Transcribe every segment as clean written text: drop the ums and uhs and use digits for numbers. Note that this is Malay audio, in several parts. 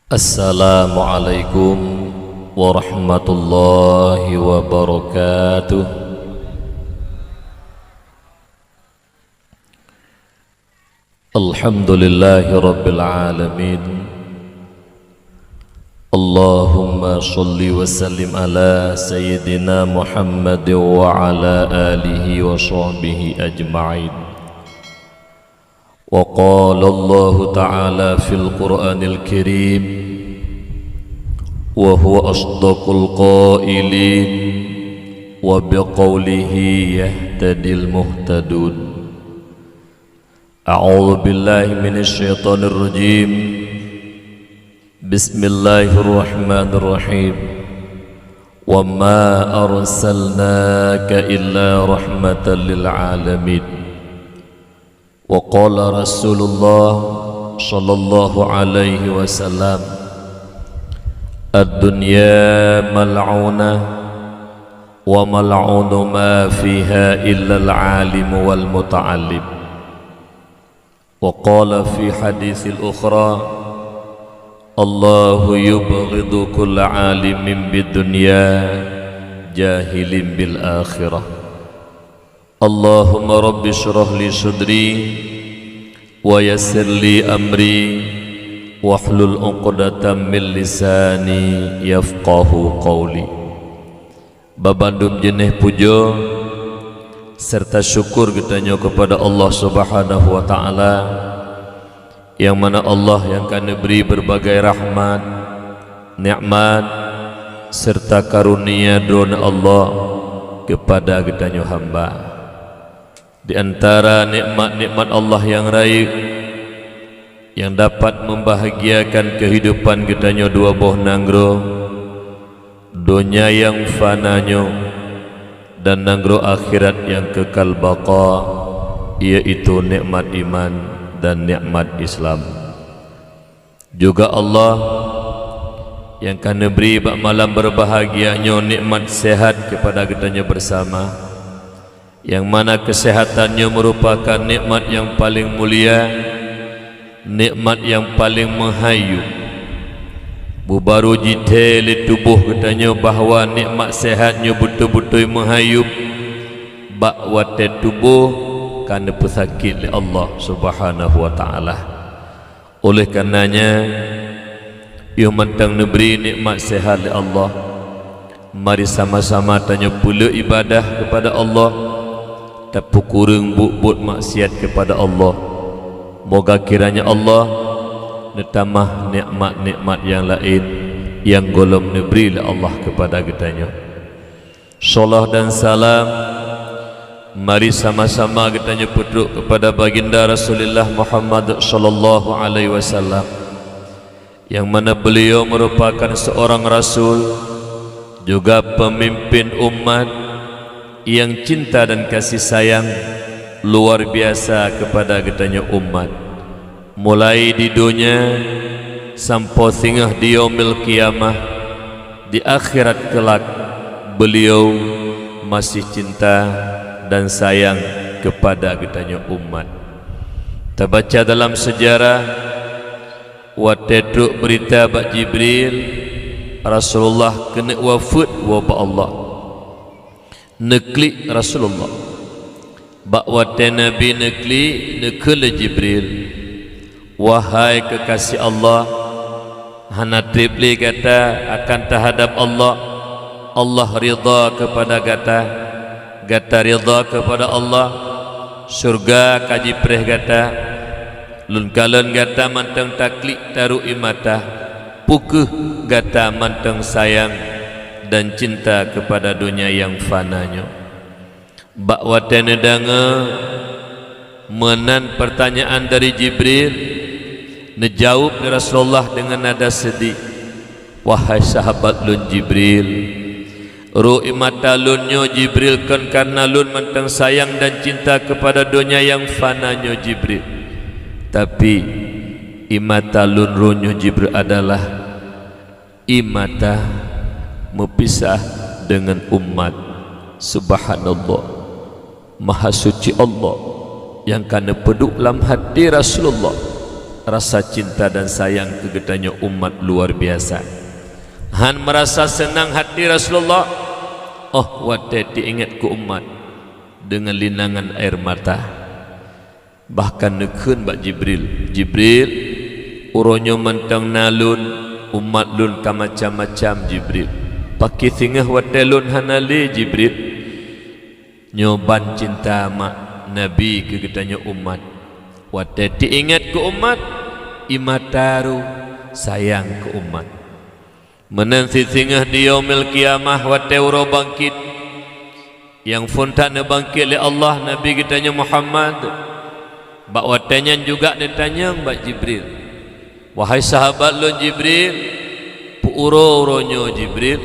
Assalamualaikum warahmatullahi wabarakatuh. Alhamdulillahi rabbil alamin. Allahumma salli wa sallim ala sayyidina Muhammad wa ala alihi wa sahbihi ajma'in. Wa qala Allah ta'ala fil Qur'anil Karim wa huwa asdaqul qailin wa biqaulihi yahtadil muhtadun. A'udzu billahi minasy syaithanir rajim. Bismillahirrahmanirrahim. Wa ma arsalnaka illa rahmatan lil alamin. Wa qala Rasulullah sallallahu alaihi wasallam, ad-dunya mal'unah wa mal'unu ma fiha illa al-alim wal muta'allim. Wa qala fi haditsil ukhra, Allahu yubghidu kulla alimin bid-dunya jahilin bil akhirah. Allahumma rabbi syrah li sudri wa yassir li amri wahlul 'uqdatam min lisani yafqahu qawli. Babandum jeneh pujo serta syukur kitanya kepada Allah Subhanahu wa taala, yang mana Allah yang akan beri berbagai rahmat, nikmat serta karunia drona Allah kepada kitanya hamba. Di antara nikmat-nikmat Allah yang raib yang dapat membahagiakan kehidupan kitanya dua buah nanggro, dunia yang fananya dan nanggro akhirat yang kekal baqa, yaitu nikmat iman dan nikmat Islam. Juga Allah yang akan beri bak malam berbahagianya nikmat sehat kepada kitanya bersama, yang mana kesehatannya merupakan nikmat yang paling mulia, nikmat yang paling menghayu. Bubaru jitele tubuh katanya bahawa nikmat sehatnya betul-betul menghayup bak wate tubuh kerana pesakit oleh Allah Subhanahu wa taala. Oleh karenanya ia mentang neberi nikmat sehat oleh Allah, mari sama-sama tanya pula ibadah kepada Allah, tapi kurang buat maksiat kepada Allah. Moga kiranya Allah netambah nikmat-nikmat yang lain yang golong diberi oleh Allah kepada kitanya. Salam dan salam mari sama-sama kitanya putruk kepada baginda Rasulullah Muhammad sallallahu alaihi wasallam, yang mana beliau merupakan seorang rasul, juga pemimpin umat yang cinta dan kasih sayang luar biasa kepada kitanya umat, mulai di dunia sampai singgah di yaumil qiyamah. Di akhirat kelak beliau masih cinta dan sayang kepada kitanya umat. Terbaca dalam sejarah waktu berita bak Jibril Rasulullah kena wafat wabak Allah, neklik Rasulullah bakwate Nabi nekle Jibril, wahai kekasih Allah, hana tripli kata akan terhadap Allah, Allah ridha kepada gata ridha kepada Allah, surga kaji preh gata lun kalon gata manteng taklik taruh imata, pukuh gata manteng sayang dan cinta kepada dunia yang fananya. Bak watene danga menan pertanyaan dari Jibril, nejawab Rasulullah dengan nada sedih, wahai sahabat lun Jibril, ru'i mata lunyo Jibril kan karena lun mentang sayang dan cinta kepada dunia yang fananya Jibril, tapi imata lun runyo Jibril adalah imata mepisah dengan umat. Subhanallah, Maha suci Allah yang kana peduk dalam hati Rasulullah rasa cinta dan sayang kegetanya umat luar biasa. Han merasa senang hati Rasulullah. Oh, wate diingat ku umat dengan linangan air mata. Bahkan nekun bak Jibril. Jibril uronyo mentang nalun umat lun ka macam-macam Jibril. Pakai tingah wate lun hanali Jibril. Nyoban cinta mak Nabi kegetanya umat. Wate diingat ku umat imataru sayang ke umat. Menanti tingah di yaumil kiamah wate uro bangkit yang fontana bangkit oleh Allah Nabi kitanya Muhammad. Bak watenya juga ditanya bak Jibril, wahai sahabat lo Jibril, pu uro-uronyo Jibril.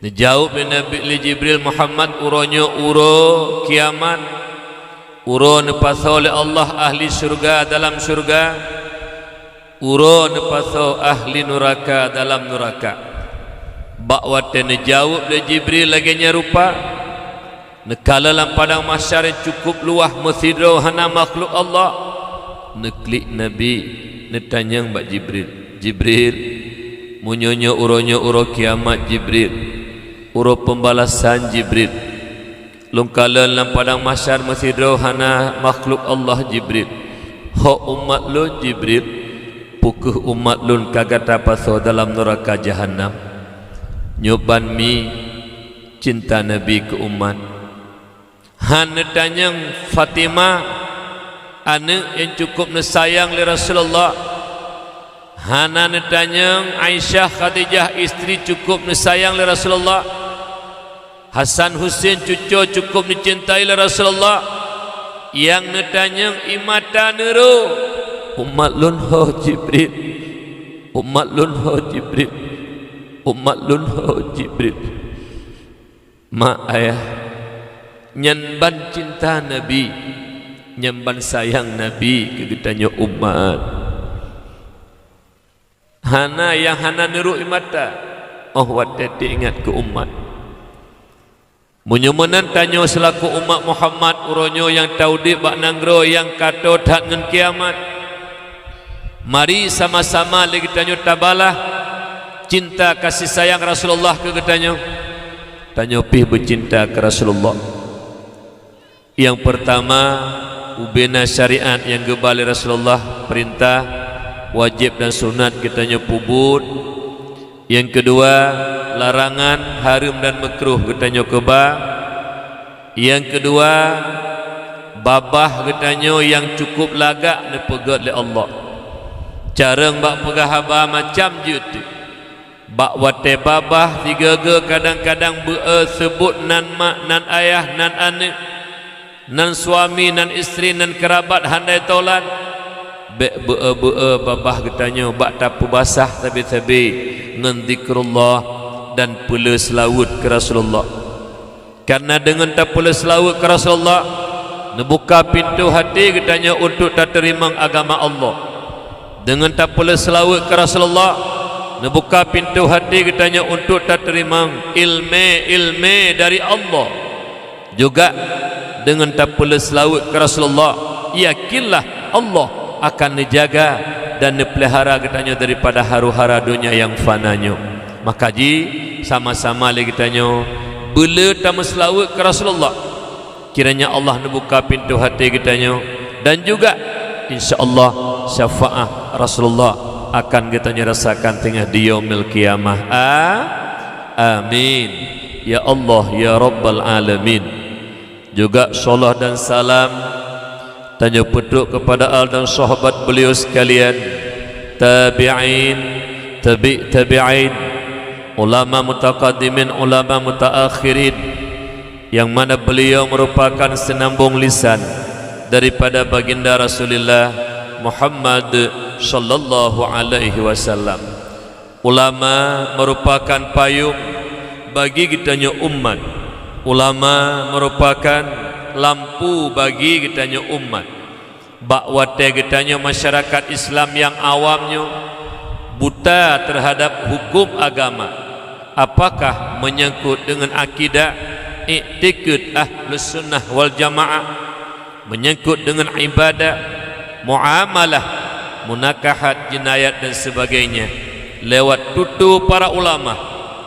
Dijawab Nabi li Jibril, Muhammad uronyo uro kiamat, uro nepasa oleh Allah ahli surga dalam surga, uro nepasa ahli neraka dalam neraka. Bak watenya jawab li Jibril lagi nyerupa. Nekala dalam padang mahsyar cukup luah masjidro hana makhluk Allah. Neklik Nabi netanyang bak Jibril, Jibril munyonyo uronyo uro kiamat Jibril, uro pembalasan Jibril. Lungkala dalam padang mahsyar masjidro hana makhluk Allah Jibril. Ho umat lu Jibril, pukuh umat lun kagata paso dalam neraka jahannam. Nyoban mi cinta Nabi ke umat. Han netanyang Fatimah anak yang cukup nesayang li Rasulullah. Hana netanyang Aisyah Khadijah istri cukup nesayang li Rasulullah. Hasan Husain cucu cukup dicintai li Rasulullah. Yang netanyang imata neru umat lun ho Jibril, umat lun ho Jibril, umat lun ho Jibril. Mak ayah nyemban cinta Nabi, nyemban sayang Nabi kegetanya umat. Hana yang hana niru imata. Oh wate ingat ke umat. Munyomenan tanyo selaku umat Muhammad uronyo yang taudi bak nanggro yang kato tak ngen kiamat. Mari sama-sama lagi tanyo tabalah cinta kasih sayang Rasulullah kegetanya. Tanyo pih bercinta ke Rasulullah. Yang pertama ubena syariat yang gebali Rasulullah perintah wajib dan sunat kitanya pubut. Yang kedua larangan haram dan makruh kitanya keba. Yang kedua babah kitanya yang cukup lagak dipegat oleh Allah. Cara bak pegah haba macam jutu. Bak wate babah tiga ge kadang-kadang sebut nan mak nan ayah nan anak, nan suami nan isteri nan kerabat handai tolan. Bek babah getanya bak tapu basah tabi-tabi ngan zikrullah dan pula selawat ke Rasulullah. Karena dengan tak pula selawat ke Rasulullah nebuka pintu hati getanya untuk tak terima agama Allah. Dengan tak pula selawat ke Rasulullah nebuka pintu hati getanya untuk tak terima ilmu dari Allah. Juga dengan tak pula selawat ke Rasulullah, yakinlah Allah akan dijaga dan dipelihara kitanya daripada haru-hara dunia yang fananya. Maka ji sama-sama lagi kitanya bila tamu selawat ke Rasulullah, kiranya Allah membuka pintu hati kitanya dan juga insya-Allah syafaat Rasulullah akan kitanya rasakan tengah di yaumil kiamah. Amin ya Allah ya Rabbal alamin. Juga salat dan salam tanya petuk kepada al dan sahabat beliau sekalian, tabi'in, tabi'in, ulama mutaqaddimin, ulama mutaakhirin, yang mana beliau merupakan senambung lisan daripada baginda Rasulullah Muhammad sallallahu alaihi wasallam. Ulama merupakan payung bagi kitanya umat. Ulama merupakan lampu bagi kitanya umat. Bak wate kitanya masyarakat Islam yang awamnya buta terhadap hukum agama. Apakah menyangkut dengan akidah, i'tiqad ahlus sunnah wal jamaah, menyangkut dengan ibadah, muamalah munakahat, jinayat dan sebagainya lewat tutu para ulama,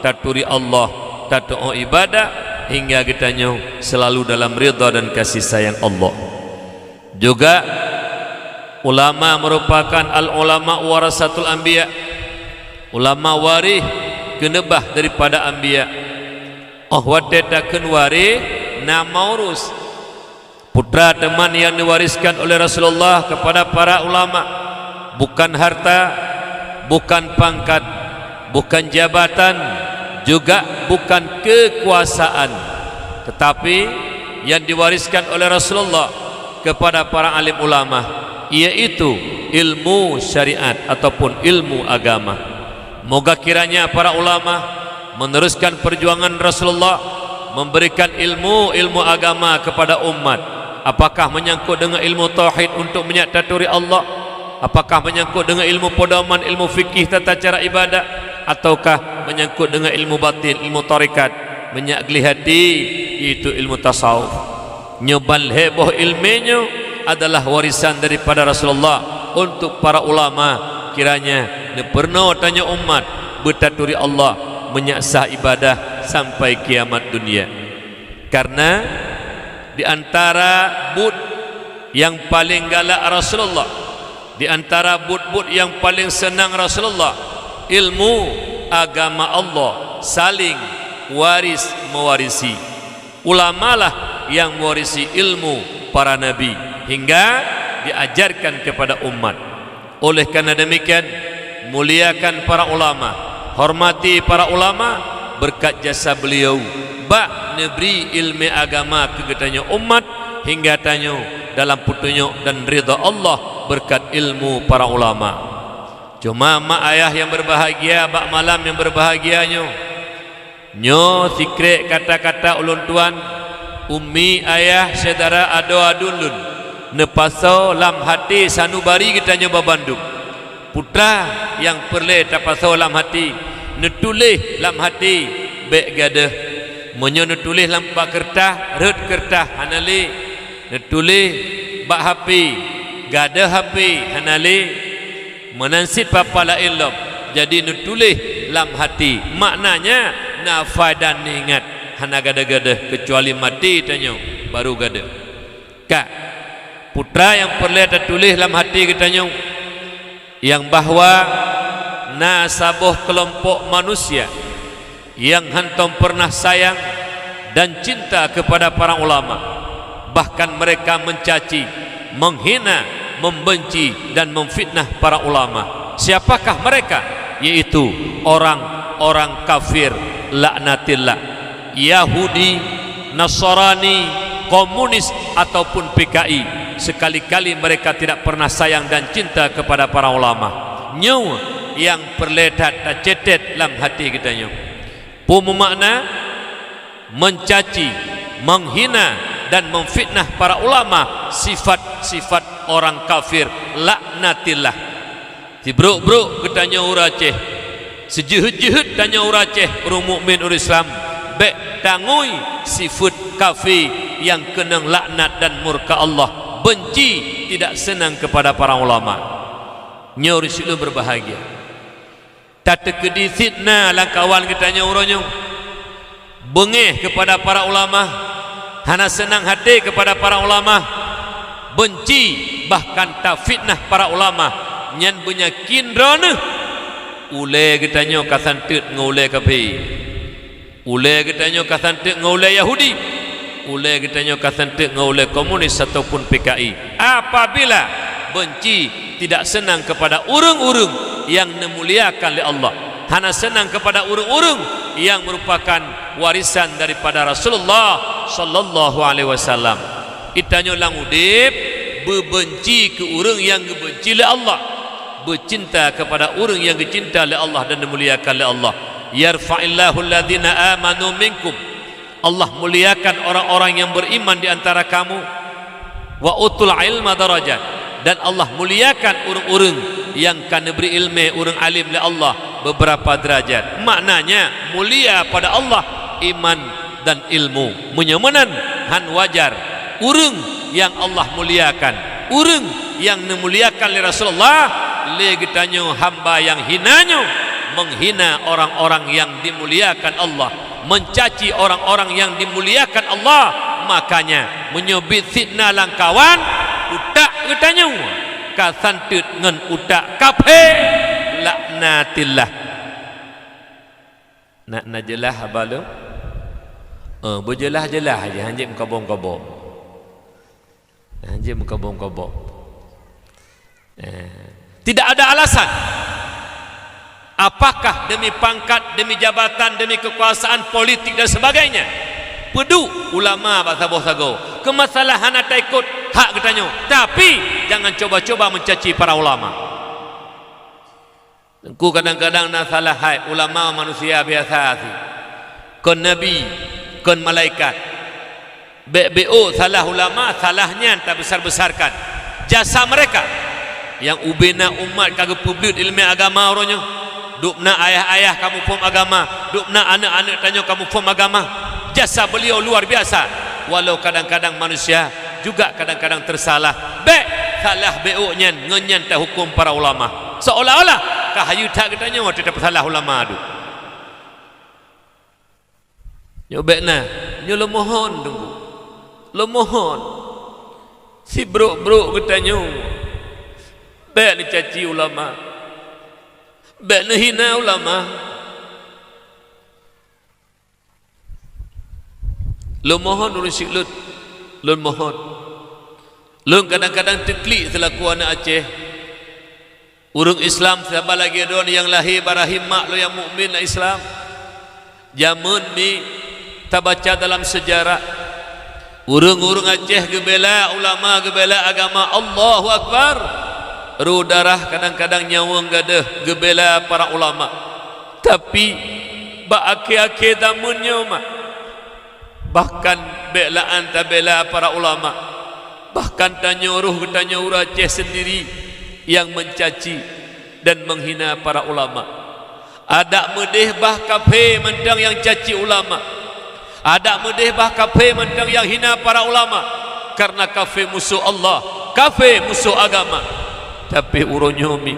taturi Allah, tatu'o ibadah hingga kita selalu dalam ridha dan kasih sayang Allah. Juga ulama merupakan al-ulama warasatul anbiya, ulama warih genebah daripada anbiya. Wate warih nama urus putra teman yang diwariskan oleh Rasulullah kepada para ulama, bukan harta, bukan pangkat, bukan jabatan, juga bukan kekuasaan, tetapi yang diwariskan oleh Rasulullah kepada para alim ulama, yaitu ilmu syariat ataupun ilmu agama. Moga kiranya para ulama meneruskan perjuangan Rasulullah, memberikan ilmu agama kepada umat. Apakah menyangkut dengan ilmu tauhid untuk menyataturi Allah, apakah menyangkut dengan ilmu pedoman, ilmu fikih tata cara ibadah, ataukah menyangkut dengan ilmu batin, ilmu tarikat, menyagli hati, yaitu ilmu tasawuf. Nyobal heboh ilmunya adalah warisan daripada Rasulullah untuk para ulama. Kiranya ne pernah tanya umat bertaturi Allah, menyaksah ibadah sampai kiamat dunia. Karena di antara bud yang paling galak Rasulullah, di antara bud-bud yang paling senang Rasulullah, ilmu agama Allah, saling waris mewarisi. Ulamalah yang mewarisi ilmu para nabi hingga diajarkan kepada umat. Oleh karena demikian, muliakan para ulama, hormati para ulama, berkat jasa beliau bak neberi ilmu agama kegetanya umat hingga tanyo dalam petunjuk dan ridha Allah berkat ilmu para ulama. Cuma mak ayah yang berbahagia, bak malam yang berbahagianyo nyo sikret kata-kata ulun tuan, ummi ayah saudara ado-adulun nepaso lam hati sanubari kita nyoba Bandung. Putra yang perle tapaso lam hati, netulih lam hati bek gadah, menyo netulih lam pak kertah red kertah hanali, netulih bak hapi gadah hapi hanali, menansit papa la ilm jadi netulih lam hati. Maknanya nafadan ingat hana gadah-gadah, kecuali mati tanyo baru gadah. Kak putra yang perlu tertulis dalam hati kita yang bahwa nasabuh kelompok manusia yang hantam pernah sayang dan cinta kepada para ulama, bahkan mereka mencaci, menghina, membenci dan memfitnah para ulama. Siapakah mereka? Yaitu orang-orang kafir laknatillah, Yahudi, Nasrani, komunis ataupun PKI. Sekali-kali mereka tidak pernah sayang dan cinta kepada para ulama. Nyu yang perledat dan cetet dalam hati kita nyu. Pumu makna mencaci, menghina dan memfitnah para ulama, sifat-sifat orang kafir laknatillah. Tibruk-bruk kita nyu uraceh, sejihut-jihut tanya uraceh orang mukmin orang Islam. Bek tangui sifat kafir yang kena laknat dan murka Allah, benci, tidak senang kepada para ulama. Nyori silu berbahagia. Tak kedi fitnah lah kawan kita nyuruhnya. Bengih kepada para ulama, hana senang hati kepada para ulama, benci bahkan tak fitnah para ulama. Nyan punya kindrana ule kita nyo kasantet ngule kapi, ule kita nyo kasantet ngule Yahudi, ule kita nyo kasantet ngule komunis ataupun PKI. Apabila benci, tidak senang kepada urung-urung yang memuliakan oleh Allah, hanya senang kepada urung-urung yang merupakan warisan daripada Rasulullah sallallahu alaihi wasallam. Itanyo lang udip bebenci ke urung yang dibenci oleh Allah, bercinta kepada urung yang dicinta oleh Allah dan dimuliakan oleh Allah. Yarfa'illahu alladhina amanu minkum, Allah muliakan orang-orang yang beriman di antara kamu. Wa utul ilma darajat, dan Allah muliakan urung-urung yang kan beri ilmu, urung alim oleh Allah beberapa derajat. Maknanya mulia pada Allah iman dan ilmu. Menyamanan han wajar urung yang Allah muliakan, urung yang memuliakan oleh Rasulullah le getanyo hamba yang hinanyo menghina orang-orang yang dimuliakan Allah, mencaci orang-orang yang dimuliakan Allah, makanya menyebut fitnah langkawan utak getanyo kasantut ngan utak kafir laknatillah. Nak najelah abalum berjelah-jelah aja hanjim kabong-kabong. Hanjim kabong-kabong. Tidak ada alasan. Apakah demi pangkat, demi jabatan, demi kekuasaan politik dan sebagainya. Pedu ulama bahasa bosago. Kemasalahan ada ikut hak getanyo. Tapi jangan coba-coba mencaci para ulama. Ku kadang-kadang nak salah hai ulama manusia biasa sih. Kon nabi, kon malaikat. BO salah ulama, salahnya tak besar-besarkan. Jasa mereka yang ubena umat kagak publik ilmu agama orangnya. Dukna ayah-ayah kamu faham agama, dukna anak-anak tanya kamu faham agama. Jasa beliau luar biasa. Walau kadang-kadang manusia juga kadang-kadang tersalah. Salah BO-nya ngenyan tak hukum para ulama. Seolah-olah kahayu tak katanya tidak salah ulama tu. Nyobekna, nyo mohon tunggu. Lo mohon. Si bro-bro katanya baik ni caci ulama, baik ni hina ulama. Lo mohon urus siklut, lo mohon. Lo kadang-kadang teklik selaku anak Aceh. Urung Islam siapa lagi don yang lahir barahim mak lo yang mukmin na Islam. Jamun ni tak baca dalam sejarah. Urung-urung Aceh gebela ulama, gebela agama. Allahu Akbar. Ruh darah kadang-kadang nyawa gadah gebela para ulama. Tapi ba akhir-akhir zamannya mak bahkan belaan tak bela para ulama, bahkan tanya urang Aceh sendiri yang mencaci dan menghina para ulama. Ada medih bah kafir mentang yang caci ulama, ada medih bah kafir mentang yang hina para ulama, karena kafir musuh Allah, kafir musuh agama. Tapi uronyomi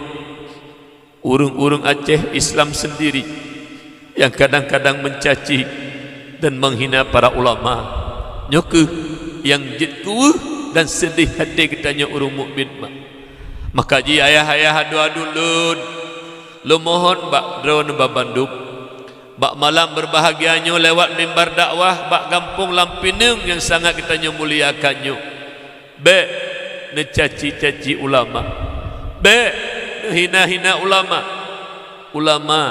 urung-urung Aceh Islam sendiri yang kadang-kadang mencaci dan menghina para ulama, nyoke yang jitku dan sedih hati kitanya urung mukmin mak. Maka ji ayah-ayah adu-adu lun, lu mohon bak drone babanduk, bak malam berbahagianyo lewat mimbar dakwah, bak kampung Lampineng yang sangat kitanya muliakannya. Be necaci-caci ulama, be hina-hina ulama. Ulama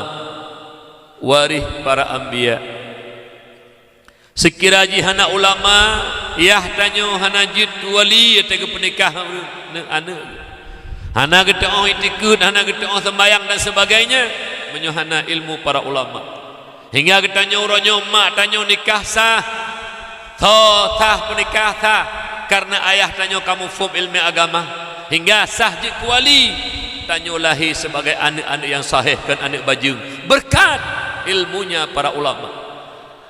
warih para anbiya. Sekiraji hana ulama yah tanyo hana jid wali atau penikah anak hana getong itikut, hana getong sembayang dan sebagainya, menyohana ilmu para ulama. Hingga getanyo uronyo mak tanyo nikah sah, sah penikah sah karena ayah tanyo kamu faham ilmu agama. Hingga sah jid wali tanyo lahir sebagai anak-anak yang sahih kan anak bajung berkat ilmunya para ulama.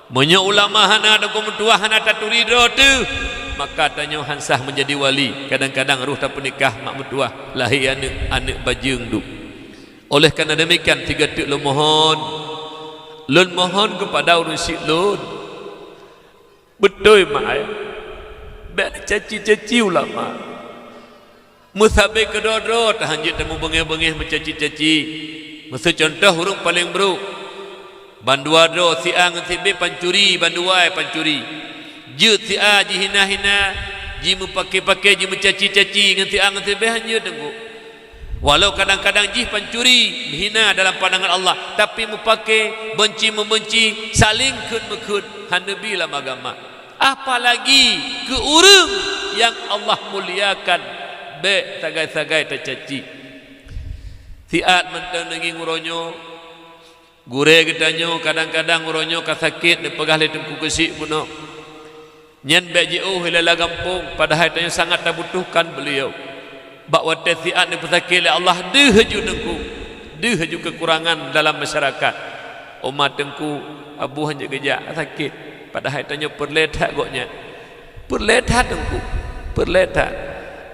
Menyo ulama hana ada tua hana taturido tu, maka tanyo hansah menjadi wali. Kadang-kadang ruh tak penikah mak mertua lahir anak bajung tu. Oleh kerana demikian tiga tuk lun mohon kepada urun sik lun, betul mak ayah baik caci-caci ulama musabe kedua-dua tak hanjit temu bengih-bengih mencaci-caci. Masa contoh urung paling buruk bandua do si A ngan si B pancuri, banduai pancuri. Jut si A ji hina-hina, ji pakai-pakai, ji mencaci-caci ngan si A ngan si B hanya tengok. Walau kadang-kadang ji pancuri, hina dalam pandangan Allah, tapi pakai benci-membenci, saling kun-mekun, hanabi dalam agama. Apalagi ke urang yang Allah muliakan, be sagai-sagai tercaci. Si A mentang nengi nguronyo gure getanyo kadang-kadang uronyo kasakit de pegah le tengku kesik puno nyen BJO hilala kampung padahal tanyo sangat tak butuhkan beliau bak wate siat de pesakit le Allah deh haju tengku deh haju kekurangan dalam masyarakat umat tengku abu hanya gejak sakit padahal tanyo perlethat goknya perlethat tengku perlethat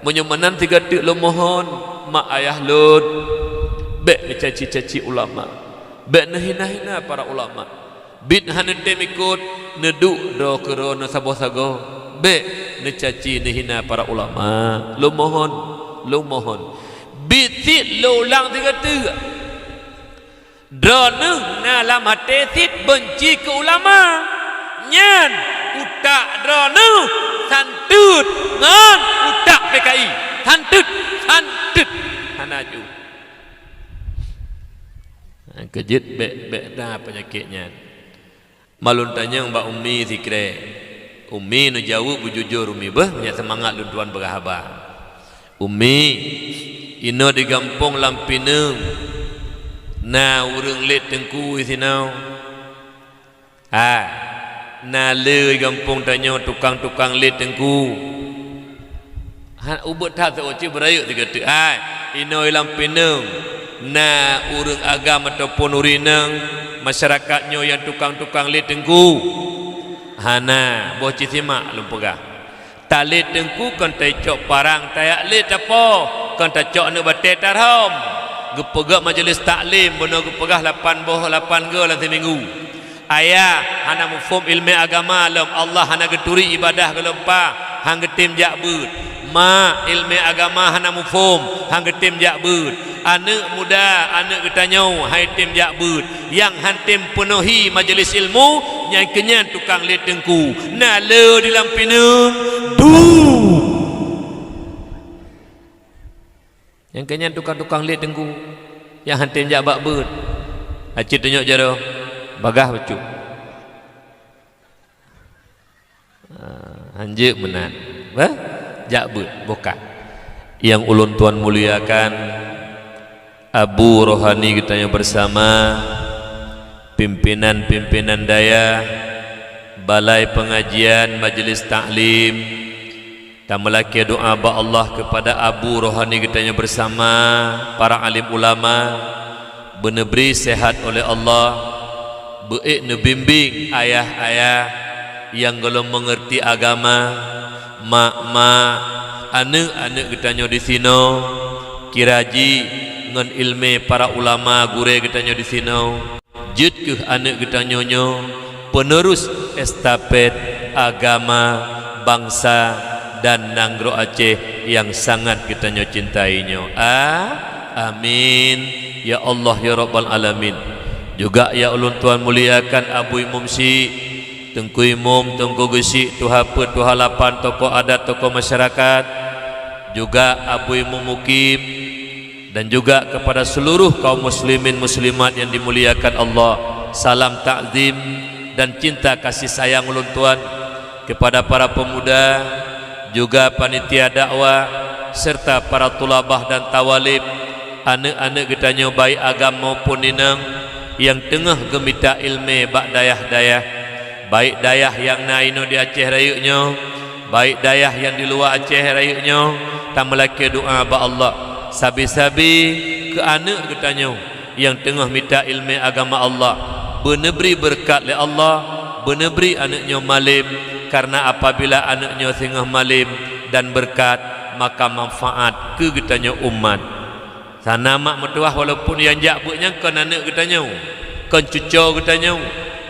menyomanan tiga tik lo mohon mak ayah lud bek mencaci-caci ulama, bek hina-hina para ulama, bid hanetem ikut neduk do kerana saboh-sago, bek mencaci hina para ulama. Lu mohon bitit lu ulang tiga drone dalam hati sit benci ke ulama nyan utak drone santut ngan utak PKI santut hanaju kejut bek dah penyakitnya. Malun tanya Mbak Umi zikre Umi nu jauh bujujur Umi banyak semangat lu tuan berhabar Umi ino di kampung Lampineng na urang let tengku isinau na le kampung tanya tukang-tukang let tengku ubut tak seoci berayuk tiga tu ino Lampineng na urang agam ataupun urinang masyarakatnya yang tukang-tukang let tengku hana boci simak lumpegah talit tengku kan tecok parang tayak lit apa kan tecok nu batet tarham gepegak majlis taklim benar gepegah 8 ge dalam seminggu ayah hana mufhum ilmu agama lam Allah hana geturi ibadah gelempa hang getim jakbut ma ilmu agama hana mufhum hang getim jakbut anak muda anak getanyau hai tim jakbut yang hantim penuhi majlis ilmu yang kenyan tukang lit tengku na le di Lampineng yang kenyan tukang-tukang lit tengku yang hantim jakbak ber acit tunjuk jaro bagah becu hanjek menan jakbut bukan yang ulun tuan muliakan Abu Rohani kita yang bersama pimpinan-pimpinan daya balai pengajian majlis taklim dan melaki doa ba Allah kepada Abu Rohani kita yang bersama para alim ulama beneberi sehat oleh Allah beik nebimbing ayah-ayah yang belum mengerti agama mak-mak anak-anak kita di sini kiraji ngan ilmu para ulama gure kita di sini jut ke anak kita nyonyo penerus estafet agama bangsa dan Nanggro Aceh yang sangat kita cintainya. Amin ya Allah ya Rabbal Alamin. Juga ya ulun tuan muliakan Abu Imam Si Tengku Imam Tengku Gesi Tuha Pet Tuha Lapan tokoh adat tokoh masyarakat, juga Abu Imam Mukim, dan juga kepada seluruh kaum muslimin muslimat yang dimuliakan Allah, salam takzim dan cinta kasih sayang ulun tuan kepada para pemuda, juga panitia dakwah serta para tulabah dan tawalib, anak-anak kita baik agama maupun ninang yang tengah gemita ilmu bak dayah-dayah, baik dayah yang naino di Aceh rayuknya, baik dayah yang di luar Aceh rayuknya, tak melaki doa ba Allah sabi-sabi ke anak kita yang tengah minta ilmu agama Allah, beneberi berkat oleh Allah, beneberi anaknya malim, karena apabila anaknya tengah malim dan berkat maka manfaat ke kitanya umat. Sana mak mertuah walaupun yang jakbutnya kan anak kitanya, kan cucu kitanya,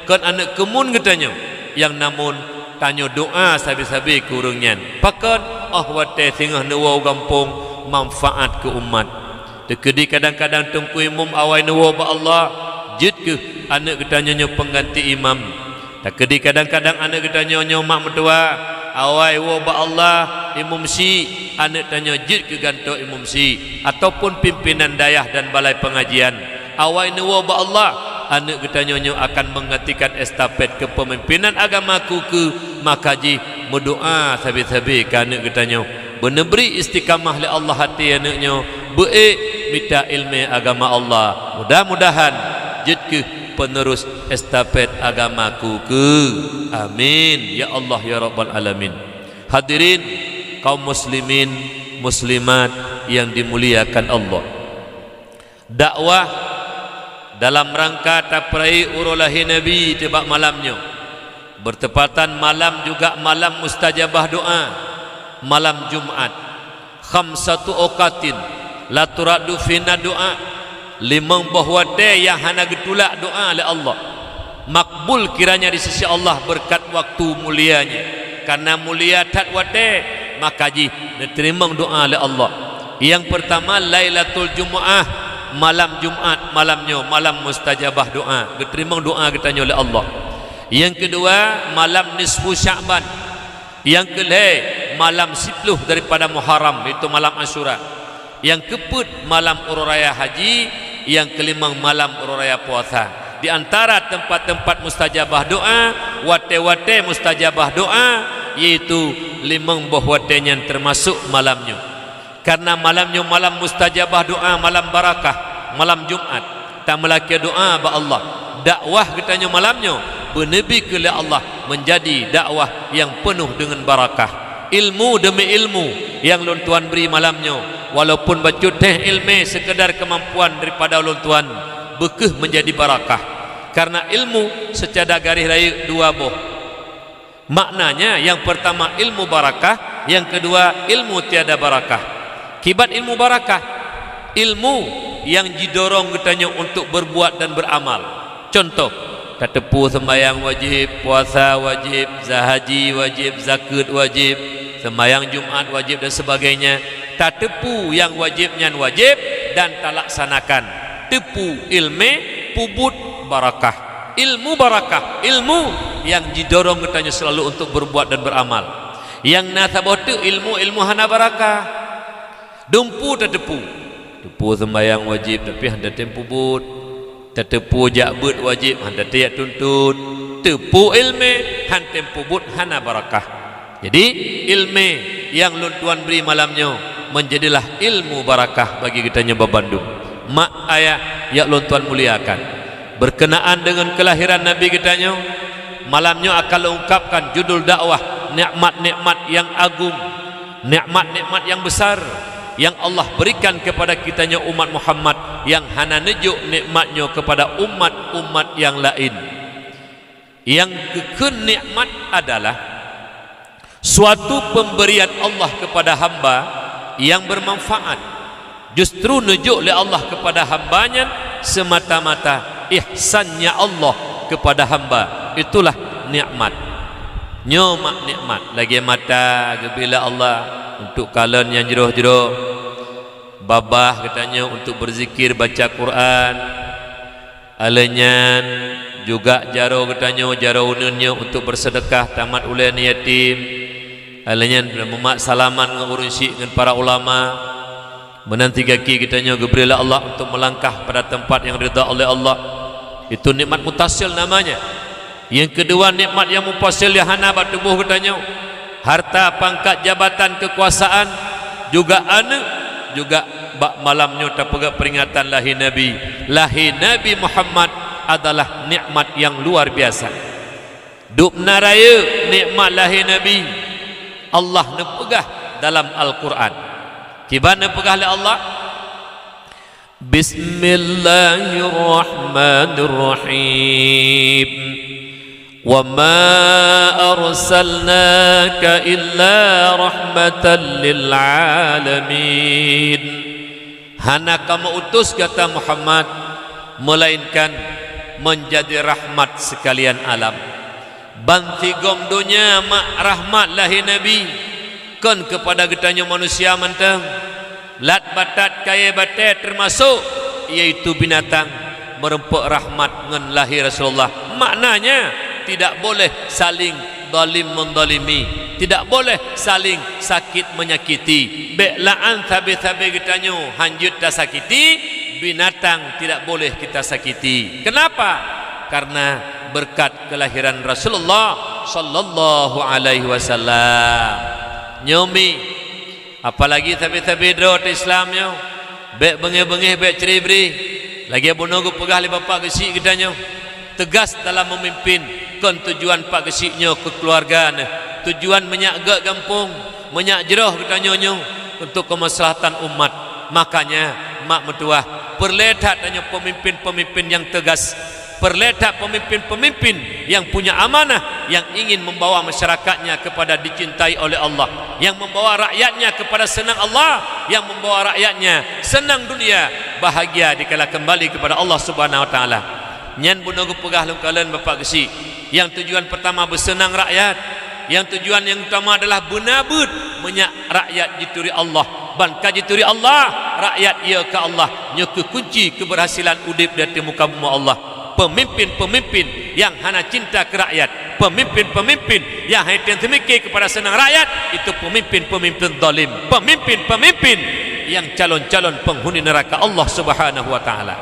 kan anak kemun kitanya, yang namun tanya doa sabi-sabi kurungnya pakan wate tengah nuwa kampung manfaat ke umat. Dekedi kadang-kadang Tengku Imam awai nuwa ba Allah jid ke anak kitanya pengganti imam. Dekedi kadang-kadang anak kitanya mak mertua awai wa ba Allah Imam Si anak tanya jid ke ganto Imam Si ataupun pimpinan dayah dan balai pengajian awai nuwa ba Allah anak kitanya akan menggantikan estafet kepemimpinan agamaku ke makaji berdoa sabi-sabi ke anak kitanya beneberi istiqamah li Allah hati anaknya baik minta ilmu agama Allah, mudah-mudahan jid ke penerus estafet agamaku ke. Amin ya Allah ya Rabbal Alamin. Hadirin kaum muslimin muslimat yang dimuliakan Allah, dakwah dalam rangka taprai urulahi Nabi tibak malamnya bertepatan malam juga malam mustajabah doa, malam Jumat, khamsatu oqatin la turadu fina doa, limang buah wate yang hana getulak doa oleh Allah, makbul kiranya di sisi Allah berkat waktu mulianya. Karena mulia tat wate maka ji diterima doa oleh Allah. Yang pertama Lailatul Jumaah, malam Jumat, malamnya malam mustajabah doa, diterima doa kitanya oleh Allah. Yang kedua malam nisfu Sya'ban. Yang kelima malam 10 daripada Muharram, itu malam Asyura. Yang keempat malam Urus Raya Haji. Yang kelima malam Urus Raya Puasa. Di antara tempat-tempat mustajabah doa, wate-wate mustajabah doa, yaitu limang buah wate yang termasuk malamnya. Karena malamnya malam mustajabah doa, malam barakah, malam Jumat. Tak melaki doa ba Allah. Dakwah katanya malamnya bernabi ke Allah menjadi dakwah yang penuh dengan barakah. Ilmu demi ilmu yang Lun Tuan beri malamnya, walaupun baca teh ilmu sekedar kemampuan daripada Lun Tuan, bekeh menjadi barakah. Karena ilmu secara garis raya dua buah maknanya. Yang pertama ilmu barakah, yang kedua ilmu tiada barakah. Kibat ilmu barakah, ilmu yang didorong katanya untuk berbuat dan beramal. Contoh, tepu sembahyang wajib, puasa wajib, haji wajib, zakat wajib, sembahyang Jumat wajib dan sebagainya. Tak tepu yang wajibnya wajib dan tak laksanakan. Tepu ilmu pubut barakah. Ilmu barakah, ilmu yang didorong katanya selalu untuk berbuat dan beramal. Yang nasabotu ilmu hana barakah. Dumpu tak tepu. Tepu sembahyang wajib tapi hendak tempu but. Tepu jakbut wajib hendak tiap tuntut. Tepu ilmu han tempu but hana barakah. Jadi ilmu yang Lun Tuan beri malamnya menjadilah ilmu barakah bagi kitanya Babandung. Mak ayah yang Lun Tuan muliakan. Berkenaan dengan kelahiran Nabi kitanya, malamnya akan ungkapkan judul dakwah, nikmat-nikmat yang agung, nikmat-nikmat yang besar yang Allah berikan kepada kitanya umat Muhammad, yang hana nejuk nikmatnya kepada umat-umat yang lain. Yang kenikmat adalah suatu pemberian Allah kepada hamba yang bermanfaat. Justru nejuk oleh Allah kepada hambanya semata-mata ihsannya Allah kepada hamba. Itulah nikmat. Nyomak nikmat lagi mata bila Allah untuk kalian yang jeroh-jeroh, babah katanya untuk berzikir baca Quran, alenyan juga jaro katanya jaro ununnya untuk bersedekah tamat ulian yatim, alenyan memak salaman ngurunsi dengan para ulama. Menanti kaki kitanya geberilah Allah untuk melangkah pada tempat yang ridha oleh Allah. Itu nikmat mutasil namanya. Yang kedua nikmat yang mufasil yang hana batubuh katanya, harta, pangkat, jabatan, kekuasaan, juga anak, juga bak malamnya terpegak peringatan lahir Nabi. Lahir Nabi Muhammad adalah nikmat yang luar biasa. Dupna raya nikmat lahir Nabi Allah nepegah dalam Al-Quran. Kibana pegah oleh Allah. Bismillahirrahmanirrahim. Wa ma arsalnaka illa rahmatan lil alamin. Hana kamu utus kata Muhammad melainkan menjadi rahmat sekalian alam. Banti gom dunia mak rahmat lahir Nabi kan kepada getanya manusia mentang. Lat batat kaya batat termasuk yaitu binatang merempuk rahmat dengan lahir Rasulullah. Maknanya tidak boleh saling zalim mendalimi, tidak boleh saling sakit menyakiti. Be'laan thabi-thabi getanya hanjut tak sakiti, binatang tidak boleh kita sakiti. Kenapa? Karena berkat kelahiran Rasulullah sallallahu alaihi wasallam. Nyomi apalagi thabi-thabi drot Islamnya bek bengih-bengih bek ceribri lagi abonogo pegah li bapak gesik gedanya tegas dalam memimpin kon tujuan pak gesiknya ke keluarga tujuan menyak gak kampung menyak jeroh gedanya untuk kemaslahatan umat. Makanya mak metuah perletak tanya pemimpin-pemimpin yang tegas, perletak pemimpin-pemimpin yang punya amanah, yang ingin membawa masyarakatnya kepada dicintai oleh Allah, yang membawa rakyatnya kepada senang Allah, yang membawa rakyatnya senang dunia bahagia dikala kembali kepada Allah Subhanahu wa taala. Nyan bunuh pegah lungkalan bapak gesi. Yang tujuan pertama bersenang rakyat, yang tujuan yang utama adalah benabut menyak rakyat jituri Allah. Ban kajituri Allah, rakyat ia ke Allah. Nya kunci keberhasilan udip di muka bumi Allah. Pemimpin-pemimpin yang hana cinta ke rakyat, pemimpin-pemimpin yang hanya semikir kepada senang rakyat, itu pemimpin-pemimpin zalim, pemimpin-pemimpin yang calon-calon penghuni neraka Allah Subhanahu wa taala.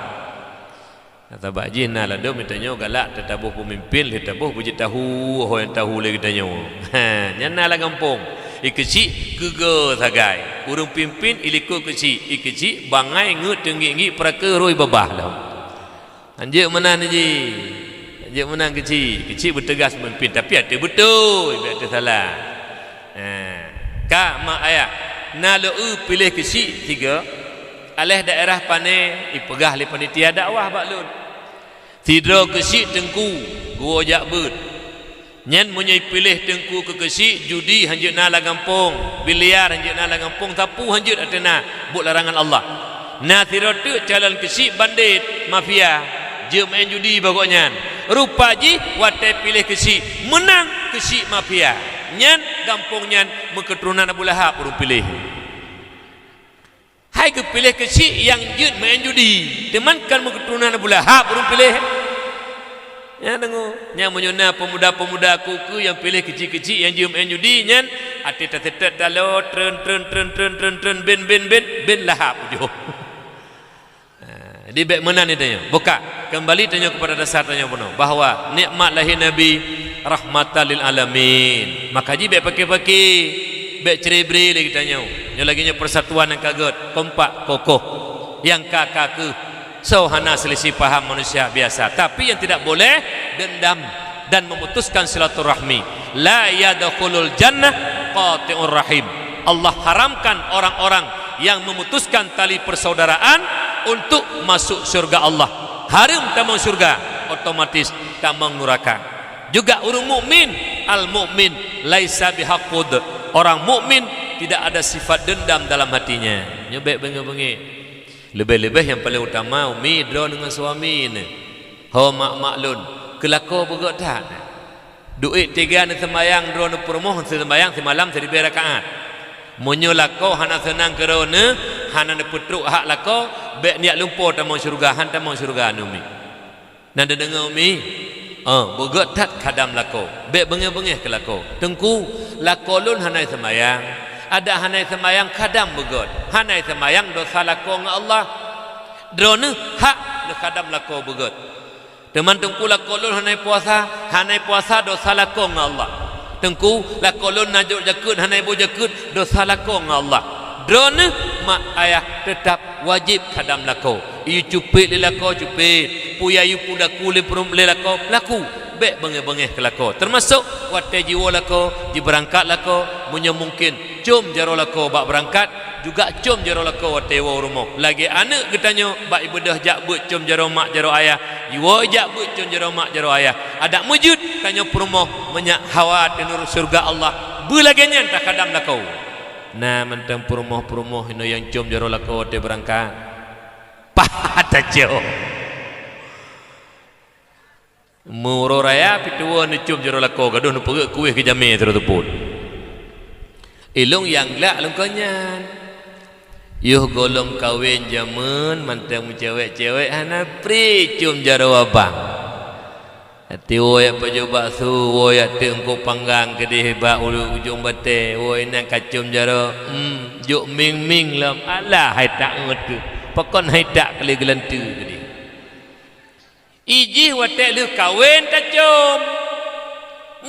Kata Pak Haji, nah lah dia mintanya galak tetabuh pemimpin, tetabuh bujit tahu, yang tahu lagi tanya. Nyana lah kampung. Ikeci geger sagai. Urung pimpin iliko keci, ikeci bangai ngut tinggi peraka roi babah lah. Anjek menang ni, anjek menang kecil bertegas memimpin, tapi ada betul, ada salah. Kak mak ayah, nak pilih kecil 3, alih daerah pane, ipegah li panitia dakwah baklun. Tidro kecil tengku, gua jak ber. Nyen munyai pilih tengku ke kecil, judi hanjut nala kampung, biliar hanjut nala kampung, tapu hanjut atena, buat larangan Allah. Nah tidro tu calon kecil bandit, mafia. Dia main judi pokoknya. Rupa ji watai pilih kesi menang kesi mafia. Nyan kampung nyan keturunan Abu Lahab urung pilih. Hai ke pilih kesi yang jud main judi. Teman kan keturunan Abu Lahab urung pilih. Ya dengo. Nya menyuna pemuda-pemuda kuku yang pilih kecil-kecil yang jud main judi nyan ati tetet dalo tren ben Lahab ujuh. Di baik mana ni tanya? Buka. Kembali tanya kepada dasar tanya penuh. Bahawa nikmat lahir Nabi rahmatan lil alamin. Maka ji baik pakai-pakai. Baik cerebri lagi tanya. Yang laginya persatuan yang kaget. Kompak, kokoh. Yang kakak ke. So, hana selisih paham manusia biasa. Tapi yang tidak boleh, dendam. Dan memutuskan silaturahmi. La yadkhulul jannah qati'ur rahim. Allah haramkan orang-orang yang memutuskan tali persaudaraan untuk masuk surga Allah. Haram tamang surga, otomatis tamang neraka. Juga orang mukmin, al mukmin laisa bihaqqud. Orang mukmin tidak ada sifat dendam dalam hatinya. Nyebek bengi-bengi. Lebih-lebih yang paling utama umi dro dengan suami ni. Ho mak maklun, kelako begot tak. Duit 3 ni sembayang dro ni permoh sembayang semalam jadi berakaat. Munyo lako hana senang kerana hana ne putruk hak lako bek niat lumpur tamang syurga han tamang syurga umi. Nanda dengar umi begot tak kadam lako bek bengeh-bengeh ke lako tengku lako lun hanai sembayang ada hanai sembayang kadam begot hanai sembayang dosa lako dengan Allah drone hak le kadam lako begot teman tengku lako lun hanai puasa dosa lako dengan Allah tengku lako lun najuk jakut hanai bo jakut dosa lako dengan Allah drone mak ayah tetap wajib kadam lako iu cupit lelako cupit puyayu pudaku lelako laku bek bengeh-bengeh ke lako termasuk watai jiwa lako diberangkat lako punya mungkin cum jaro lako bak berangkat juga cum jaro lako watai wa rumah lagi anak ketanya bak ibadah jak but cum jaro mak jaro ayah jiwa jak but cum jaro mak jaro ayah ada mujud tanya perumah menyak hawa tenur surga Allah belagannya tak kadam lako. Nah mentang perumah-perumah ini yang cum jaro lako watai berangkat pahat aja muro raya pituan ni cum jaro lako gaduh nu perut kuih ke jami terus teput ilung yang lak lungkonyan yuh golong kawin jaman mantang cewek-cewek hana pri cum jaro abang hati woyak baju bakso woyak tengkuk panggang kedih bak ujung bate woy nak kacum jaro juk ming-ming lam alah hai tak ngerti pakon hai tak kali gelantu kedih iji watak lu kawin tak cum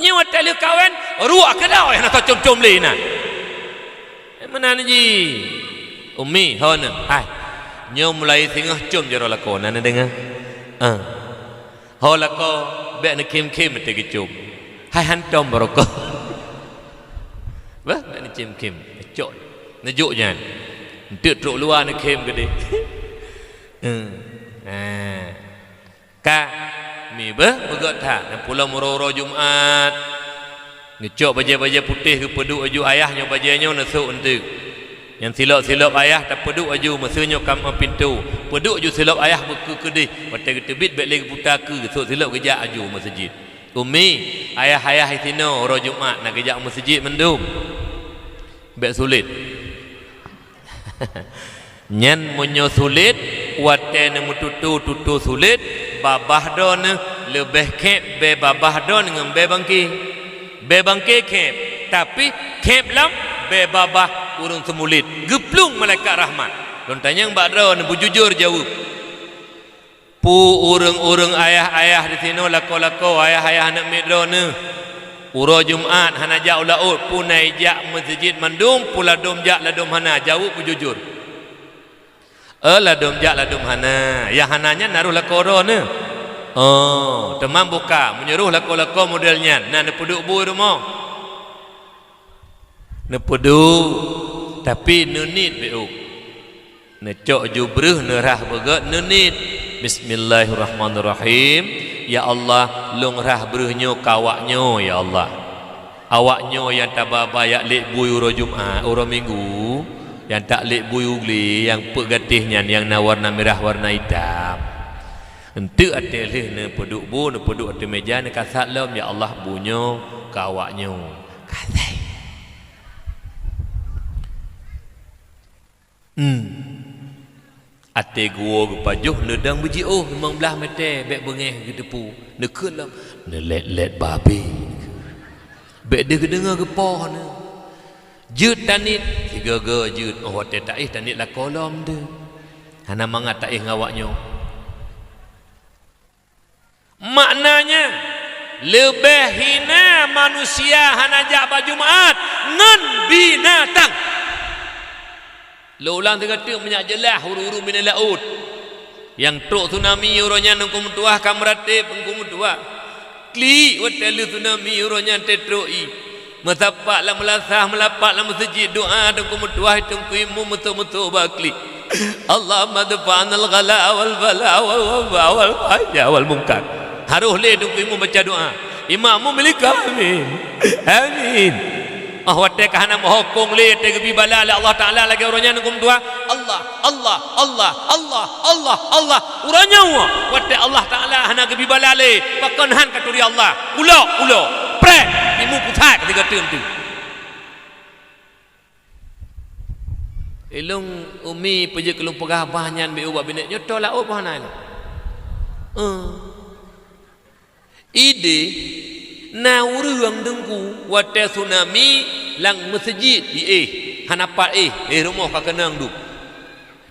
ni watak lu kawin ruak ke dah yang nak cum-cum le nak mana ni ji umi hona hai nyo mulai tengah cum jaro lako nana dengar ho lako bek nak kim-kim mesti kecum hai hantom barokah bah bek nak kim-kim cok najuk jan entuk truk luar nak kim gede ka mi begot tak nak pulang moro-moro Jumaat ngecok baja-baja putih ke peduk aju ayahnya bajanya nasuk entuk yang silap-silap ayah tak peduk aju masanya kam pintu peduk ju silap ayah berkedih patai tebit bek lagi putar ke sok silap kejak aju masjid umi ayah-ayah itino ro Jumat nak kejak masjid mendum bek sulit nyan munyo sulit wate ne mututu sulit babah don lebih kep be babah don dengan be bangke kep tapi kep lam be babah urung semulit geplung malaikat rahmat don tanya mbak dro ne bujujur jawab pu urung ayah-ayah di sini lako ayah-ayah nak medro ne uro Jumat hana ja ulaut pu naijak masjid mandum pula dom jak ladum hana jawab bujujur ladum jak ladum hana ya hananya naruh lako ne oh temam buka menyuruh lako modelnya nah ne peduk bu rumah ne peduk tapi nunit beuk ne cok jubreh ne rah begat nunit bismillahirrahmanirrahim ya Allah long rah berehnyo kawaknyo ya Allah awaknyo yang tababa yak lek bui uro Jumat uro Minggu yang tak lek bui ugli yang pegatihnya yang warna merah warna hitam ente ate leh ne peduk bu ne peduk ate meja ne kasat lom ya Allah bunyo kawaknyo kasai ate gua gepajuh nedang beji oh memang belah mete bek bengeh gedepu ne kelam ne let babi bek dia kedengar gepoh ne jut tanit tiga jut oh hotel tak tanit lah kolom de hana mangat tak ngawaknyo maknanya lebih hina manusia hana jak Jumat ngan binatang lo ulang tiga tiap minyak jelah huru-huru minal laut yang truk tsunami uronya nungkum tuah kamratip nungkum tuah kli hotel tsunami uronya tetroi matapak lah melasah melapak lah masjid doa nungkum tuah hitung kuimu mutu-mutu bakli Allahumma dafa'anal ghala wal bala wal fahya wal munkar haruh le nungkuimu baca doa imammu milik amin amin wate kahana mohokong le te gebi bala Allah Taala lagi uranya nungkum dua Allah uranya wate Allah Taala hana gebi bala le pakon han katuri Allah ulo pre imu putai ketika tu elong umi peje kelung pegah bahanyan be ubah binek nyoto la oh bahanai ide na urang dengku wate tsunami lang masjid di hanapat rumah ka kenang du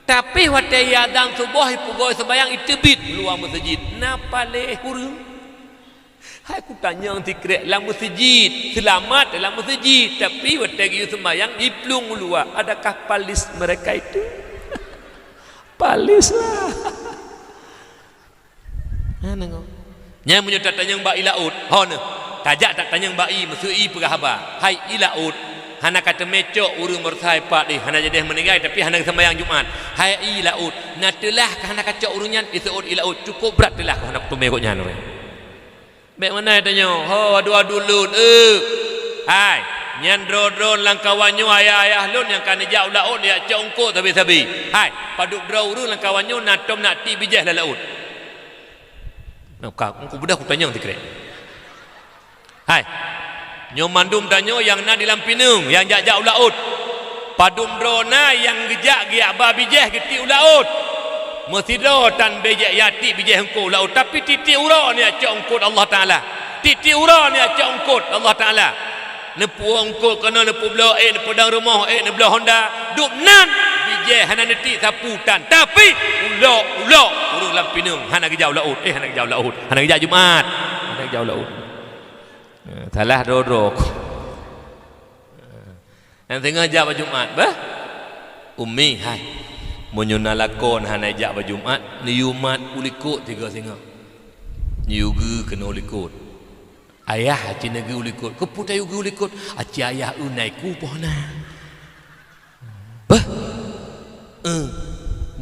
tapi wate yadang subuh pugoi sembayang itebit luar masjid napa le urang hai ku tanya tikrek lang masjid selamat dalam masjid tapi wate giu sembayang diplung luar adakah palis mereka itu palis lah nengok nya munyo tanya mbak ilaut hone tajak tak tanya bayi mesui perahaba hai ilaut hana kata mecok urang bersai pak hana jadi meninggal tapi hana sembahyang Jumat hai ilaut natelah hana kacok urunyan isaut ilaut cukup berat telah hana tumekoknya no mek mana tanya ho adu lun hai nyan dron langkawanyo ayah lun yang kan jau laut dia congko sabi hai paduk dro urang langkawanyo natom nak ti bijah la laut nak aku budak aku tanya tikrek hai nyomandum danyo yang na di lampinung yang jak laut padum drona yang gejak giak babijeh geti laut mesido tan bejek yati bijeh engko laut tapi titik ura ni acak engkut Allah Taala titik ura ni acak engkut Allah Taala nepu engkut kena nepu belah nepu dang rumah nepu belah Honda duk nan bijeh hana neti saputan tapi ulo urung lampinung hana gejak laut hana gejak laut hana gejak Jumat hana gejak laut salah dodok yang tengah jawab Jumat bah umi hai menyuna lakon hana jawab Jumat niumat ulikut tiga singa niugu kena ulikut ayah haci negeri ulikut keputai ugu ulikut haci ayah unaiku pohona bah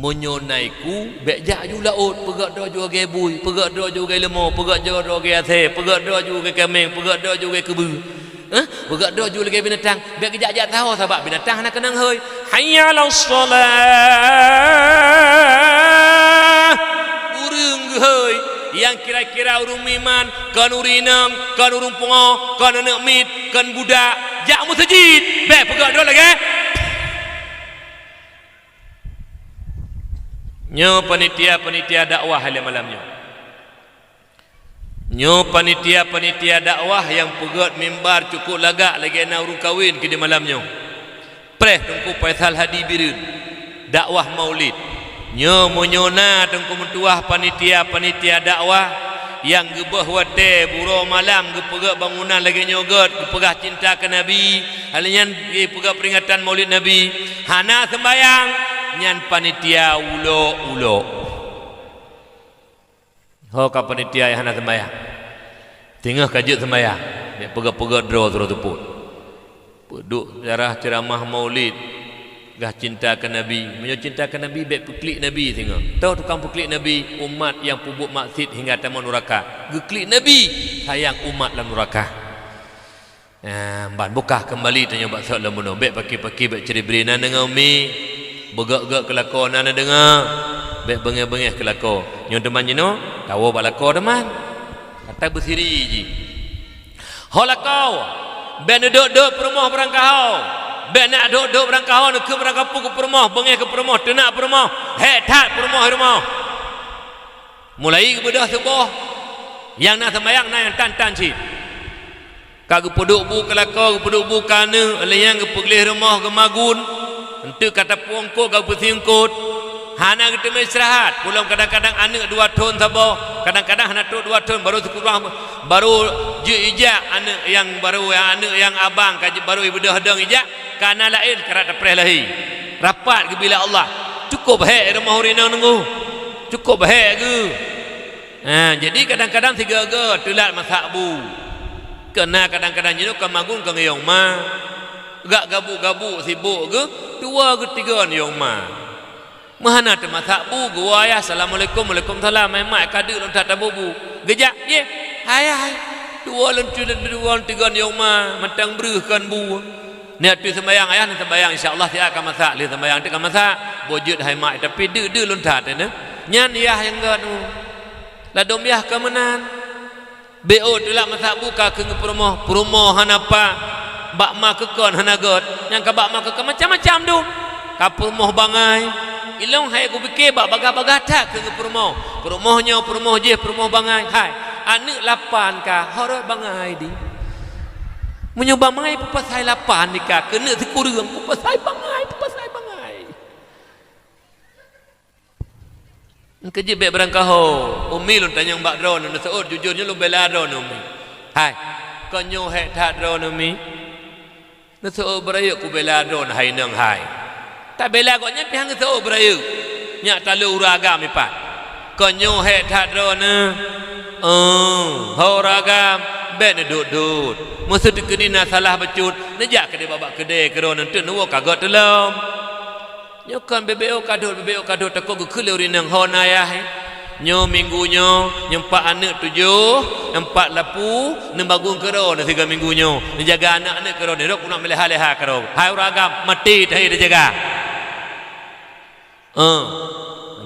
menyonaiku bejak ju laut pegak do ju gebui pegak do ju ge lemo pegak do ge ase pegak do ju ge kemeng pegak do ju ge kebu Bergerak doa juga lagi binatang. Biar kejap-kejap tahu sebab binatang nak kenang hơi. Hayya 'alas salat. Urang hơi yang kira-kira urung miman, kan urinang, kan urung pongo, kan anak mit, kan budak, jak masjid. Baik bergerak doa lagi. Nyo panitia dakwah hari malamnya. Nyo panitia dakwah yang pegat mimbar cukup lagak lagi nak urung kahwin ke di malamnya. Preh tungku Faisal Hadi Birun dakwah maulid. Nyo monyona tungku mentuah panitia dakwah yang gebah wate buro malam gepegat bangunan lagi nyogot gepegah cinta ke Nabi halian gepegah peringatan maulid Nabi hana sembayang nyan panitia ulo. Ho ka panitia yang hana sembahyang. Tengah kajut sembahyang. Dia pegat-pegat draw terus teput. Duduk jarah ceramah maulid. Gah cinta ke Nabi. Menyo cinta ke Nabi baik peklik Nabi tengah. Tahu tukang peklik Nabi umat yang pubuk maksud hingga taman neraka. Geklik Nabi sayang umat dalam neraka. Ban bukah kembali tanya bakso lamun baik paki-paki baik ceribri nan dengar umi. Begak-gak kelakon nan dengar. Baik bengeh-bengeh kelakon. Nyo teman jino tahu balako teman. Kata bersiri ji. Holakau. Ben duduk perumah berangkahau. Ben nak duduk berangkahau nak ke berangkapu ke perumah, bengeh ke perumah, tenak perumah, hetat perumah. Mulai ke bedah subuh. Yang nak sembahyang nak yang tan-tan si. Kau peduk bu kelakau, peduk bu kana, yang ke pegelih rumah ke magun. Entu kata puangko kau bersiungkut. Hana kita istirahat. Pulang kadang-kadang anak 2 tahun sabar. Kadang-kadang anak 2 tahun baru sekurang baru ijak anak yang baru anak yang abang baru ibu dah dang ijak kana lain kerat apreh lahi. Rapat ke bila Allah. Cukup baik rumah urina nunggu. Cukup baik ke. Jadi kadang-kadang tiga ge telat masak bu. Kena kadang-kadang jenuh ke magun ke ngeyong ma. Gak gabuk-gabuk sibuk ke 2 ke 3 ngeyong ma. Mahana te masak bu gua ya assalamualaikum waalaikumsalam mai mai kadu lon tak tabu bu gejak ye hai 2 lon 3 yang ma matang berehkan bu ni tu sembayang ayah ni sembayang insyaallah dia akan masak dia sembayang dia akan masak bojut hai mai tapi de lon tak ne nyan yah yang ganu la dom yah ke menan bo tulak masak bu ka ke perumah hanapa bak ma ke kon hanagot yang ka bak ma ke macam-macam tu ka perumah bangai ilong hai aku fikir bak bagah-bagah tak ke perumahnya perumah je perumah bangai hai anak 8 ka horot bangai di munyo bangai pepasai 8 ni ka kena sekurang pepasai bangai kerja baik berangkau umi lun tanya mbak drone nu seut jujurnya lu bela drone umi hai konyo hai tak drone umi nu seut berayuk ku bela drone hai nang hai tak bela koknya pihang ke tahu beraya nyak talu uragam ipat konyo het hadrona horagam ben dudut maksud kedina salah becut nejak ke babak kedai kerona tu nuwo kagot telom nyokan BBO kadut takut ke keluri nang honaya nyo minggunyo nyempak anak 7 empat lapu nembagung kerona 3 minggunyo menjaga anak-anak kerona dok nak meleh-leha kero hai uragam mati dah dia jaga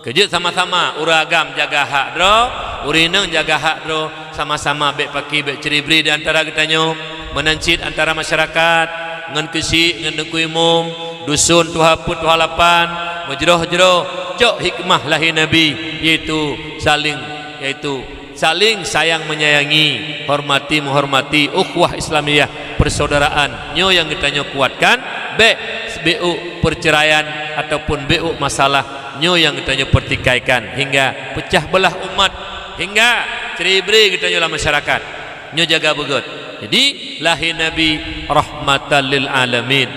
kerja sama-sama uragam jaga hak dro urinang jaga hak dro sama-sama bek paki bek ceribri di antara kitanya menancit antara masyarakat ngan kesi ngan dengku umum dusun tuhaput tuhalapan majroh-jroh cok hikmah lahi nabi yaitu saling sayang menyayangi hormati menghormati ukhuwah islamiyah persaudaraan nyo yang kitanya kuatkan bek BU perceraian ataupun BU masalah nyo yang kitanya pertikaikan hingga pecah belah umat hingga ceribri kitanya dalam masyarakat nyo jaga begut jadi lahir Nabi rahmatan lil alamin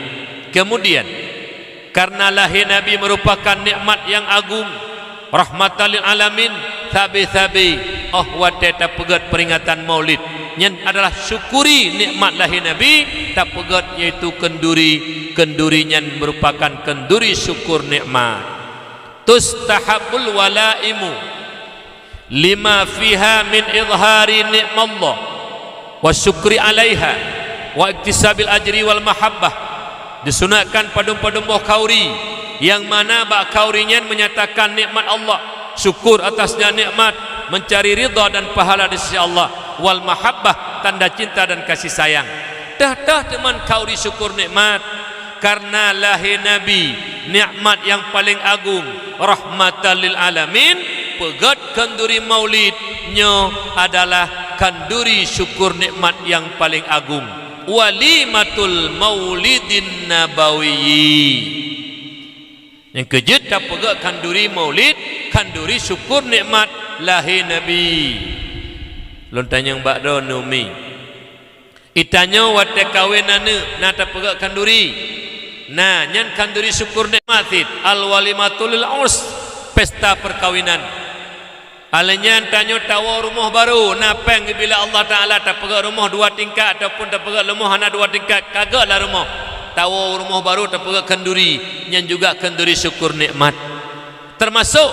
kemudian karena lahir Nabi merupakan nikmat yang agung rahmatan lil alamin sabi-sabi wate pegat peringatan maulid yang adalah syukuri nikmat lahir Nabi tak pegat yaitu kenduri yang merupakan kenduri syukur nikmat tustahabul walaimu lima fiha min izhari nikmallah wa syukri alaiha wa iktisabil ajri wal mahabbah. Disunatkan padum-padum boh kauri yang mana bak kaurinya menyatakan nikmat Allah, syukur atasnya nikmat, mencari ridha dan pahala di sisi Allah, wal mahabbah tanda cinta dan kasih sayang. Dah teman kauri syukur nikmat karena lahir Nabi nikmat yang paling agung, rahmatan lil alamin. Pegat kenduri maulidnya adalah kenduri syukur nikmat yang paling agung, walimatul maulidin nabawiyyi. Yang kejut tak pegat kenduri maulid, kenduri syukur nikmat lahir Nabi. Lontanya mbak do numi itanya wate kawinane na tak pegat kenduri. Nah nyan kenduri syukur nikmatit al walimatul urs, pesta perkawinan. Alanya tanya tawa rumah baru napeng bila Allah Ta'ala tak pegang rumah 2 tingkat ataupun tak pegang rumah hanya 2 tingkat, kagaklah rumah tawa rumah baru tak pegang kenduri yang juga kenduri syukur nikmat. Termasuk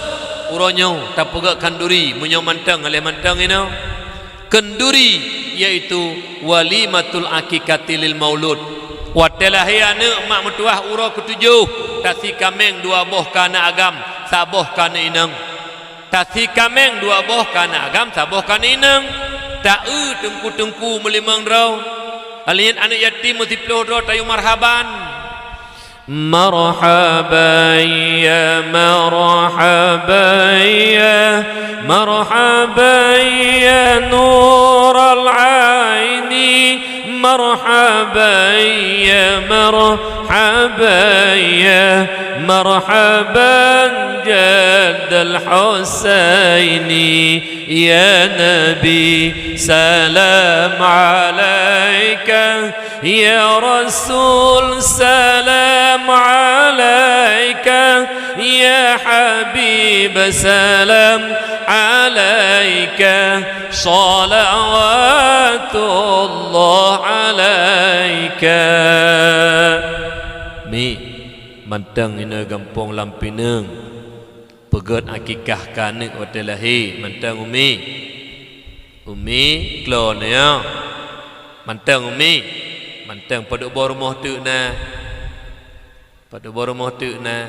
uronyo tak pegang kenduri munyo mantang oleh mantang ini kenduri yaitu walimatul akikati lil maulud. Watelahiana mak metuah uro ketujuh tasi kameng 2 boh kana agam saboh kana inang. Tasi kameng 2 boh kana agam saboh kana inang. Tak tengku-tengku melimang rau. Alien anak yatim mesti peluh rau tayu marhaban. Marhaban ya marhaban ya marhaban ya nural aini مرحبا يا مرحبا يا مرحبا جد الحسين يا نبي سلام عليك يا رسول سلام عليك يا حبيب سلام عليك صلوات الله عليك. Mi mantang ina gampong lampineng pegat akikah kanek watelahi mantang umi klon ya mantang umi mantang pada rumah tu na pada rumah tu na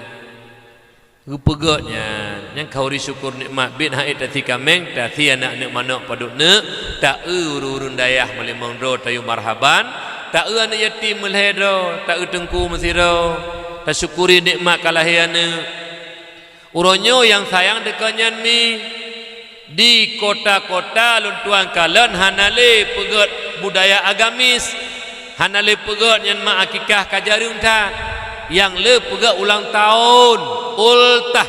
pegatnya yang kau syukur nikmat bin haid tati kameng tati anak nek manok paduk nek tak urun dayah melimang ro tayu marhaban tak anak yatim melhero tak tengku mesiro tak syukuri nikmat kalahiana uronyo yang sayang dekanyan mi di kota-kota luntuan kalan hanale pegat budaya agamis hanale pegat yang mak akikah kajarung ta yang le pegat ulang tahun ultah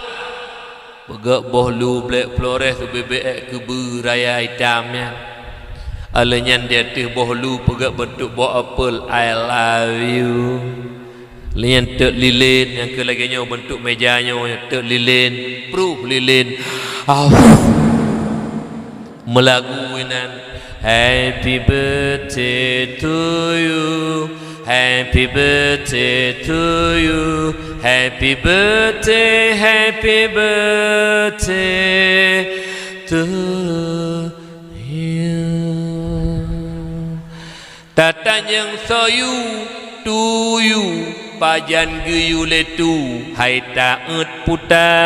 pegat bohlu black flores tu bebek ke beraya hitamnya alenyan dia teh bohlu pegat bentuk boh apel I love you lian tek lilin yang ke laginya bentuk mejanya tek lilin proof lilin melaguinan happy birthday to you. Happy birthday to you. Happy birthday to you. Tatanyang soyu to you. Pajan geyu letu. Hai taat puta.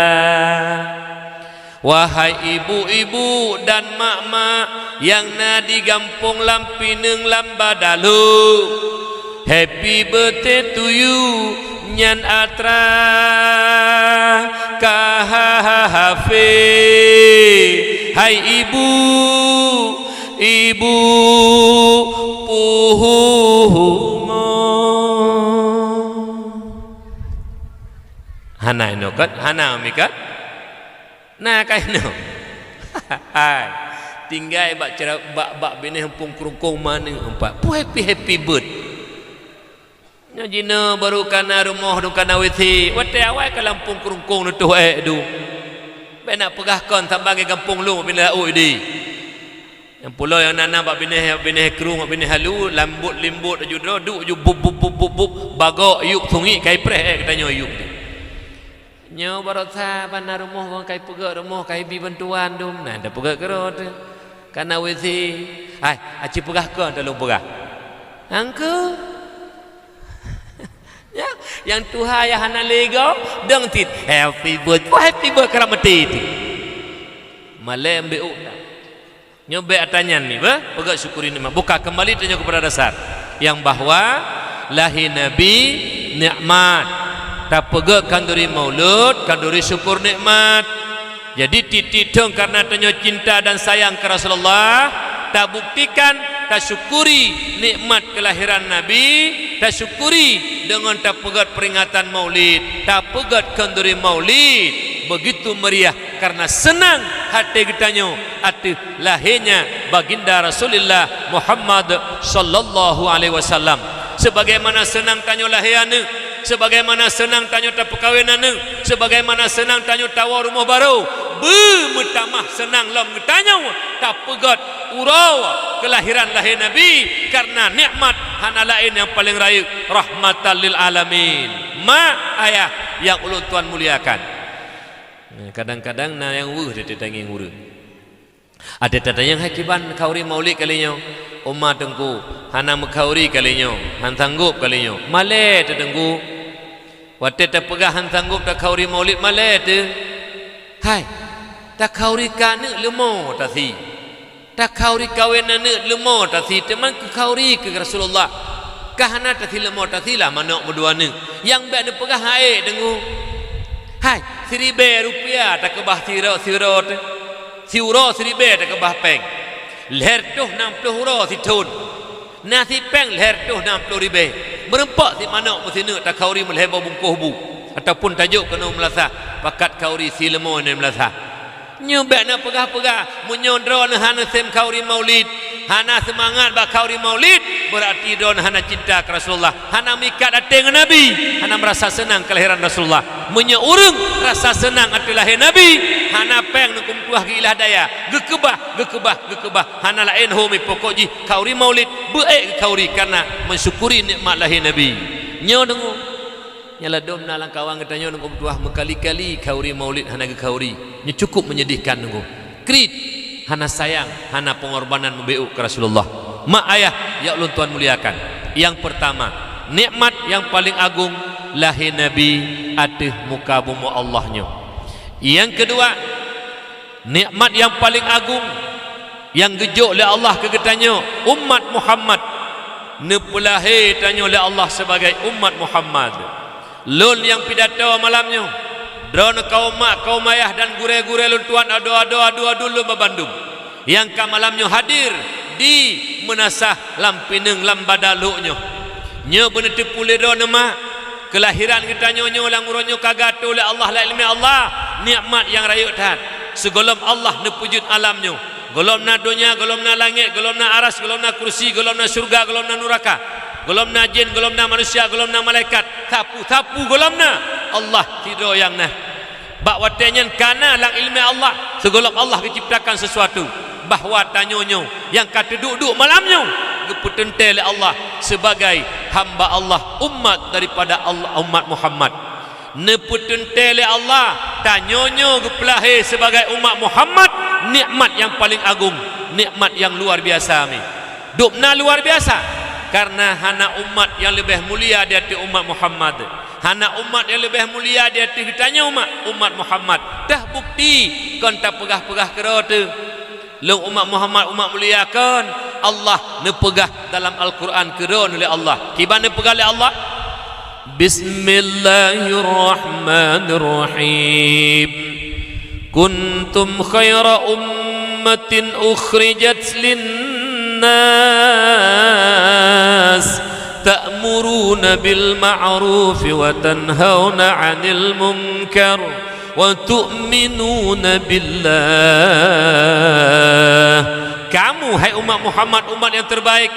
Wahai ibu-ibu dan mak-mak yang nadi gampung lampineng lambadalu. Happy birthday to you nyan atra kahahafe. Hai ibu puhumo hana ino kat hana mikat nah kaino hai tinggal bak cara bak bini hempung kerungkung mana empat pu happy bird nya jina baru kana rumah du kana witi wate awai ka lampung kerungkung tu du be nak pegahkan sambangi kampung lu bila di yang pulau yang nana bak bini kerung bini halu lambut limbut aju duk ju bub bagok yuk sungi kai preh katanya yuk nyo barotha pana rumah wong kai pegak rumah kai bi bantuan dum nah dah pegak kerot kana witi ai aci pegahkan tolong pegah angku ya yang Tuhan ya hana lego deng tit happy birthday keramati itu malam beu nyobe atanyan ni ba pegak syukuri nikmat buka kembali tanya kepada dasar yang bahwa lahir nabi nikmat tak pegak kanduri maulud kanduri syukur nikmat jadi titik dong karena tanya cinta dan sayang ke Rasulullah tak buktikan tak syukuri nikmat kelahiran nabi tak syukuri dengan tak pegat peringatan maulid tak pegat kanduri maulid begitu meriah karena senang hati kitanya hati lahirnya baginda Rasulullah Muhammad sallallahu alaihi wasallam sebagaimana senang tanya lahiran sebagaimana senang tanya tak perkahwinan sebagaimana senang tanya tawar rumah baru bermetamah senang lam tanya tak pegat urau kelahiran lahir nabi karena nikmat hana lain yang paling raya rahmatan lil alamin ma ayah yang ulun tuan muliakan kadang-kadang na yang wuh dia tanging nguru ada tata yang hakiban kauri maulid kalinya umma tengku hana mekauri kalinya han sanggup kalinya male tengku wate ta pegah han sanggup ta kauri maulid male te hai ta kauri kana lemo ta si ta kauri kawena ne lemo ta si teman ke kauri ke Rasulullah kahana ta si lemo ta si lah manok berdua ne yang ba ne pegah hai tengku hai seribe rupiah tak kebah sirot siuro seribe tak kebah peng leher tuh 60 euro si tun nasi peng leher tuh 60 ribe merempak si manok mesina tak kauri melhebo bungkuh bu ataupun tajuk kena melasah pakat kauri si lemo ni melasah nyobek nak pegah-pegah menyondro hana sem kauri maulid hana semangat bak kauri maulid berarti don hana cinta ke Rasulullah hana mikat hati dengan Nabi hana merasa senang kelahiran Rasulullah menyeurung rasa senang hati lahir Nabi hana peng nukum tuah ke ilah daya gekebah hana lain homi pokok ji kauri maulid baik kauri karena mensyukuri nikmat lahir Nabi nyo dengu nyala dom na langkawang katanya nukum tuah mekali-kali kauri maulid hana ke kauri nya cukup menyedihkan nunggu krit hana sayang hana pengorbanan membeu ke Rasulullah mak ayah ya ulun tuan muliakan yang pertama nikmat yang paling agung lahir nabi atih muka bumi Allahnya yang kedua nikmat yang paling agung yang gejuk oleh Allah kegetanya umat Muhammad nepulahe tanya oleh Allah sebagai umat Muhammad lun yang pidato malamnya drone kaum mak kaum ayah dan gure-gure lun tuan adu dulu babandung yang ka malamnya hadir di menasah lampineng lambadaluknya nya bener tepule drone mak kelahiran kita nyonya lang uronyo kagato oleh Allah la ilmi Allah nikmat yang rayut hat segolom Allah nepujud alamnya golom na dunia golom na langit golom na aras golom na kursi golom na surga golom na neraka golom na jin golom na manusia golom na malaikat sapu golom na Allah tido yang nah bak watenya kana lang ilmi Allah segolom Allah diciptakan sesuatu bahwa tanyonyo yang kata duduk malamnya geputente oleh Allah sebagai hamba Allah umat daripada Allah umat Muhammad neputente oleh Allah tanyonyo gepelahe sebagai umat Muhammad nikmat yang paling agung nikmat yang luar biasa mi dupna luar biasa karena hana umat yang lebih mulia di hati umat Muhammad hana umat yang lebih mulia di hati kitanya umat Muhammad dah bukti kon tak pegah-pegah kerota lu umat Muhammad umat mulia kan Allah nepegah dalam Al-Quran keron oleh Allah kiban nepegah oleh Allah Bismillahirrahmanirrahim kuntum khaira ummatin ukhrijat linnas ta'muruna bil ma'ruf wa tanhauna 'anil munkar wa tu'minuna billah kamu hai umat Muhammad umat yang terbaik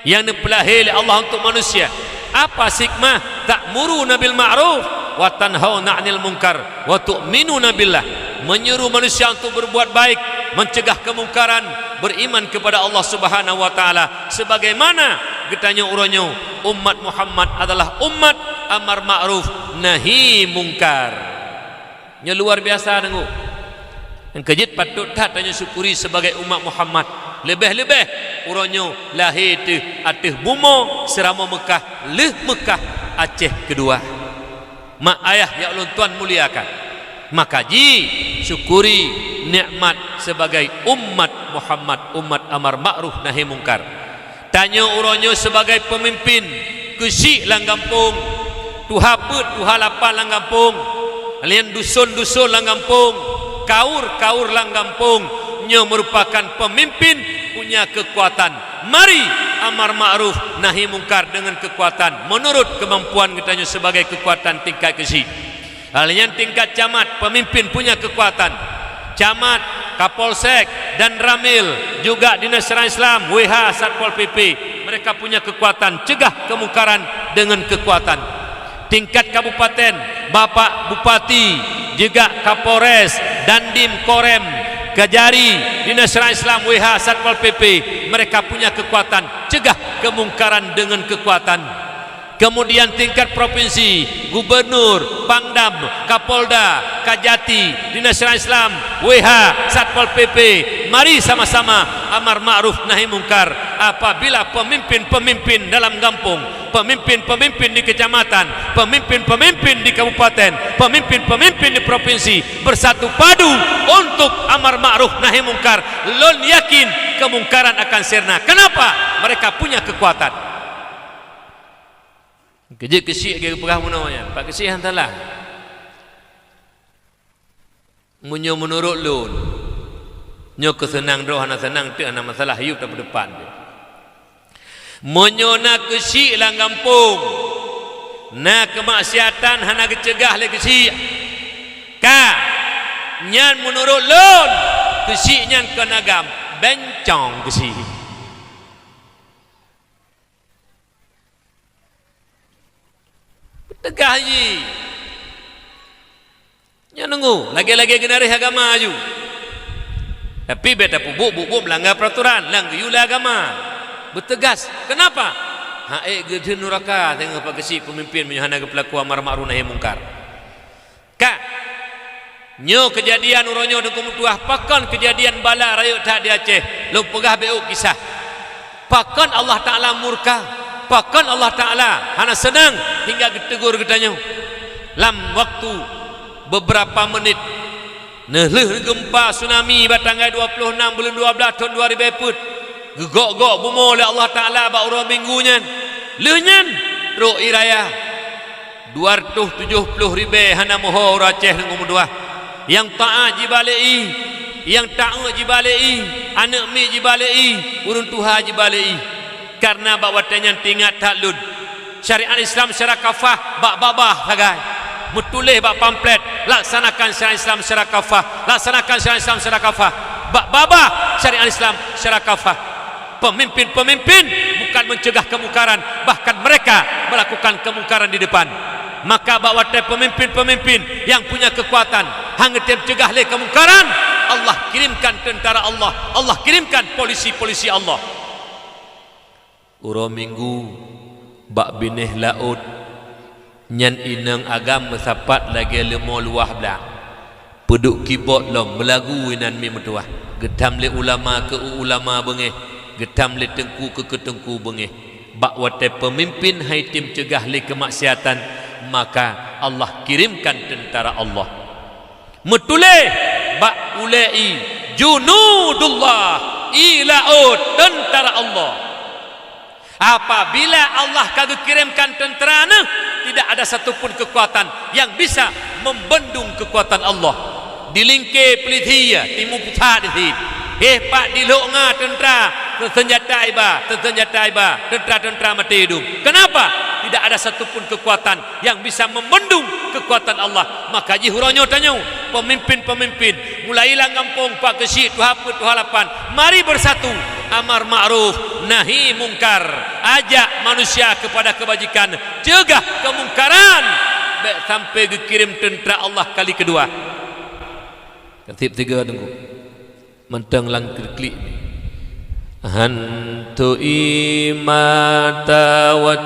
yang dipelahir oleh Allah untuk manusia apa hikmah ta'muruna bil ma'ruf wa tanhauna 'anil munkar wa tu'minuna billah menyuruh manusia untuk berbuat baik mencegah kemungkaran beriman kepada Allah Subhanahu wa taala sebagaimana getanya uronyo umat Muhammad adalah umat amar ma'ruf nahi munkar nya luar biasa dengu yang kejit patut tak tanya syukuri sebagai umat Muhammad lebih-lebih uronyo lahir tu atih bumo serama Mekah leh Mekah Aceh kedua. Mak ayah ya Allah tuan muliakan, maka ji syukuri nikmat sebagai umat Muhammad, umat amar ma'ruf nahi mungkar. Tanya uronyo sebagai pemimpin kesik lang kampung, tuha put tuha lapan lang kampung, kalian dusun-dusun lang kampung, kaur-kaur lang kampung, nyo merupakan pemimpin punya kekuatan. Mari amar ma'ruf nahi mungkar dengan kekuatan menurut kemampuan kita sebagai kekuatan tingkat kesik. Kalian tingkat camat, pemimpin punya kekuatan. Camat, Kapolsek dan Ramil juga Dinas Syariah Islam, WH, Satpol PP, mereka punya kekuatan cegah kemungkaran dengan kekuatan. Tingkat kabupaten, Bapak Bupati, juga Kapolres, Dandim Korem, Kajari, Dinas Syariah Islam, WH, Satpol PP, mereka punya kekuatan cegah kemungkaran dengan kekuatan. Kemudian tingkat provinsi, gubernur, pangdam, kapolda, kajati, Dinas Syariah Islam, WH, Satpol PP, mari sama-sama amar ma'ruf nahi mungkar. Apabila pemimpin-pemimpin dalam kampung, pemimpin-pemimpin di kecamatan, pemimpin-pemimpin di kabupaten, pemimpin-pemimpin di provinsi bersatu padu untuk amar ma'ruf nahi mungkar, lon yakin kemungkaran akan sirna. Kenapa? Mereka punya kekuatan. Kejik kesik ke perah munawanya Pak kesik hantarlah munyo menurut lun nyo kesenang doh ana senang tu ana masalah hidup tak depan dia munyo nak kesik lang kampung nak kemaksiatan hana kecegah le kesik ka nyan menurut lun kesik nyan kenagam bencong kesik. Tegah haji nya nunggu lagi-lagi generasi agama aju tapi beta bubuk melanggar peraturan langgar yula agama bertegas. Kenapa? Haik gede nuraka tengok pak kesik pemimpin menyahana ke pelaku amar ma'ruf nahi mungkar kak nyo kejadian uronyo dengan tuah pakon kejadian bala rayuk tak di Aceh lu pegah beuk kisah pakon Allah Ta'ala murka, pakon Allah Ta'ala hana senang hingga ditegur ketanya lam waktu beberapa menit nehleh gempa tsunami batanggai 26 bulan 12 tahun 2004 gegok-gok bumo oleh Allah Ta'ala ba urang minggunya lehnyan ro iraya 270 ribu hana moho Aceh dengan mudah yang ta'a jibalei yang ta'a jibalei anak mi jibalei urun tuha jibalei karena bawa tanya tingkat taklud syariat Islam secara kafah bak babah sagai metulih bak pamflet laksanakan syariat Islam secara kafah, laksanakan syariat Islam secara kafah, bak babah syariat Islam secara kafah. Pemimpin-pemimpin bukan mencegah kemungkaran, bahkan mereka melakukan kemungkaran di depan. Maka bawa pemimpin-pemimpin yang punya kekuatan hangit mencegah le kemungkaran, Allah kirimkan tentara Allah, Allah kirimkan polisi-polisi Allah. Uro minggu bak binih laut nyan inang agam mesapat lagi lemo luah belang peduk keyboard long melagu inan mi metuah getam le ulama ke ulama bengeh, getam le tengku ke tengku bengeh. Bak wate pemimpin hai tim cegah le kemaksiatan, maka Allah kirimkan tentara Allah. Metule bak ulai junudullah ilaut tentara Allah. Apabila Allah kagak kirimkan tentera, tidak ada satupun kekuatan yang bisa membendung kekuatan Allah. Dilingke pelithia timu putat di pak diloknga tentera senjata iba tentera mati hidup. Kenapa? Tidak ada satupun kekuatan yang bisa membendung kekuatan Allah. Maka jihuronyo tanya pemimpin-pemimpin mulai lang kampung pak kesik tuhalapan, mari bersatu amar ma'ruf nahi mungkar, ajak manusia kepada kebajikan, cegah kemungkaran sampai dikirim tentera Allah kali kedua. Tertib tiga tunggu menteng lang klik hantu imata wa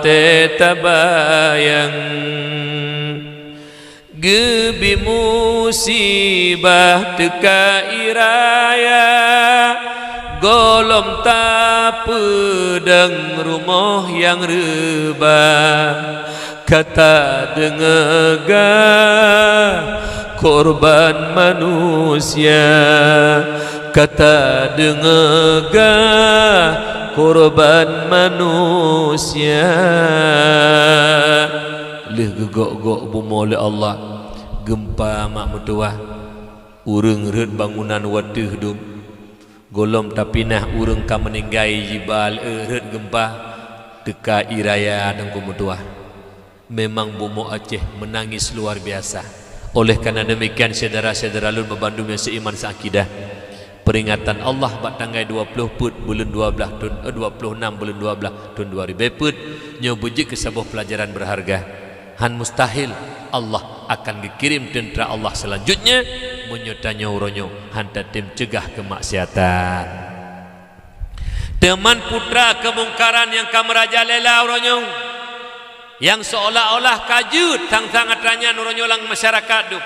tabayang gebi musibah teka iraya golom tak pedang rumah yang rebah kata dengar korban manusia kata dengar korban manusia leh gegok-gok bumi oleh Allah gempa mak mertua urang red bangunan wadih dum golom tapinah urang ka meninggai jibal red gempa teka iraya dan mertua memang bumi Aceh menangis luar biasa. Oleh karena demikian saudara-saudara lun bebandung yang seiman seakidah peringatan Allah bak tanggal 20 put bulan 12 tahun 26 bulan 12 tahun 2000 put nyobuji ke sebuah pelajaran berharga. Han mustahil Allah akan dikirim tentera Allah selanjutnya menyotanya uronyo hanta tim cegah kemaksiatan. Teman putra kemungkaran yang kamerajalela uronyo yang seolah-olah kajut sang-sang atranya nuronyo lang masyarakat du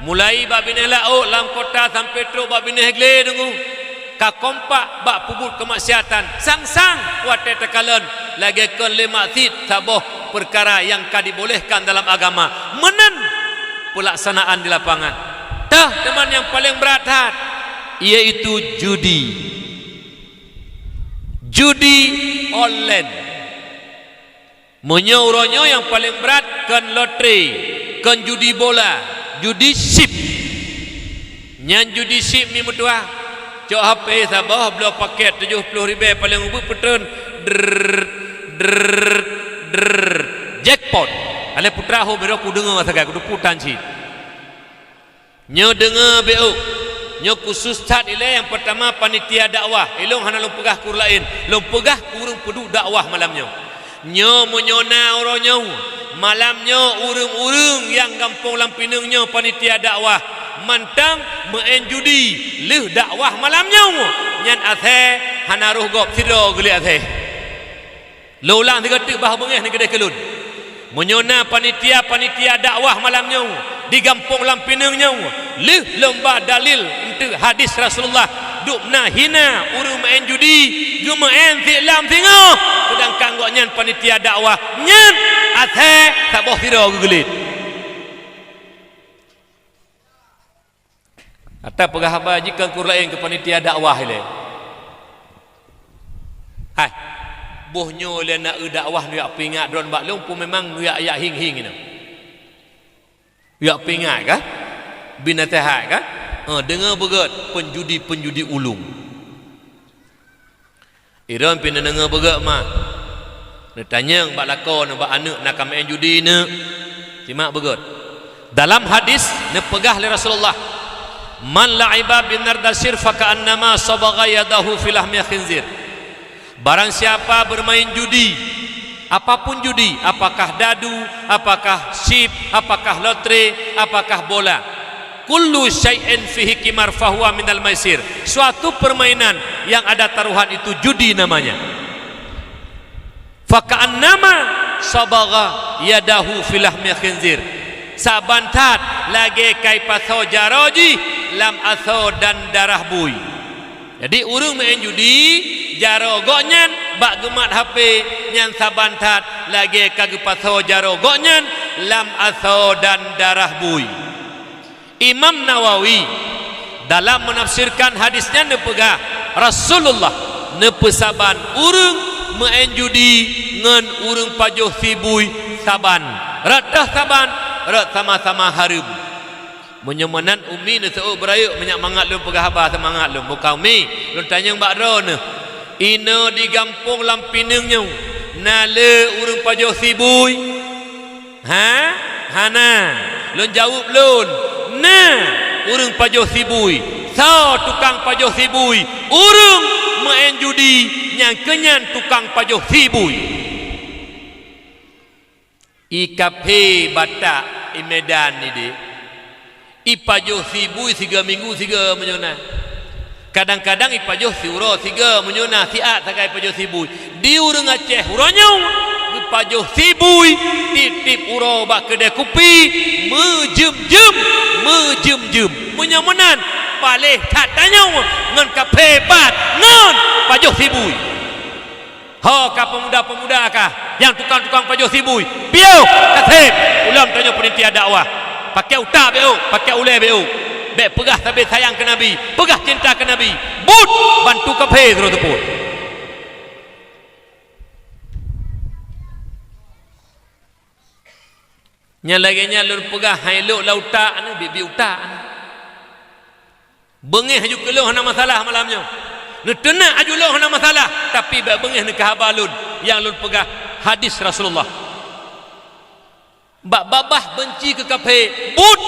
mulai bak bineh lauk lam kota sampai truk bak bineh gle dengu ka kompak bak pubut kemaksiatan sang-sang wate tekalan lagi kon le maksud saboh perkara yang ka dibolehkan dalam agama menen pelaksanaan di lapangan tah teman yang paling berat iaitu judi online. Menyoronyo yang paling berat kan lotre, kan judi bola, judi sip. Nyan judi sip ni mutua. Cok HP sabah beli paket 70,000 paling ubut petun. Jackpot. Ale putra ho bero ku dengar sagai ku putan si. Nyo dengar beo. Nyo khusus tat ile yang pertama panitia dakwah. Ilung hana lung pegah kur lain. Lung pegah kurung pedu dakwah malamnya. Nyo menyona oronyo malamnya urung-urung yang kampung lampinungnya panitia dakwah mantang main judi leh dakwah malamnya nyan athe hanaruh gop siro geli athe lulang tiga tik bah bengeh ni kedai kelun menyona panitia dakwah malamnya di kampung lampinungnya leh lomba dalil untuk hadis Rasulullah duk na hina urung main judi gema en filam tengok sedang kanggok nyan panitia dakwah nyan athe saboh tiro gugelit ata pegah haba jika kur lain ke panitia dakwah ile hai bohnyo le nak dakwah nu yak pingat don bak long pun memang nu yak hing-hing ina yak pingat ka binatah ka dengar begat penjudi ulung. Iran pina dengar begat mak. Nak tanya bak lakon bak anak nak main judi ne. Simak begat. Dalam hadis ne pegah li Rasulullah. Man la'iba bin nardasir fa ka'annama sabagha yadahu fi lahmi khinzir. Barang siapa bermain judi, apapun judi, apakah dadu, apakah sip, apakah lotre, apakah bola. Kullu syai'in fihi qimar fahuwa minal maisir. Suatu permainan yang ada taruhan itu judi namanya. Fa ka'annama sabagha yadahu fi lahmi khinzir. Sabantat lagi kai paso jaroji lam aso dan darah bui. Jadi urung main judi jaro gonyan bak gemat HP nyan sabantat lagi kage paso jaro gonyan lam aso dan darah bui. Imam Nawawi dalam menafsirkan hadisnya nepegah Rasulullah nepesaban urung main judi ngan urung pajoh sibui saban ratah saban rat sama-sama harum menyemanan umi ne seu berayuk banyak mangat lu pegah abah semangat lu buka umi lu tanya mbak ro ne ina di kampung lampinungnya nale urung pajoh sibui hana lu jawab lun nah urung pajoh sibui so tukang pajoh sibui urung main judi yang kenyan tukang pajoh sibui ikape batak Medan ni de ipajoh sibui 3 minggu 3 menyona kadang-kadang ipajoh siuro 3 menyona siat sakai pajoh sibui di urung Aceh uronyo pajoh sibui titip uro bak kedai kopi mejem-jem menyamanan palih tak tanya ngan kafe bat ngan pajuh sibui. Ha ka pemuda-pemuda kah yang tukang-tukang pajuh sibui. Biau kasih ulam tanya penitia dakwah. Pakai utak beu, pakai ulai beu. Bek pegah tabir sayang ke Nabi, pegah cinta ke Nabi. But bantu kafe terus tepuk. Nya lagi nya lur pegah hai luk lautak ni bibi utak ni. Bengih aju keluh hana masalah malamnya. Nu tenak aju loh hana masalah tapi bak bengih ni kahabalun yang lur pegah hadis Rasulullah. Bak babah benci ke kafe, but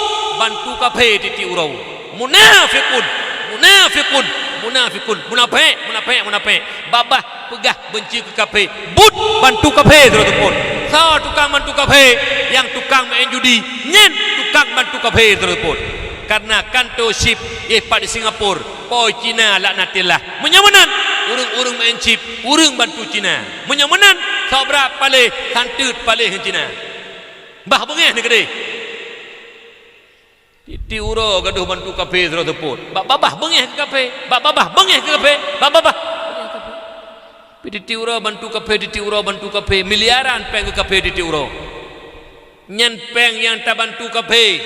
bantu kafe titi urau. Munafiqun, munafiqun, munafiqun, munafik. Babah pegah benci ke kafe, but bantu kafe terus pun. So tukang bantu kafe, yang tukang main judi, nyen tukang bantu kafe terus pun. Karena kanto ship pak di Singapura, poi Cina laknatillah. Menyamanan urung main chip, urung bantu Cina. Menyamanan sabra palih santut palih Cina. Bah bengeh ni gede. Titi uro gaduh bantu kafe terus teput. Bak babah bengeh ke kafe, bak babah bengeh ke kafe, bak babah. Titi uro bantu kafe, miliaran peng ke kafe titi uro. Nyen peng yang tak bantu kafe.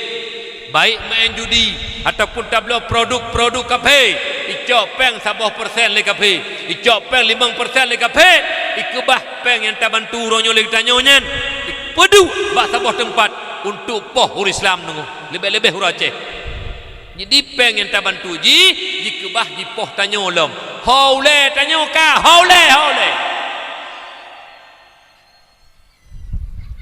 Baik main judi ataupun tablo produk kafe. Icok peng 1% le kafe. Icok peng 5% le kafe. Ikubah peng yang tak bantu ronyo le tanyonya. Pedu bak sebuah tempat untuk poh ur Islam nunggu lebih-lebih ur Aceh. Jadi peng yang tak bantu jika bah di poh tanyo lom haule tanyo ka haule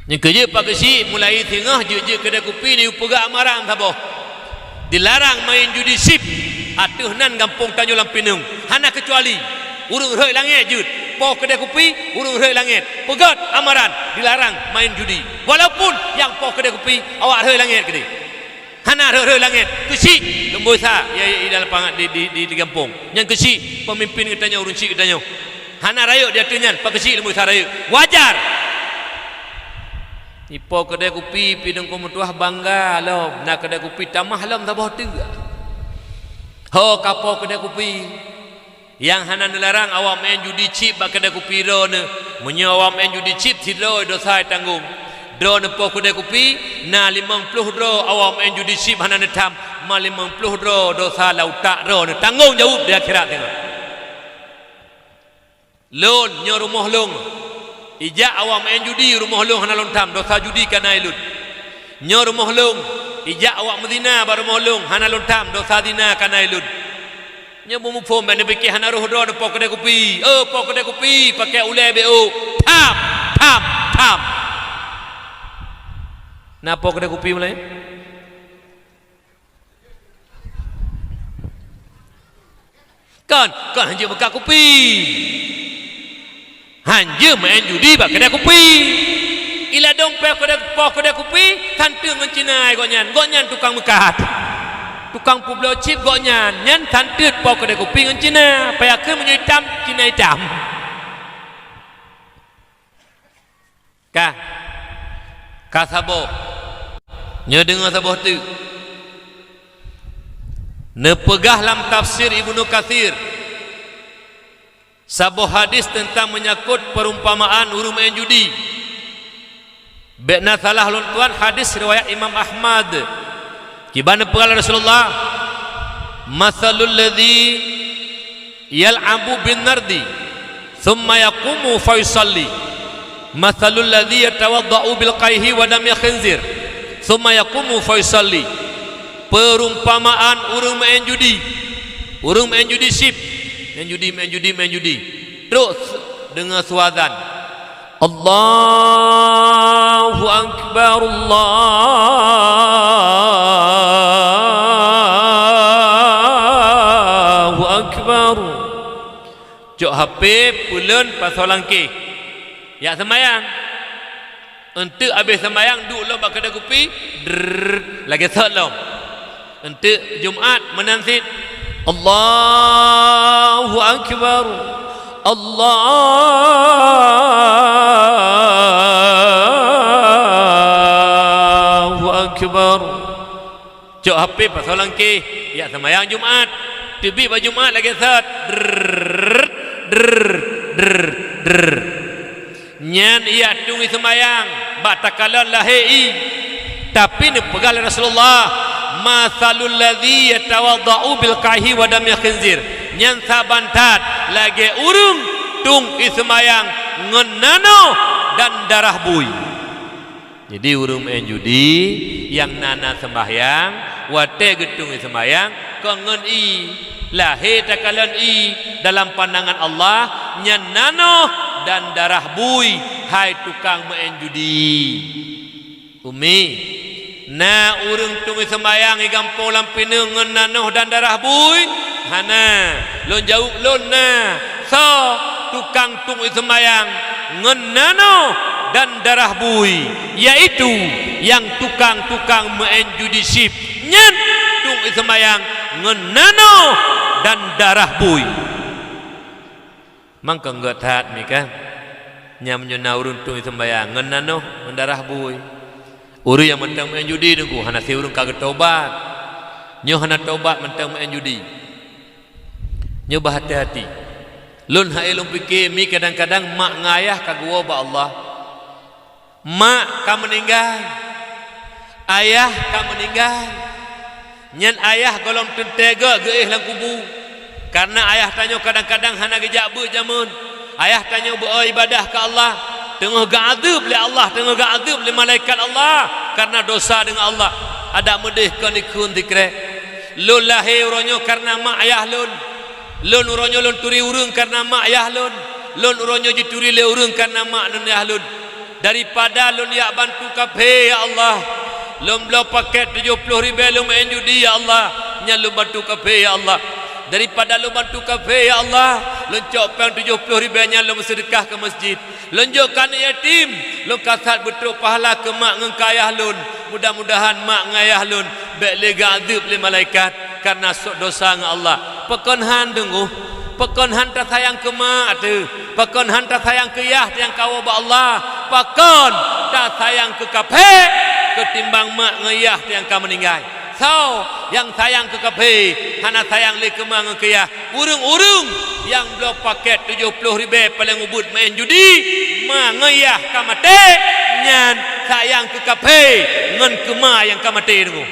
yang kerja pagi si mulai tengah je kedai kopi ni upega amaran saboh dilarang main judi sip atuh nan kampung tanyo Lampinung hana kecuali urung roi langit jud poh kedai kopi urung roi langit pegat amaran dilarang main judi walaupun yang poh kedai kopi awak roi langit kedai hana roi langit kesi lembosa ya dalam pangat di kampung yang kesi pemimpin katanya urung cik katanya hana rayuk dia tenyan pak kesi lembosa rayuk wajar ipo kedai kopi pidung komutuah bangga lom nak kedai kopi tamah lom tabah tu ho kapo kedai kopi yang hana dilarang awak main judi chip bak kedai kopi ro ne munyo awak main judi chip tidro dosa tanggung dro ne po kedai kopi na 50 dro awak main judi chip hana netam ma 50 dro dosa lautak ro ne tanggung jawab di akhirat tengok lon nyo rumah long ijak awak main judi rumah long hana lontam dosa judi kana ilun nyo rumah long ijak awak medina bar rumah long hana lontam dosa dina kana ilun nya bomu pom ban fikir hana roh do pok kedai kopi pok kedai kopi pakai ulai bo tam na pok kedai kopi mulai kan hanya buka kopi hanya main judi bak kedai kopi ila dong pok kedai kopi tantang ngan Cina gonyan tukang mekat tukang publo chip goknya nyan tantut pau kedai kopi ngan Cina paya ke menjadi hitam Cina hitam ka sabo nya dengar sabo tu ne pegah lam tafsir Ibnu Katsir sabo hadis tentang menyangkut perumpamaan urung main judi bekna salah luntuan hadis riwayat Imam Ahmad kibana pengala Rasulullah masalul ladzi yal'abu bin nardi thumma yaqumu fa yusalli masalul ladzi yatawaddau bil qayhi wa dam khinzir thumma yaqumu fa yusalli perumpamaan urang main judi sip main judi terus dengan suazan Allahu akbar Allahu akbar cok HP pulen pasal langkih ya sembayang untuk habis sembayang duduk lo bak kedai kopi lagi sat lo untuk Jumaat menansit Allahu akbar Allahu akbar cok HP pasal langkih ya sembahyang Jumat tibi ba Jumat lagi set nyan ia tungi sembahyang batakalan lahei tapi ni pegal Rasulullah masalul ladzi yatawaddau bil kahi wa dam khinzir nyan sabantat lagi urung tung sembahyang ngenano dan darah bui. Jadi urung main judi yang nana sembahyang wate getung sembahyang kongen i lahir takalan i dalam pandangan Allah nyan nano dan darah bui hai tukang main judi. Umi na urung tung sembahyang igampong lampine ngen nano dan darah bui hana lon jauh lon na so tukang tung sembahyang ngen nano dan darah bui yaitu yang tukang-tukang main judi sip nyen tung sembahyang ngenano dan darah bui mangka ngetat ni kan nyam nyona urun tung sembahyang ngenano dan darah bui uru yang mentang main judi nunggu hana si urun kaget tobat nyo hana tobat mentang main judi nyo berhati-hati lun hae lum fikir mi kadang-kadang mak ngayah kagua ba Allah mak ka meninggal ayah ka meninggal nyen ayah golong tentega geih lang kubu karena ayah tanya kadang-kadang hana gejak be jamun ayah tanya beribadah ke Allah tengah ga'adzab li Allah tengah ga'adzab li malaikat Allah karena dosa dengan Allah ada medih kan ikun dikre lun lahir uronyo karena mak ayah lun uronyo lun turi urung karena mak ayah lun uronyo jituri le urung karena mak nun ayah lun daripada lun ya bantu kafe ya Allah lum lo paket 70 ribu lum main judi ya Allah nya lum bantu kafe ya Allah daripada lum bantu kafe ya Allah lun copang 70 ribu nya lum sedekah ke masjid lun jokan yatim lum kasat betul pahala ke mak ngengkayah lun mudah-mudahan mak ngayah lun bek le ga'adzab le malaikat karena dosa dengan Allah pekon han dengu pekon han ta sayang ke mak tu pekon han ta sayang ke yah yang kau ba Allah pekon ta sayang ke kafe ketimbang mak ngayah yang kau meninggal so yang sayang ke kafe hana sayang le ke mak ngayah urung-urung yang belum paket 70 ribu paling ubud main judi mak ngayah ka mate nyan sayang ke kafe ngen ke mak yang ka mate dengu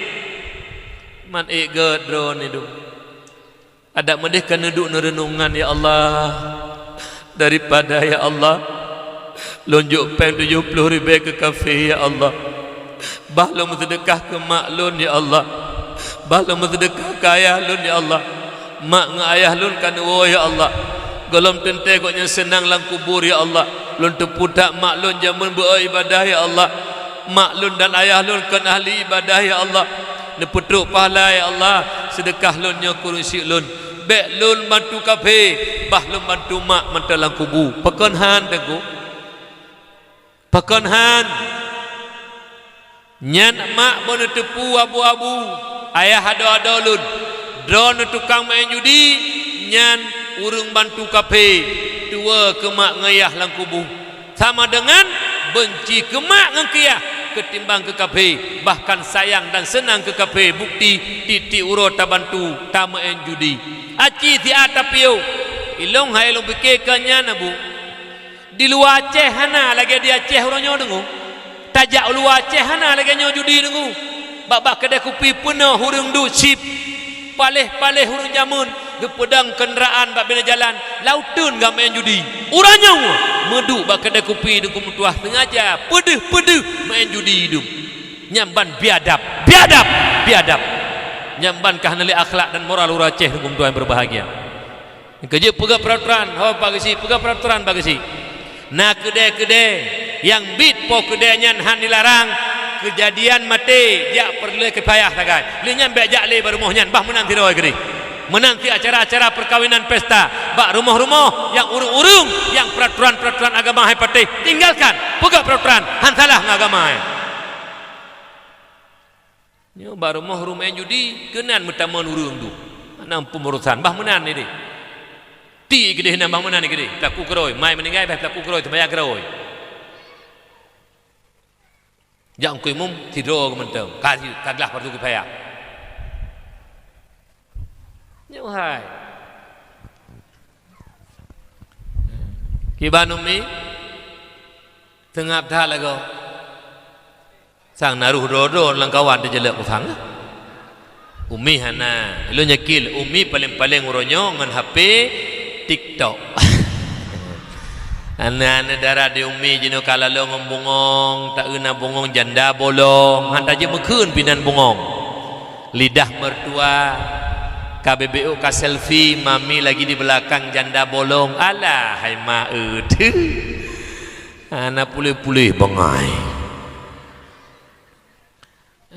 man ege drone itu ada medih kena duduk renungan ya Allah daripada ya Allah lonjok pen 70 ribu ke kafe ya Allah bahlum sedekah ke mak lun ya Allah bahlum sedekah ke ayah lun ya Allah mak ngan ayah lun kan oh ya Allah golom tente koknya senang lang kubur ya Allah lun teputak mak lun jamun beribadah ya Allah mak lun dan ayah lun kan ahli ibadah ya Allah nepetruk pahala ya Allah sedekah lun nya kursi lun bek lun bantu kafe bah lun bantu mak mentalang kubu pekon han tegu pekon han nyan mak bona tepu abu-abu ayah ado-ado lun drone tukang main judi nyan urung bantu kafe tua ke mak ngayah lang kubu sama dengan benci ke mak ngengkiah ketimbang ke kafe bahkan sayang dan senang ke kafe bukti titik uro ta bantu ta main judi aci ti atapio ilong hai long pikirkannya nabu di luar Aceh hana lagi di Aceh uronyo dengu tajak luar Aceh hana lagi nyo judi dengu bak kedai kopi penuh hurung du sip paleh-paleh hurung jamun gepedang kenderaan bak bina jalan lautun gak main judi uranyo meduk bak kedai kopi dengu mutuah sengaja pedeh main judi hidup nyamban biadab nyamban kahnali akhlak dan moral ura Aceh hukum Tuhan berbahagia kerja pegah peraturan bagasi pegah peraturan bagasi nah kedai-kedai yang bit po kedainya han dilarang kejadian mati jak perlu kepayah tagai li nyambe jak le baru mohnya bah menanti roy gede menanti acara-acara perkawinan pesta bak rumah-rumah yang urung-urung yang peraturan-peraturan agama hai patih tinggalkan pegah peraturan han salah ngagama hai nyo baru mau rumah judi kenan metaman urung tu ana pemurusan bah menan ni deh ti gede nambah menan ni gede tak ku keroi mai meninggal bah tak ku keroi terbayar keroi yang ku mum tidur ke mentam kasih kaglah partu ke payah Nyuhai kiban umi tengah dah lagu sang naruh rodo lang kawan dia jelek ufang umi hana lu nyekil umi paling-paling uronyo ngan HP TikTok anak-anak darah di umi jino kala lo ngombongong tak guna bongong janda bolong hantar je mekun pinan bongong lidah mertua KBBU ka selfie mami lagi di belakang janda bolong alah hai maud anak pulih-pulih bangai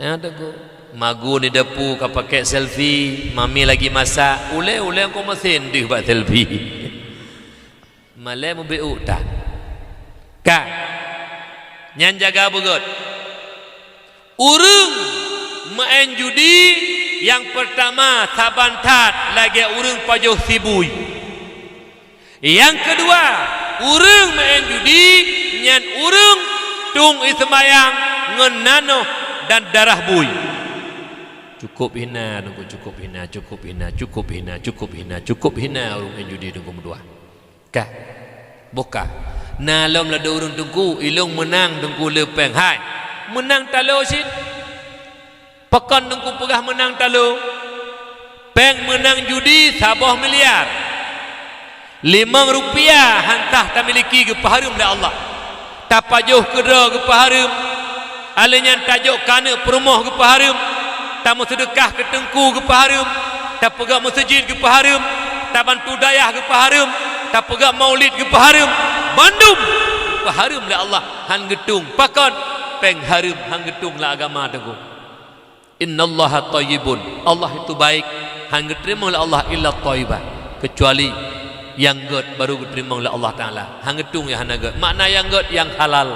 ya dagu magu ni depu ka pakai selfie mami lagi masak ule-ule kau mesin di buat selfie malai mu BU tak ka nyan jaga begut urung main judi yang pertama sabantat lagi urung pajuh sibui yang kedua urung main judi nyan urung tung ismayang ngenano dan darah bui cukup hina nunggu cukup hina cukup hina cukup hina cukup hina cukup hina urung main judi nunggu dua kah buka nalom lada urung tungku ilung menang tungku lepeng hai menang talo sin pekan tungku pegah menang talo peng menang judi sabah miliar RM5 hantah tak miliki ke paharum dah Allah tak pajuh kedra ke paharum alanya tajuk kana perumah ke paharum tak sedekah ke tengku ke paharum tak pegah masjid ke paharum tak bantu dayah ke paharum tak pegak maulid ke paharum bandum paharum dah Allah han getung pakon peng harum han getung lah agama tengku innallaha thayyibun Allah itu baik han geterima oleh Allah illa thayyiban kecuali yang get baru diterima oleh Allah taala han getung ya han get makna yang get yang halal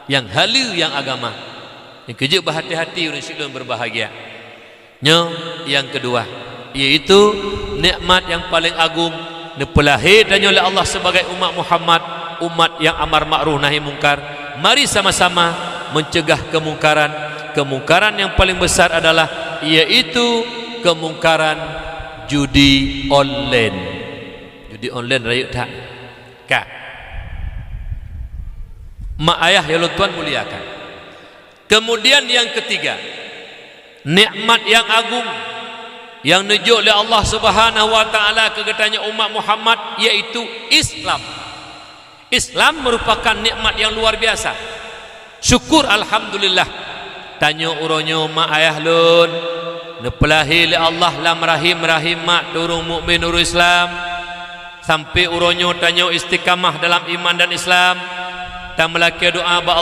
yang halu yang agama yang kerja berhati-hati orang Islam berbahagia yang kedua yaitu nikmat yang paling agung nepelahir dan oleh Allah sebagai umat Muhammad umat yang amar ma'ruf nahi mungkar mari sama-sama mencegah kemungkaran yang paling besar adalah yaitu kemungkaran judi online rayu tak kak mak ayah ya Tuhan muliakan kemudian yang ketiga nikmat yang agung yang nujuk oleh Allah Subhanahu wa taala kegetanya umat Muhammad yaitu Islam. Islam merupakan nikmat yang luar biasa. Syukur alhamdulillah. Tanyo uronyo mak ayah lun nepelahi oleh Allah lam rahim mak turung mukmin uru Islam sampai uronyo tanyo istiqamah dalam iman dan Islam dan melaki doa ba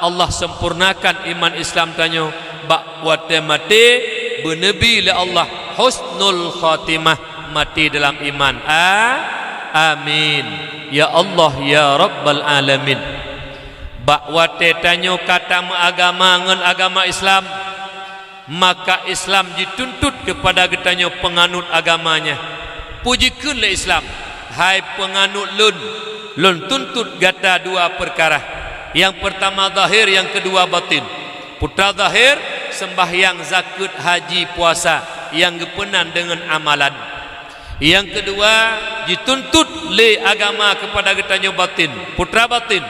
Allah sempurnakan iman Islam tanyo bak wate mati bernabi oleh Allah husnul khatimah mati dalam iman amin ya Allah ya rabbal alamin bak wate tanyo kata agama ngan agama Islam maka Islam dituntut kepada getanyo penganut agamanya pujikanlah Islam hai penganut lun tuntut gata dua perkara yang pertama zahir yang kedua batin putra zahir sembahyang zakat haji puasa yang gepenan dengan amalan yang kedua dituntut le agama kepada getanyo batin putra batin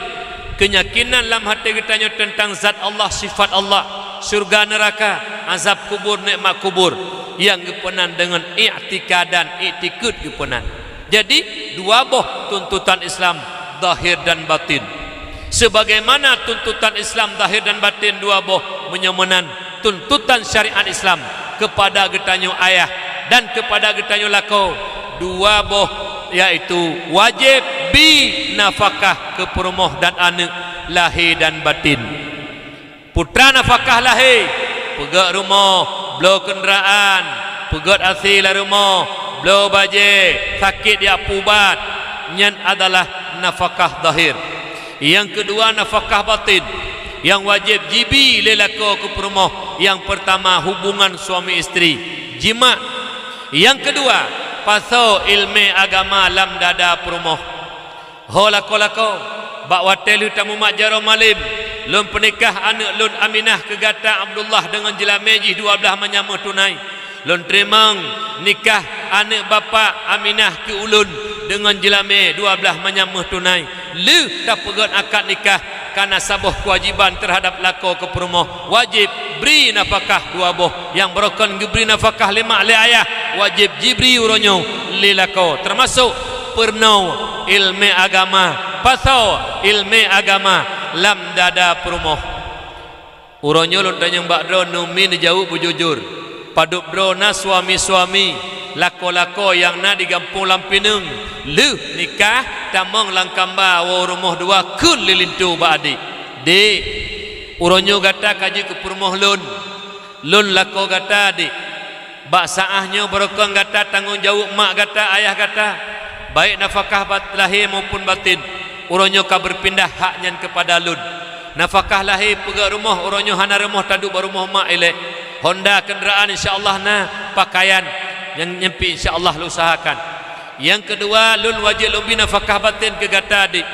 keyakinan dalam hati getanyo tentang zat Allah sifat Allah surga neraka azab kubur nikmat kubur yang gepenan dengan i'tikadan i'tikud gepenan jadi dua boh tuntutan Islam zahir dan batin sebagaimana tuntutan Islam zahir dan batin dua boh menyemenan tuntutan syariat Islam kepada getanyo ayah dan kepada getanyo lako dua boh yaitu wajib bi nafkah ke perumoh dan anak lahir dan batin putra nafkah lahir pegat rumah belo kenderaan pegat asil rumah belo baje sakit dia pubat nyan adalah nafkah zahir yang kedua nafkah batin yang wajib jibi lelako ke perumoh yang pertama hubungan suami isteri jima yang kedua paso ilmu agama lam dada perumoh ho lako bak watel utamu mak jaro malim lun pernikah anak lun Aminah kegata Abdullah dengan jela meji 12 menyama tunai lon terima nikah anak bapa Aminah ke ulun dengan jelame 12 menyamah tunai le tak pegat akad nikah karena sabuh kewajiban terhadap lako ke perumah wajib beri nafkah 2 boh yang berokon beri nafkah 5 le ayah wajib jibri uronyo le lako termasuk pernau ilmu agama pasau ilmu agama lam dada perumah uronyo lon tanya mbak dro numi jauh bujujur padup drona suami-suami lako-lako yang na digampung lampineng le nikah tamang langkamba wa rumah 2 kun lilintu badi de uronyo gata kaji ke perumah lun lako gata de bak saahnya berokon gata tanggungjawab mak gata ayah gata baik nafkah lahir maupun batin uronyo ka berpindah haknya kepada lun nafkah lahir pegak rumah uronyo hana rumah taduk barumah mak elek Honda kenderaan insyaallah na pakaian yang nyempi insyaallah lu usahakan. Yang kedua lun wajib lumbi nafkah batin ke gata adik.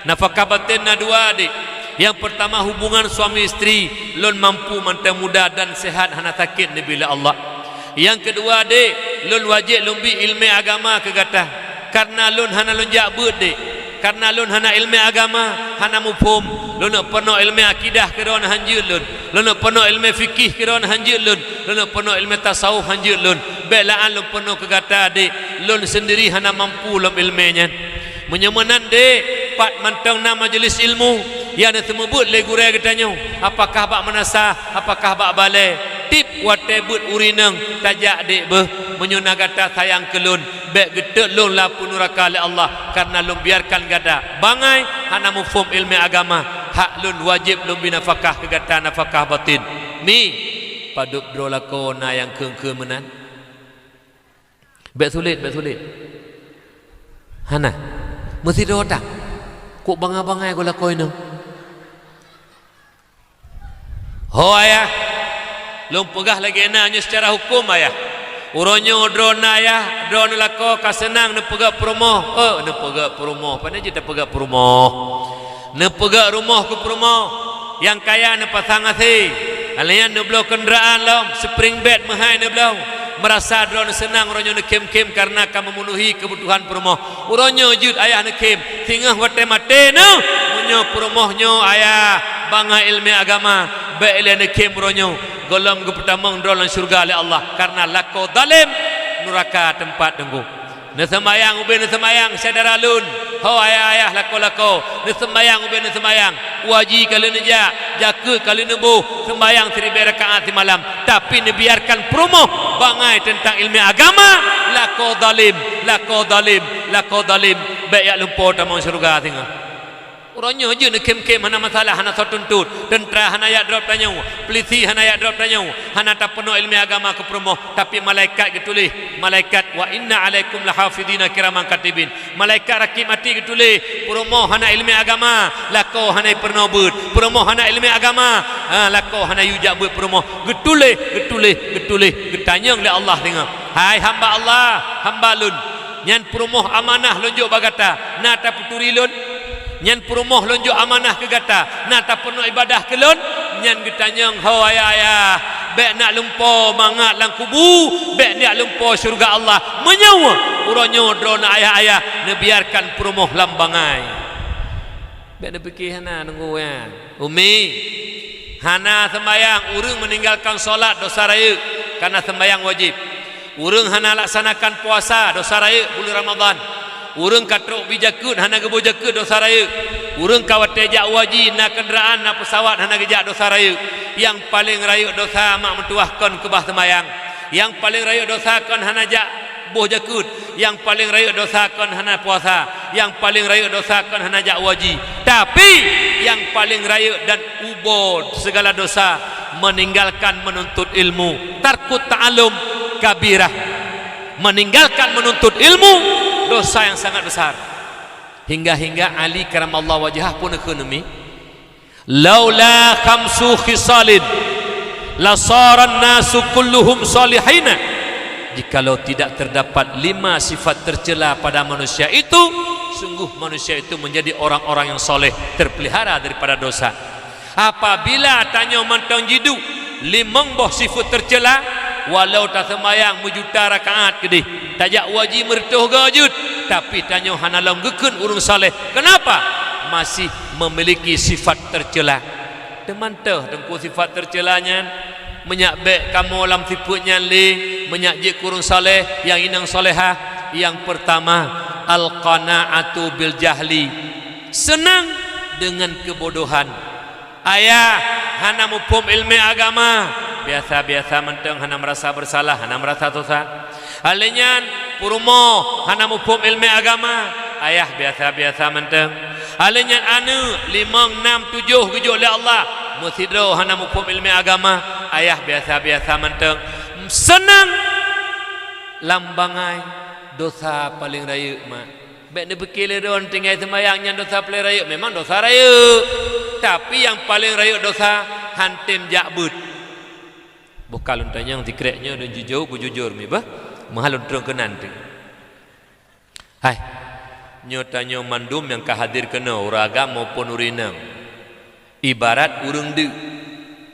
Nafkah batin na 2 adik. Yang pertama hubungan suami isteri lun mampu mantang muda dan sehat hana sakit ni bila Allah. Yang kedua adik lun wajib lumbi ilmu agama ke gata. Karena lun hana lun jabut dik. Karena lun hana ilmu agama hana mufhum lun penuh ilmu akidah keron hanjul lun penuh ilmu fikih keron hanjul lun penuh ilmu tasawuf hanjul lun belaan lun penuh kegata adik lun sendiri hana mampu lum ilmunya menyemanan dek pat mantang na majlis ilmu yang temebut le gure katanya apakah bak menasa apakah bak balai tip watebut urinang tajak dek beh menyuna gata sayang kelun bek gedek lun la punuraka li Allah karena lun biarkan gada bangai hana mufhum ilmu agama hak lun wajib lun binafakah ke gata nafakah batin mi padup dro lako na yang keung-keung menan bek sulit hana mesti do tak kok bangai-bangai ko lako ino ho ayah lun pegah lagi enaknya secara hukum ayah uronyo drona ya drone lako kasenang ne pegak perumoh ne pegak perumoh pandai je pegak perumoh ne pegak rumah ke perumoh yang kaya ne pasang asi alian ne belau kenderaan lom spring bed mahai ne belau merasa drone senang uronyo ne kem-kem karena akan memenuhi kebutuhan perumoh uronyo jud ayah ne kem tingah wate mate ne munyo perumohnyo ayah bangga ilmu agama be ile ne kem uronyo golong ke pertama dalam syurga oleh Allah karena lako zalim neraka tempat tunggu ne sembayang ubin ne sembayang saudara lun ho ayah lako ne sembayang ubin ne sembayang waji kali ne jaka kali ne bu sembayang 1000 rakaat di malam tapi ne biarkan promoh bangai tentang ilmu agama lako zalim baik yak lupa tamang syurga tengah orangnya je nak kem-kem hana masalah hana sotuntut tentera hana yak drop tanya polisi hana yak drop tanya hana tak penuh ilmu agama ke perumoh tapi malaikat getulih malaikat wa inna alaikum lahafidina kiraman katibin malaikat rakib mati getulih perumoh hana ilmu agama lako hana pernah but perumoh hana ilmu agama lako hana yujak but perumoh getulih getanyang oleh Allah tengok hai hamba Allah hamba lun nyan perumoh amanah lonjok bagata na ta puturi lun nyan perumoh lonjok amanah ke gata na tak penuh ibadah ke lun nyan getanyang ho ayah bek nak lumpo mangat lang kubu bek nak lumpo syurga Allah menyawa uronyo drona ayah ne biarkan perumoh lambangai bek ne fikir hana nunggu ya umi hana sembayang urang meninggalkan solat dosa raya karena sembayang wajib urang hana laksanakan puasa dosa raya bulan Ramadan urang katrok bijakut hana gebo jakut dosa raya urang kawate jak waji na kenderaan na pesawat hana gejak dosa raya yang paling raya dosa mak mentuahkan ke bah sembayang yang paling raya dosa kan hana jak boh jakut yang paling raya dosa kan hana puasa yang paling raya dosa kan hana jak waji tapi yang paling raya dan ubod segala dosa meninggalkan menuntut ilmu tarkut ta'alum kabirah meninggalkan menuntut ilmu dosa yang sangat besar hingga Ali karamallahu wajhah pun ekonomi laula khamsu khisalin la saran nasu kulluhum salihina jikalau tidak terdapat 5 sifat tercela pada manusia itu sungguh manusia itu menjadi orang-orang yang soleh terpelihara daripada dosa apabila tanya mantang jidu 5 boh sifat tercela walau tak semayang mujuta rakaat kedih tajak wajib mertuh gajut tapi tanya hanalam gekun urung saleh kenapa masih memiliki sifat tercela teman teh dengku sifat tercelanya menyakbek kamu lam sifutnya li menyakjik kurung saleh yang inang salehah yang pertama al-qana'atu bil jahli senang dengan kebodohan ayah hana mupum ilmu agama biasa-biasa menteng hana merasa bersalah hana merasa dosa alenyan purumo hana mupum ilmu agama ayah biasa-biasa menteng alenyan anu 5, 6, 7 gejok oleh Allah musidro hana mupum ilmu agama ayah biasa-biasa menteng senang lambangai dosa paling raya mak baik ni berkila don tinggal semayangnya dosa paling raya memang dosa raya tapi yang paling raya dosa hantim jakbut bukan luntanya yang dikreknya dan jujur mi bah mahal untung kenan tu hai nyotanya mandum yang kahadir kena uragam maupun urinang ibarat urung de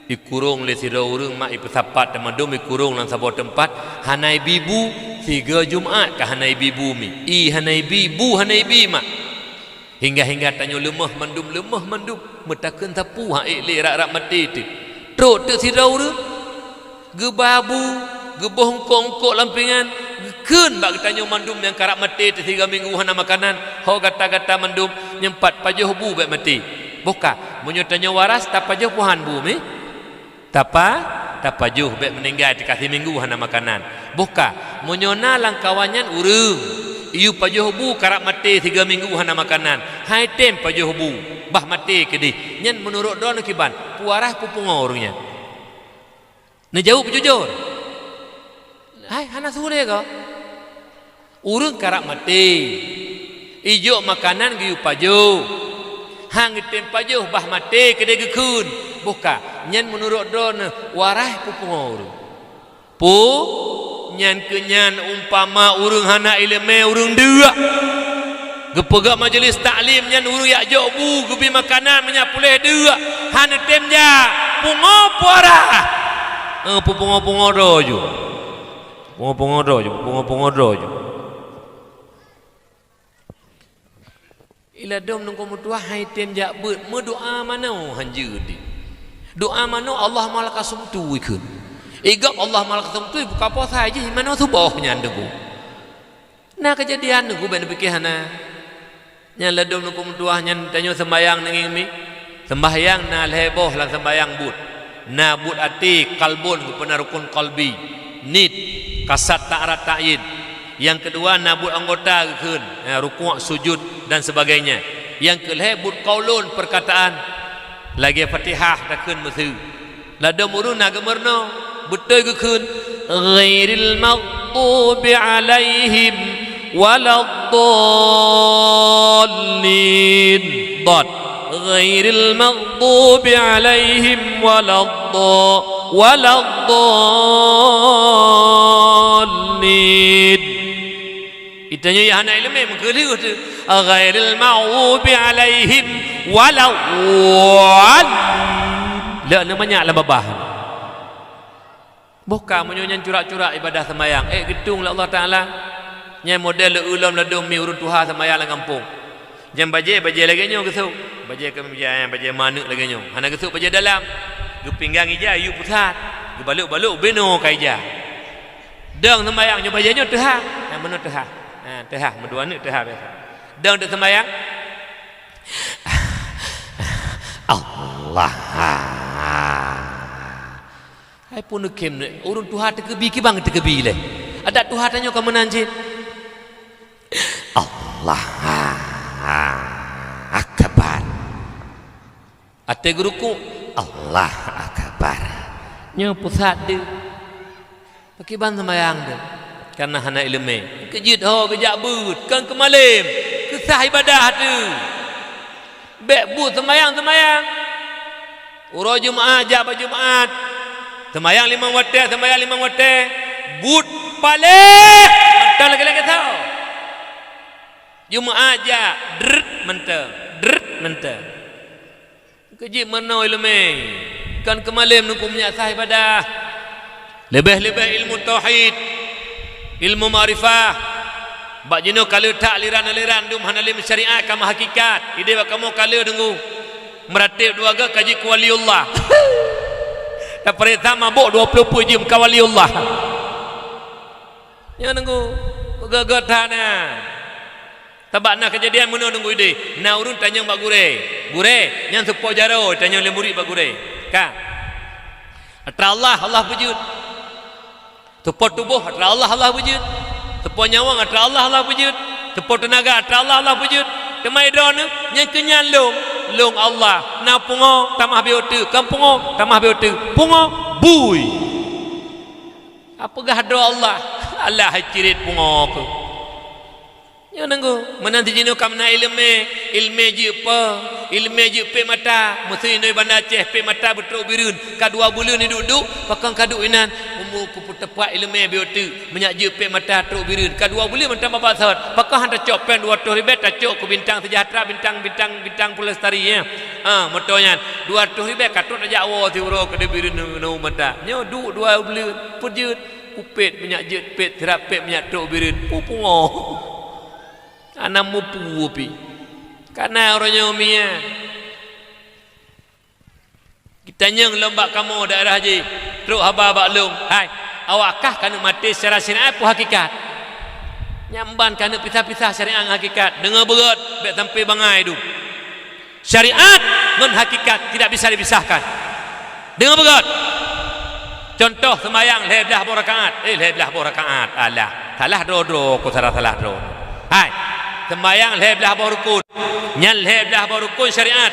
ikurung le sira urung mak ipesapat mandum ikurung lan sabot tempat hanai bibu 3 Jumaat ke hanai bibu mi hanai bibu hanai bi mak hingga tanya lemah mandum metakeun tapu ha le rak mati tu trot tu sira urung gebabu geboh kongkok lampingan keun bak tanya mandum yang karak mati tu 3 minggu hana makanan ho gata-gata mandum nyempat pajuh bu baik mati buka munyo tanya waras tak pajuh puhan bu mi tak pajuh baik meninggal dikasih minggu hana makanan buka munyona langkawannya urung iu pajuh bu karak mati 3 minggu hana makanan hai tem pajuh bu bah mati kedih nyen menurut don kiban puarah pupungo urungnya ne jauh jujur hai hana sule ko urung karak mati ijo makanan giu pajuh hang tem pajuh bah mati kedih gekun buka nyen menurut don warah pupungo urung pu nyan kenyan umpama urung hana ilmu urung dua gepegak majlis taklim nyan urung yak jobu gebi makanan menyapuleh dua hana temja pungo puara pungo rojo pungo rojo ila dom nunggu mutua hai temja bet doa mana hanjir di doa mana Allah malaka sumtu ikut igap Allah malaka sumtu buka puasa aja mana subuhnya ndebu nah kejadian nunggu ben pikihana nya ladom nunggu mutua nya tanyo sembayang nanging mi sembahyang na leboh lan sembayang but na but ati kalbun rupana rukun qalbi nit kasat ta'arat ta'yin yang kedua nabut anggota keun rukuk sujud dan sebagainya yang kelebut qaulun perkataan lagi Fatihah dakun mesu ladam urun nagamerno betul keun ghairil maghdubi alaihim waladdallin dad ghairil maghdubi alaihim waladdallin itanya ya anak ilmu mengkeliru tu ghairil maghdubi alaihim walawal la namanya la babah buka menyonya curak-curak ibadah sembahyang gedung la Allah Taala nya model ulam la dom mi urun tuha sembahyang la kampung jam baje lagi nyo kesuk baje ke baje manuk lagi nyo hana kesuk baje dalam ge pinggang ija ayu pusat ge baluk-baluk beno kaija dang sembahyang nyo baje nyo tuha yang mana tuha tehah medua ni tehah biasa dang dak sembahyang Allah hai pun kem ni urun tuha tekebi ki bang tekebi le ada tuha tanyo ka menanjin Allah akbar ate guruku Allah akbar nyo pusat de pakai ban sembahyang de karena hana ilmu kejit ho kejak but kan kemalim kesah ibadah tu bek but sembahyang urut Jumaat jabat Jumaat sembahyang 5 waktu but paleh mentang lagi tahu Jumaat ja dret mentang kejit mana ilmu kan kemalim nukum punya sah ibadah lebih-lebih ilmu tauhid, ilmu ma'rifah. Bak jenuh kalau tak aliran-aliran dum hanalim syariat kama hakikat. Ide bak kamu kalau dengu meratib dua ga kaji ku waliullah. Dan perintah mabuk 20 jam ka waliullah. Ya dengu gegetana. Tabak na kejadian mana dengu ide. Na urun tanya bak gure. Gure yang sepo jaro tanya le murid bak gure. Ka. Atra Allah wujud. Tepot tubuh atra Allah wujud. Tepot nyawa atra Allah wujud. Tepot tenaga atra Allah wujud. Kemai don yang kenyan long Allah na pungo tamah beotu kampungo tamah beotu pungo bui. Apa gahdo Allah? Allah cirit pungo ku. Ya nanggo menanti jino kamna ilme je pe mata mesti noi banda ceh pe mata betruk birun kadua bulan ni duduk pakang kaduk inan umur ku tepat ilme beotu menyak je pe mata truk birun kadua bulan mentang bapa sahut pakang handa cok pen 200 ribet tacok ku bintang sejahtera bintang pelestari ya motonya 200 ribet katut aja awo ti uro ke birun no mata nyo du 2 bulan pujut upet menyak je pet terap pet menyak truk birun pupungo anak mupu pi karena orangnya umia kita nyeng lembak kamu daerah haji teruk haba baklum hai awakkah kana mati secara syariat pu hakikat nyamban kana pisah-pisah syariat hakikat dengar berat bet sampai bangai tu syariat ngan hakikat tidak bisa dipisahkan dengar berat contoh sembahyang leblah rakaat leblah rakaat alah salah dro ku salah dro hai sembahyang leblah rukun nyan leblah rukun syariat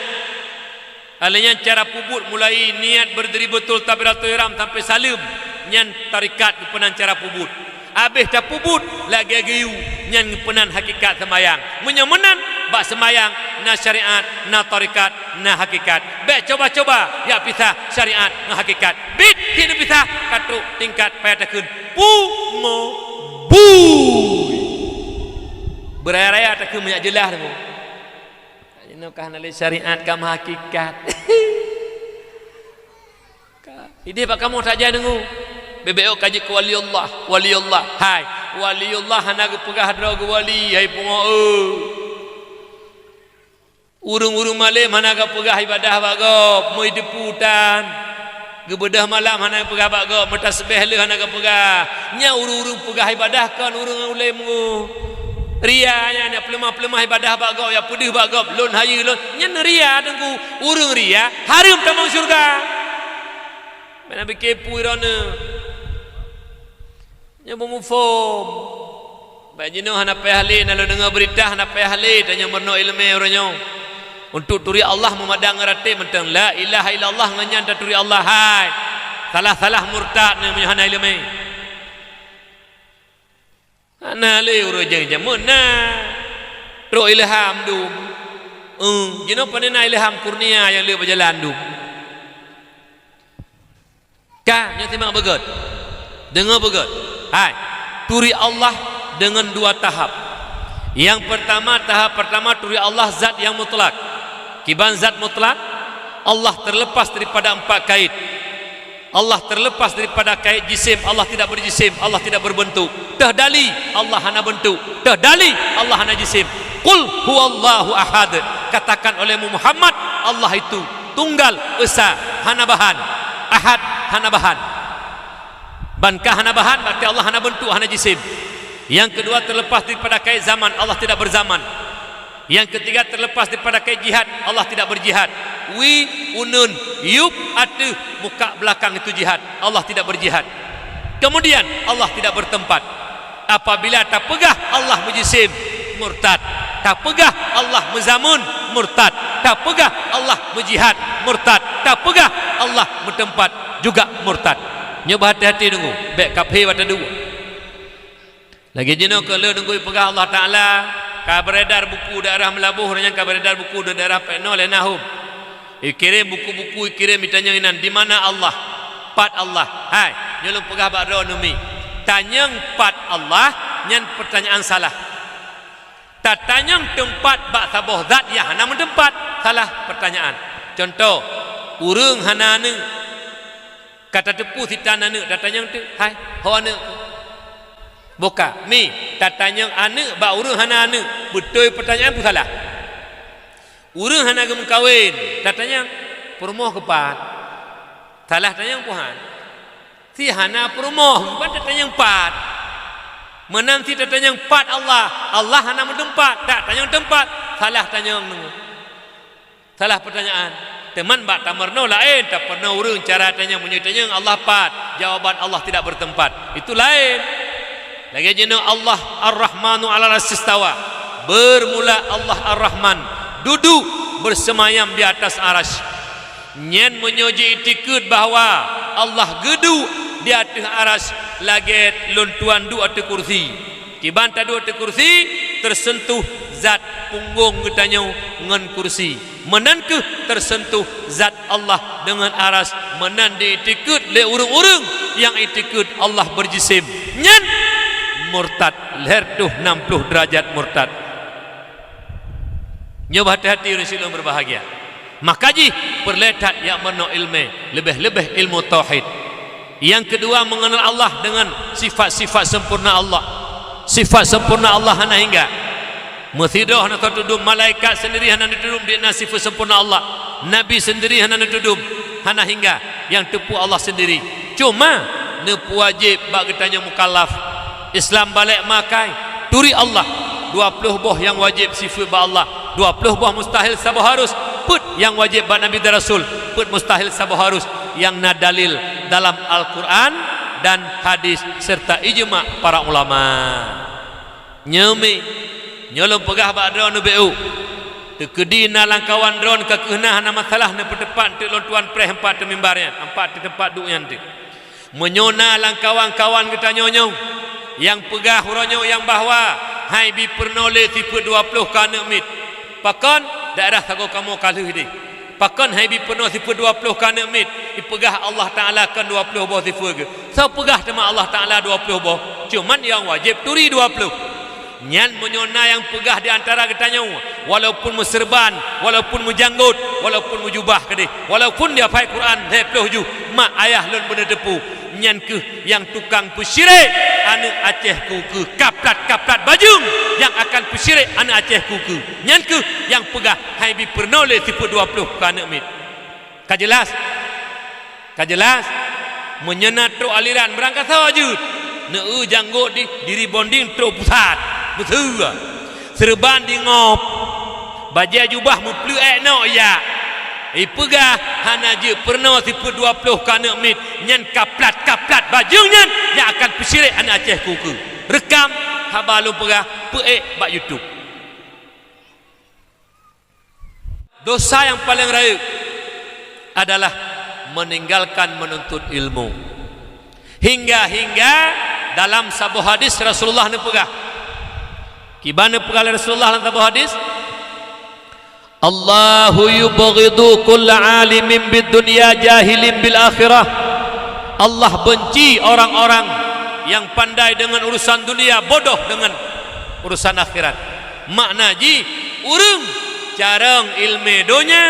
alanya cara pubut mulai niat berdiri betul takbiratul ihram sampai salim nyan tarikat penan cara pubut habis dah pubut lagi giu nyan penan hakikat sembahyang menyemenan bak sembahyang na syariat na tarikat na hakikat baik coba-coba ya pisah syariat na hakikat bit kini pisah katuk tingkat payatakeun pungo bu beraya-raya tak ke banyak jelas tu. Jenukah nalai syariat kam hakikat. Ide pak kamu tak jadi dengu. Bebeo kaji ke waliullah. Hai, waliullah hana ke pegah dra ke wali hai pungo. Urung-urung malam hana ke pegah ibadah bagop, moi deputan. Gebedah malam hana pegah bagop, metasbih le hana ke pegah. Nya urung-urung pegah ibadah kan urung ulemu. Ria nya pelemah-pelemah ibadah bagau ya pudih bagau lon hayu lon nya ria dengku urung ria harum tamang syurga mana bekepu irana nya bomufom bajino hana pahli nalo dengar berita hana pahli tanya merno ilmu orangnya untuk turi Allah memadang rate mentang la ilaha illallah nganyan turi Allah hai salah murtad ni hana ilmu ana le urujang jamuna ro ilham dum jino panena ilham kurnia yang le berjalan dum ka nya timbang beget dengar beget hai turi Allah dengan 2 tahap yang pertama tahap pertama turi Allah zat yang mutlak kiban zat mutlak Allah terlepas daripada 4 kait Allah terlepas daripada kait jisim Allah tidak berjisim Allah tidak berbentuk tahdali Allah hana bentuk tahdali Allah hana jisim qul huwallahu ahad katakan olehmu Muhammad Allah itu tunggal esa hana bahan ahad hana bahan bankah hana bahan berarti Allah hana bentuk hana jisim yang kedua terlepas daripada kait zaman Allah tidak berzaman yang ketiga terlepas daripada kait jihad Allah tidak berjihad wi unun yup atu muka belakang itu jihad Allah tidak berjihad kemudian Allah tidak bertempat apabila tak pegah Allah berjisim murtad tak pegah Allah menzamun murtad tak pegah Allah berjihad murtad tak pegah Allah bertempat juga murtad nyoba hati-hati nunggu baik kafir pada dua lagi jenuh kalau nunggu pegah Allah Ta'ala beredar buku daerah Melabuh yang beredar buku daerah Pekno oleh Nahum kirim buku-buku kirim ditanya inan di mana Allah pat Allah hai nyolong pegah bakro numi tanyang pat Allah nyan pertanyaan salah tak tanyang tempat bak saboh zat ya hana tempat salah pertanyaan contoh urung hana ne kata tepu si tanah ne datanya tu hai ho ane boka mi tatanya ane ba urang hana ane betul pertanyaan pun salah urang hana gem kawin tatanya permoh kepat salah tanya puhan si hana permoh bukan tatanya empat menang si tatanya empat Allah hana mentempat tak tanya tempat salah tanya salah pertanyaan teman bak tamarno lain tak pernah urang cara tanya menyetanya Allah pat jawaban Allah tidak bertempat itu lain lagi jenis Allah Ar-Rahmanu ala al-istawa bermula Allah Ar-Rahman duduk bersemayam di atas arasy nyen menyoji itikad bahawa Allah gedu di atas arasy lagi luntuan dua atas kursi kiban tadu atas kursi tersentuh zat punggung katanya dengan kursi menanku tersentuh zat Allah dengan aras menan diitikad le urang-urang yang itikad Allah berjisim nyen murtad lerduh 60 derajat murtad nyoba hati-hati Rasulullah berbahagia makaji perletat yang meno ilmu lebih-lebih ilmu tauhid yang kedua mengenal Allah dengan sifat-sifat sempurna Allah sifat sempurna Allah hana hingga Muthidah hana tudum malaikat sendiri hana tudum di sifat sempurna Allah nabi sendiri hana tudum hana hingga yang tepu Allah sendiri cuma nepu wajib bak ketanya mukallaf Islam balik makai turi Allah 20 boh yang wajib sifat ba Allah 20 boh mustahil sabu harus put yang wajib ba nabi dan rasul put mustahil sabu harus yang nadalil dalam Al-Quran dan hadis serta ijma' para ulama nyemi nyolong pegah bak drone BU tekedi na langkawan drone ke keunah na masalah na perdepan te lontuan preh empat te mimbarnya empat te tempat duk yanti menyona langkawan-kawan kita nyonyong yang pegah huronyo yang bahwa hai bi pernole tipe 20 kana mit pakon daerah sago kamu kaluh di pakon hai bi pernol tipe 20 kana mit ipegah Allah Taala kan 20 boh tipe ke so pegah tema Allah Taala 20 boh cuman yang wajib turi 20 nyan menyona yang pegah di antara katanya walaupun muserban walaupun mujanggut walaupun mujubah kedih walaupun dia faham Quran 20 mak ayah lun bener depu nyan ke yang tukang pesyirik anu Aceh ku kaplat bajung yang akan pesyirik anu Aceh ku nyan ke yang pegah hai bi pernole tipe 20 kana mit kajelas menyena tro aliran berangkat saja neu janggut di diri bonding tro pusat betul serban di ngop baju jubah muplu no ya ipegah hana je pernah tipe 20 kana mit nyen kaplat bajunya yang akan pesyirik anak Aceh kuku rekam habalu pegah bak YouTube dosa yang paling raya adalah meninggalkan menuntut ilmu hingga dalam sebuah hadis Rasulullah ni pegah kibana pegala Rasulullah dalam sebuah hadis Allahu yubghidu kulla alimin bid dunya jahilin bil akhirah Allah benci orang-orang yang pandai dengan urusan dunia bodoh dengan urusan akhirat makna ji urang carang ilmu donya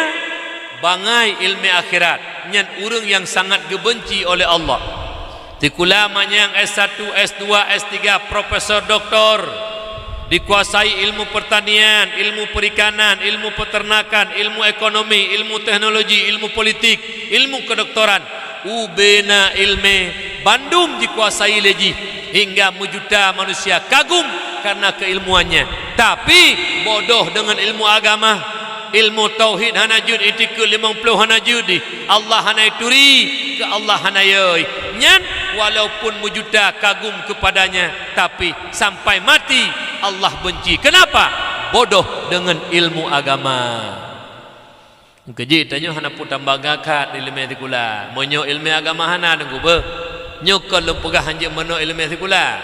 bangai ilmu akhirat nyen urang yang sangat gebenci oleh Allah tikula manyang S1 S2 S3 profesor doktor dikuasai ilmu pertanian, ilmu perikanan, ilmu peternakan, ilmu ekonomi, ilmu teknologi, ilmu politik, ilmu kedoktoran. Ubena ilme Bandung dikuasai leji hingga menjuta manusia kagum karena keilmuannya. Tapi bodoh dengan ilmu agama, ilmu tauhid hana jud itikul 50 hana judi. Allah hana turi ke Allah hana yoi. Nyan walaupun menjuta kagum kepadanya tapi sampai mati Allah benci. Kenapa? Bodoh dengan ilmu agama. Keji tanya hana pun tambah gakat ilmu etikula. Menyo ilmu agama hana dengku be. Nyokol lempegah hanje meno ilmu etikula.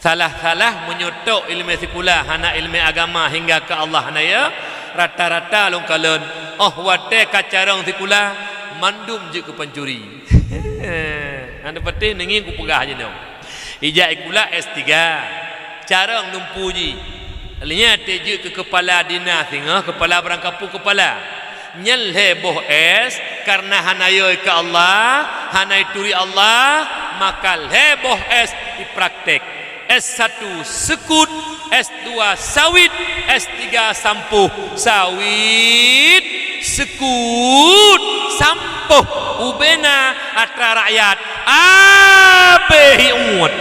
Salah-salah menyotok ilmu etikula hana ilmu agama hingga ke Allah hana ya. Rata-rata long kalen. Oh wate kacarang etikula mandum je ke pencuri. Anda peti nengi ku pegah je dong. Ijak ikula S3. Cara numpuji alinya teju ke kepala dinas tengah kepala berangkapu kepala nyel heboh es karena hanayoi ke Allah, hanai turi Allah, maka leboh es dipraktek. S1 sekut, S2 sawit, S3 sampuh. Sawit, sekut, sampuh. Ubena atra rakyat abehi umut.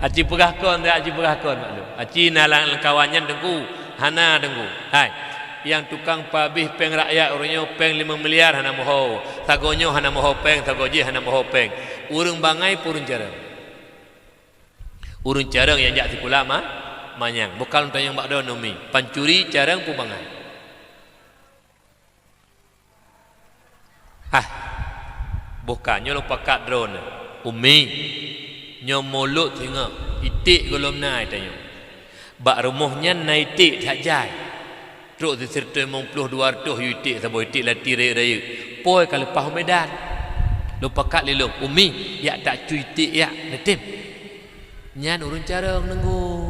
Aci pegahkon tak aci pegahkon maklum. Aci nalang kawannya dengku, hana dengku. Hai, yang tukang pabih peng rakyat orangnya peng 5 miliar hana moho. Tagonyo hana moho peng, tagoji hana moho peng. Urang bangai purun jarang. Urun jarang yang jak tikula manyang. Bukan untuk yang bakdo nomi. Pancuri jarang pu bangai. Bukannya lupa kat drone. Umi nyomolok tengok itik golom nai tanya bak rumahnya nai itik tak jai truk disertai 50-200 itik sabo itik lati raya poi kalau pah medan lupa kat lelong umi yak tak cu itik yak netim nyan urun carang nenggu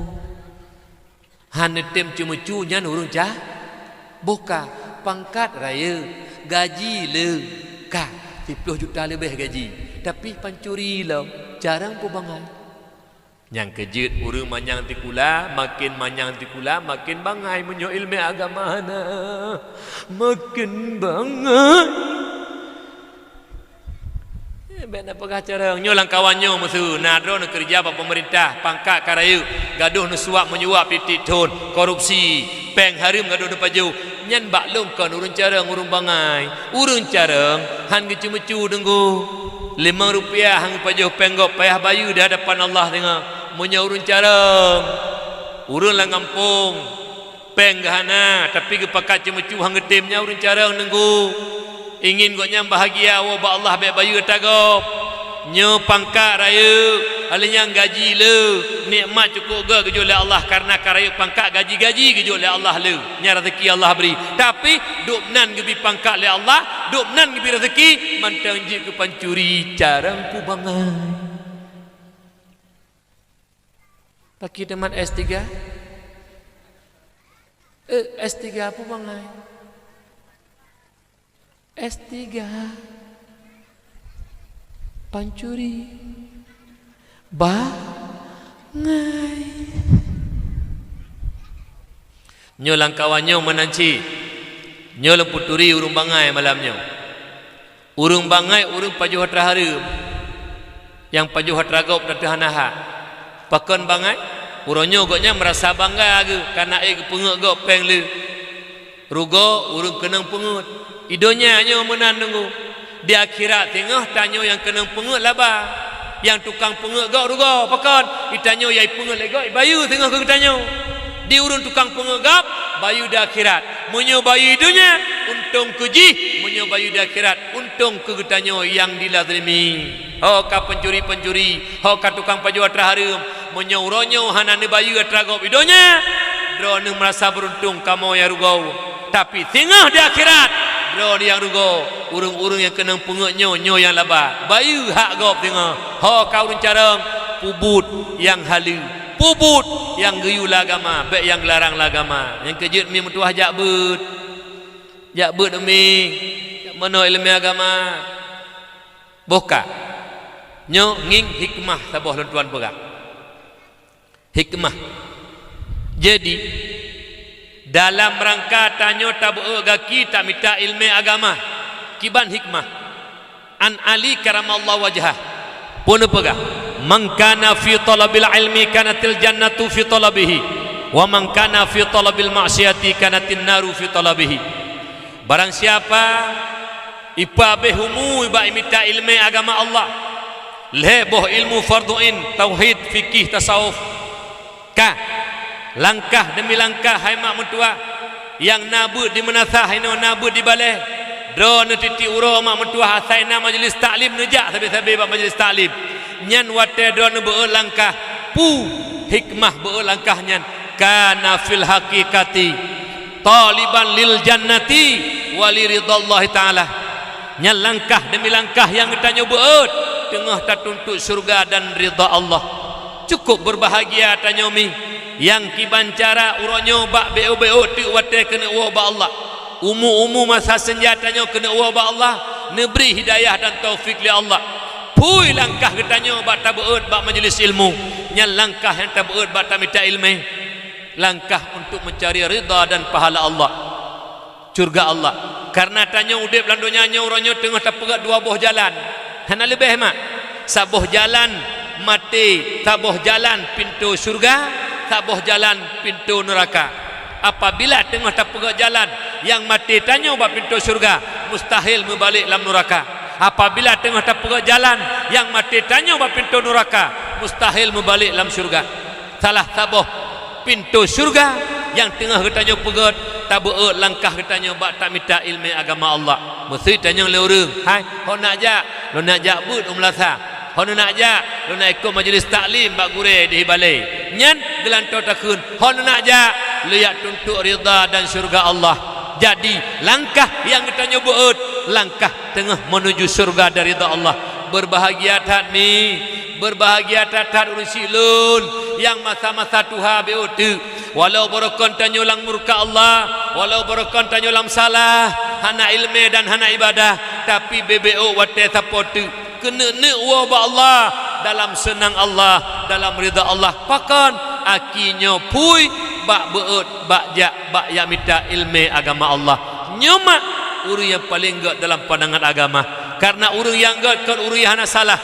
han netim cuma cu nyan urun cah buka pangkat raya gaji le ka 10 juta lebih gaji tapi pancuri lah jarang pun bangai. Yang kejut urang manyang tikula, makin manyang tikula, makin bangai menyo ilmu agama na. Makin bangai. Benda pegah carang nyolang kawannya musuh nadro nak kerja apa pemerintah pangkat karayu gaduh nu suap menyuap titik ton korupsi peng harim gaduh depan jauh nyan baklum kan urun carang urun bangai urun carang han ge cumecu denggu RM5 hang pajau penggop payah bayu di hadapan Allah tengok munyo urun carang urun lah ngampung peng gahana tapi ge pakat cumecu hang getimnya urun carang denggu ingin goknya bahagia wa Allah baik bayu tagap nyo pangkat raya alinya gaji le nikmat cukup ge gejo oleh Allah karena karaya pangkat gaji-gaji gejo oleh Allah le nya rezeki Allah beri tapi duk nan gebi pangkat oleh Allah duk nan gebi rezeki mantang je ke pancuri carang ku bangai paki teman S3 S3 apa bangai S3 pancuri bangai nyolang kawannya menanci nyolang puturi urung bangai malamnya urung bangai urung pajuh hatrahara yang pajuh hatragop datahanaha pakon bangai uronyo goknya merasa bangga ke karena penguk gok peng le rugo urung kenang pengut idonya nyo menan nunggu di akhirat tengah tanyo yang kenang pengut laba yang tukang pengut gak rugo pakon itanyo yai pengut lego bayu tengah ke tanyo di urun tukang pengut gak bayu di akhirat munyo bayu idonya untung kuji munyo bayu di akhirat untung ke tanyo yang dilazimi ho ka pencuri-pencuri ho ka tukang paju atra harum munyo uronyo hanane bayu atra gop idonya drone merasa beruntung kamu ya rugo tapi tengah di akhirat drone yang rugo urung-urung yang kenang pengut nyo yang laba bayu hak gop tengah ho kau urun carang pubut yang halu pubut yang geyu agama baik yang larang agama yang kejut mi metuah jakbut mi mana ilmu agama boka nyo nging hikmah saboh tuan perak hikmah jadi dalam rangka tanyo tabu gaki tak minta ilmu agama kiban hikmah an Ali karamallahu wajhah pun pegah man kana fi talabil ilmi kanatil jannatu fi talabihi wa man kana fi talabil ma'siyati kanatin naru fi talabihi barang siapa ipabe humu iba minta ilmu agama Allah leboh ilmu farduin tauhid fikih tasawuf ka langkah demi langkah hai mak mentua yang nabut di menasah ino nabut di balai drone titi uro mak mentua hasaina majlis taklim nejak sabi-sabi bab majlis taklim nyan wate drone berlangkah pu hikmah berlangkah nyan kana fil haqiqati taliban lil jannati wali ridallahi taala nyan langkah demi langkah yang kita nyobeut tengah tak tuntut surga dan ridha Allah cukup berbahagia tanyomi yang kibancara uronyo bak beo tu wate kena wa ba Allah umu masa senjatanya kena wa ba Allah neberi hidayah dan taufik li Allah pui langkah getanyo bak tabeut bak majlis ilmu nyal langkah yang tabeut bak tamita ilmu langkah untuk mencari ridha dan pahala Allah surga Allah karena tanya udip lan dunia uronyo tengah tapegat dua buah jalan hana lebih mak sabuh jalan mati sabuh jalan pintu surga sabuh jalan pintu neraka apabila tengah tapegat jalan yang mati tanya bab pintu surga mustahil membalik dalam neraka apabila tengah tapegat jalan yang mati tanya bab pintu neraka mustahil membalik dalam surga salah sabuh pintu surga yang tengah ketanya pegat tabeut langkah ketanya bak tak minta ilmu agama Allah mesti tanya le urang hai ho nak jak lo nak jak but umlasa ho nak jak lo nak ikut majlis taklim bak gure di balai nyan gelanto takun ho nak jak lo yak tuntut ridha dan syurga Allah jadi langkah yang ketanya beut langkah tengah menuju surga dari ridha Allah berbahagia tat mi berbahagia tat urusi lun yang masa-masa tuha beut walau berokon tanyo lang murka Allah walau berokon tanyo lang salah hana ilmu dan hana ibadah tapi BBO wate sapotu kena ne wa ba Allah dalam senang Allah dalam ridha Allah pakon akinyo pui bak beut bak ya minta ilmu agama Allah nyoma urang yang paling gak dalam pandangan agama karena urang yang gak kan urang hana salah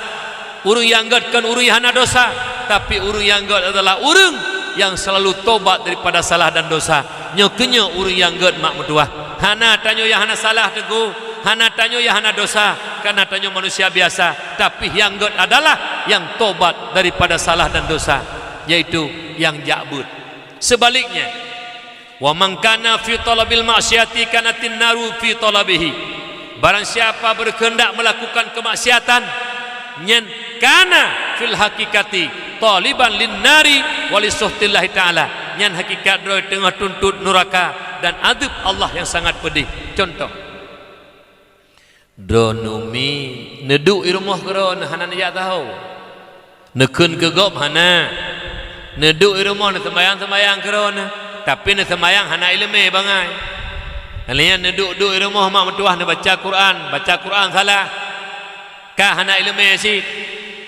urang yang gak kan urang hana dosa tapi urang yang gak adalah urang yang selalu tobat daripada salah dan dosa nyokenya urang yang ged mak metuah hana tanyo yang hana salah teguh hana tanyo yang hana dosa karena tanyo manusia biasa tapi yang ged adalah yang tobat daripada salah dan dosa yaitu yang ja'bud sebaliknya wa man kana fi talabil ma'siyati kanatin naru fi talabihi barang siapa berkehendak melakukan kemaksiatan nyen kana fil hakikati taliban linnari walisuhtillahi ta'ala nyan hakikat roy tengah tuntut neraka dan adab Allah yang sangat pedih contoh dronumi neduk di rumah keron hana nak tahu nekun gegop hana neduk di rumah nak sembayang keron tapi nak sembayang hana ilmu bangai kalian neduk di rumah mak mentuah nak baca Quran salah kah hana ilmu si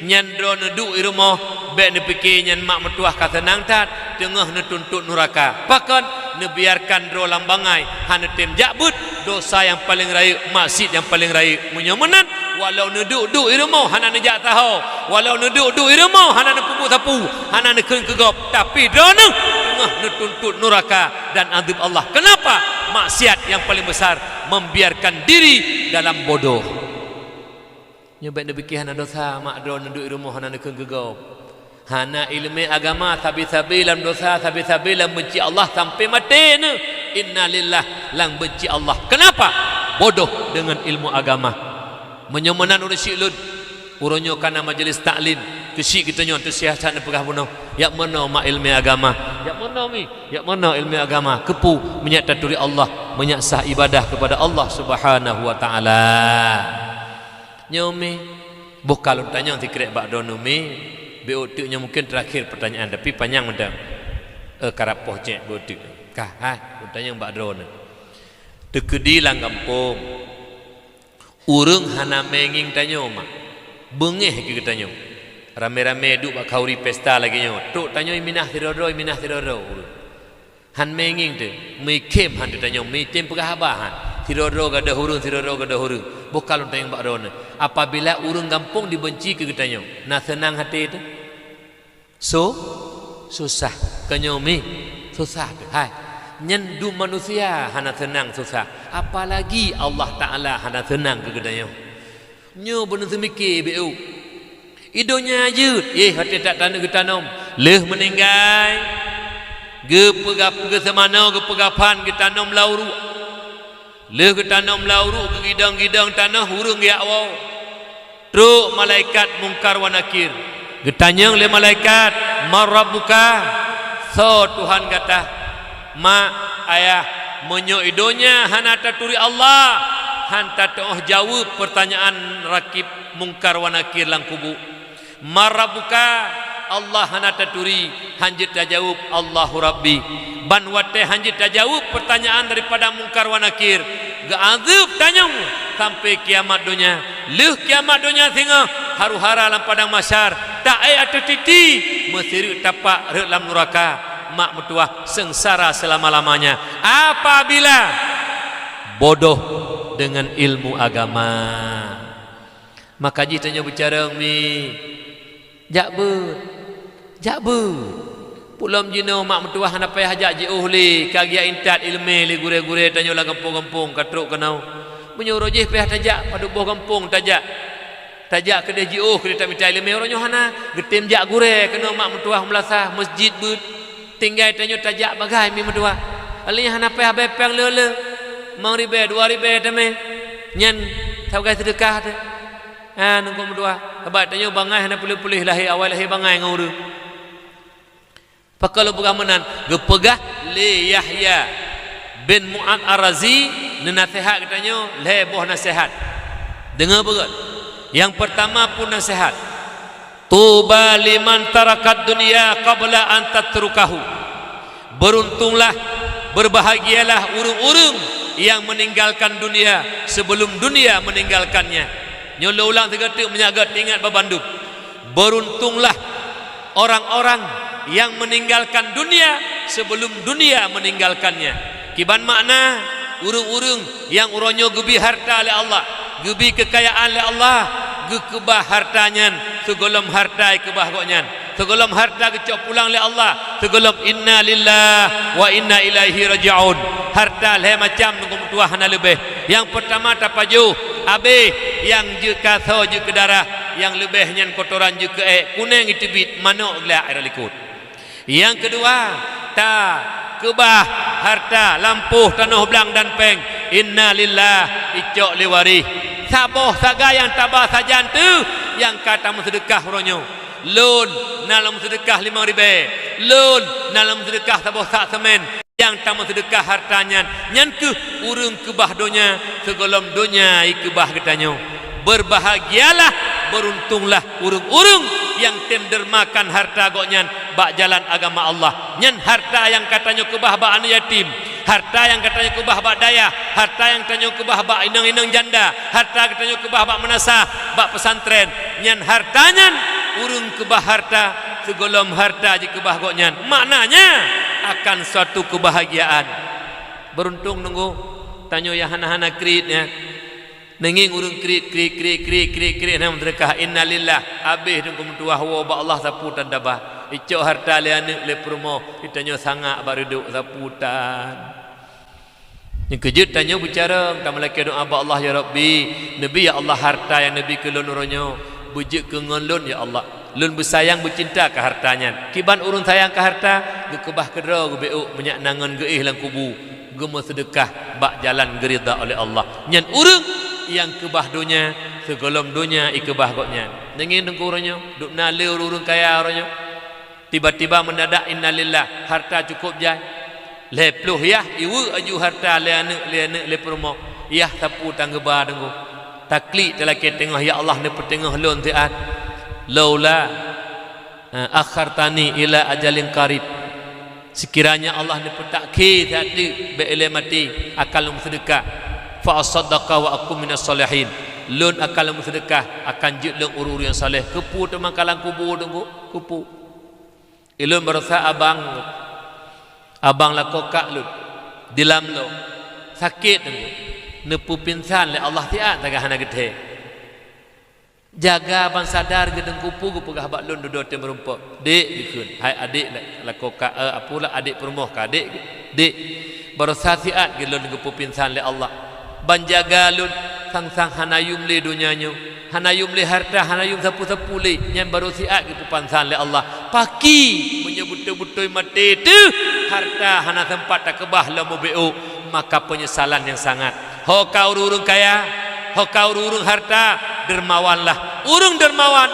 nyan dro neduk di rumah bek ne fikir nyan mak metuah kata nang tat tengah ne tuntut neraka pakon ne biarkan dro lambangai hana tem jabut dosa yang paling raya maksiat yang paling raya munyomenan walau ne duk di rumah hana ne jak tahu walau ne duk di rumah hana ne pupu sapu hana ne keun kegop tapi dro ne tengah ne tuntut neraka dan azab Allah kenapa maksiat yang paling besar membiarkan diri dalam bodoh nyobek ne fikir hana dosa mak dro ne duk di rumah hana ne keun kegop hana ilmu agama sabi-sabi dalam dosa sabi-sabi dalam benci Allah sampai mati ne innalillah lang benci Allah kenapa bodoh dengan ilmu agama menyomenan urusik lud uronyo kana majlis taklim kesik kita nyo antusias nak pegah bunuh yak mana mak ilmu agama yak mana ilmu agama kepu menyak taturi Allah menyak sah ibadah kepada Allah Subhanahu wa taala nyomi bukal tanya tikrek bak donumi beotuknya mungkin terakhir pertanyaan tapi panjang mendam karap pohcek beotuk kah tanya mbak drone tekedi lang kampung urang hana menging tanya mak bengeh ke tanya rame-rame duk bak kauri pesta lagi nyo tok tanya minah tirodo han menging tu mikem han tanya mitem pegah han tirodo gada hurun bokal tanya mbak drone apabila urang kampung dibenci ke tanya nah senang hati itu susah kenyomi susah hai nyendu manusia hana senang susah apalagi Allah Ta'ala hana senang ke gedanya nyo benar semikir beu idonya ajut hati tak tanda getanom leh meninggal gepegap ke semana gepegapan getanom lauru leh getanom lauru ke gidang-gidang tanah hurung ya wow truk malaikat mungkar wa nakir getanyang le malaikat marabbuka so Tuhan kata ma ayah menyo idonya hana taturi Allah han tatoh jawab pertanyaan rakib mungkar wa nakir lang kubu marabbuka Allah hana taturi hanjit tajawab Allahu Rabbi ban wate hanjit tajawab pertanyaan daripada mungkar wa nakir gaazub tanyong sampai kiamat dunia leuh kiamat dunia singa haru-hara dalam padang mahsyar tak atau titi mesiri tapak rek dalam neraka mak mertua sengsara selama-lamanya apabila bodoh dengan ilmu agama. Maka jitanya bicara mi jakbe pulam jino mak mertua hana payah hajak ji uhli kagia intat ilmi li gure-gure tanyo la kampung-kampung katruk kenau menyuruh jih payah tajak padu boh kampung tajak kedai ji kedai tak minta ilmi orang hana getim jak gure kena mak mertua melasah masjid but tinggal tanyo tajak bagai mi mertua alinya hana payah bepeng lele mang ribe 2 ribe tame nyen tagai sedekah tu nunggu mertua hebat tanyo bangai hana pulih-pulih lahir awal lahir bangai ngau ru pakalo pegamanan gepegah li Yahya bin Mu'ad Ar-Razi nasihat katanya leboh nasihat dengar betul yang pertama pun nasihat tuba liman tarakat dunia qabla an tatrukahu beruntunglah berbahagialah urung-urung yang meninggalkan dunia sebelum dunia meninggalkannya nyolo ulang tiga-tiga menyagat ingat babanduk beruntunglah orang-orang yang meninggalkan dunia sebelum dunia meninggalkannya kiban makna urung-urung yang uronyo gebi harta oleh Allah gebi kekayaan oleh Allah gekebah hartanya segolom harta kebah goknya segolom harta kecok pulang oleh Allah segolom inna lillah wa inna ilaihi raji'un harta le macam nunggu tua hana lebih yang pertama tapaju abe yang je katho je ke darah yang lebihnya kotoran je ke kuning itu bit manuk gelak air likut yang kedua ta kebah harta lampuh tanah belang dan peng inna lillah icok liwari saboh saga yang tabah sajan tu yang kata sedekah ronyo lun dalam sedekah 5 ribu lun dalam sedekah saboh sak semen yang tamu sedekah hartanya nyan ke urung kebah donya segolom donya ikebah ketanyo berbahagialah beruntunglah urung-urung yang tem dermakan harta goknya bak jalan agama Allah nyan harta yang katanya kebah bak anak yatim harta yang katanya kebah bak daya harta yang katanya kebah bak inang-inang janda harta katanya kebah bak menasah bak pesantren nyan hartanya urung kebah harta segolom harta je kebah goknya maknanya akan suatu kebahagiaan beruntung nunggu tanyo yang hana-hana kritnya nenging urung krit nama mereka innalillah habis nunggu mentua hawa ba Allah saputan dabah icok harta le anak le promo itanyo sangak baru duk saputan yang kejut tanyo bicara tak melaki doa ba Allah ya Rabbi nabi ya Allah harta yang nabi kelon uronyo bujuk ke ngelun ya Allah lun bersayang bercinta ke hartanya kiban urun sayang ke harta gekebah kedra gebeuk menyak nangan geih lang kubu gemo sedekah bak jalan gerida oleh Allah nyan urung yang kebah dunia segolom dunia ikebah goknya nengin dengkurannya duk nale urung kaya orangnya tiba-tiba mendadak innalillah harta cukup jai le pluh yah iwu aju harta le anak le promo yah tapu tanggeba dengku taklik telaki tengah ya Allah ne petengah lon tiat laula akhartani ila ajalin qarib sekiranya Allah ni petakhir tadi beile mati akal sedekah fa asaddaqa wa akum minas salihin lun akal sedekah akan jidlung urur yang saleh kepu temang kalang kubur tunggu kupu ilun berasa abang lakokak lun dilam lo sakit tunggu nepu pinsan le Allah tiat tagah hana gethe jaga abang sadar gedeng kupu ku pegah bak lun duduk tem merumpok dek dikun hai adik lakokak apalah adik permoh ka dek dek berasasiat ge lun kupu pinsan le Allah ban jaga lun sang-sang hanayum le dunianyo hanayum le harta hanayum sapu-sapu le nyan baru siat ge pupansan le Allah paki menyebut-butoi mati tu harta hana tempat tak kebah la mubeu maka penyesalan yang sangat ho kau urung kaya ho kau urung harta dermawanlah urung dermawan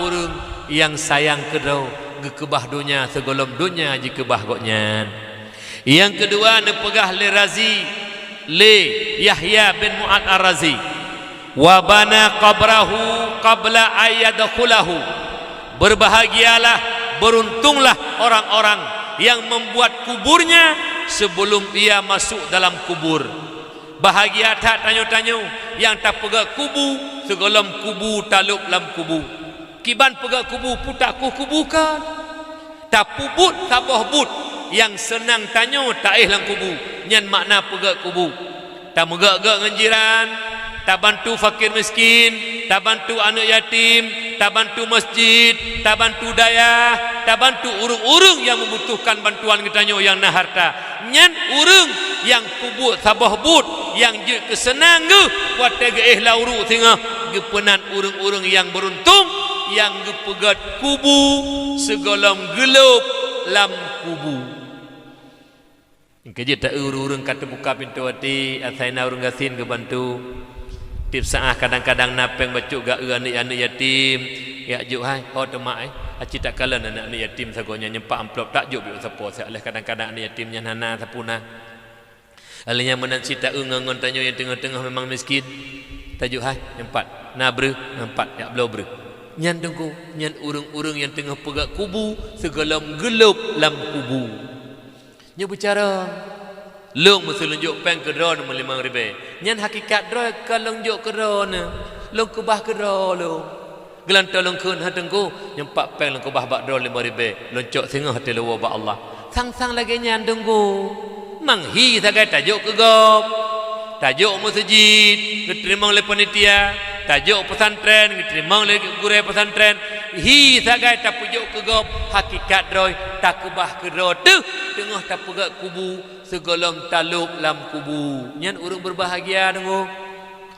urung yang sayang kedau gekebah dunia segolom dunia jikebah goknya yang kedua nepegah le Razi le Yahya bin Mu'ad Ar-Razi wa bana qabrahu qabla ayyadkhulahu berbahagialah beruntunglah orang-orang yang membuat kuburnya sebelum ia masuk dalam kubur. Bahagia tak tanyo-tanyo yang tak pegak kubu segolam kubu taluk lam kubu. Kiban pegak kubu putaku kubu kan. Tak pubut tabah but yang senang tanyo tak lam kubu. Nyan makna pegak kubu. Tak megak-gak ngenjiran, tak bantu fakir miskin, tak bantu anak yatim, tak bantu masjid, tak bantu daya, tak bantu urung-urung yang membutuhkan bantuan kita yang nah harta. Nyan urung yang kubut sabah but yang je kesenang ge buat tege lauru tengah gepenan urung-urung yang beruntung yang gepegat kubu segolam gelap lam kubu. Kerja tak urung-urung kata buka pintu hati asaina urung gasin ke bantu. Tips sah kadang-kadang napeng bacuk gak anak-anak yatim ya juk hai ho temak aci tak kalan anak-anak yatim sagonya nyempak amplop tak juk biuk sapo saya oleh kadang-kadang anak yatim nya hana sapuna alanya menan cita ngon tanyo yang tengah-tengah memang miskin tajuk hai nyempat na bre nampak ya blo bre nyan dengku nyan urung-urung yang tengah pegak kubu segelam gelap lam kubu nya bicara long mesti lunjuk peng ke drone 5,000 nyan hakikat drone kalau lunjuk ke drone long kubah ke drone long gelantar long kun hatengku nyempak peng long kubah bak drone 5,000 loncok singah hati lawa ba Allah sang-sang lagi nyan dengku manghi sagai tajuk ke gop tajuk masjid diterima oleh panitia tajuk pesantren diterima oleh guru pesantren hi sagai tak pujuk ke gop hakikat drone tak kubah ke drone tu tengah tak pegak kubu segolong taluk lam kubu nyan urung berbahagia dengo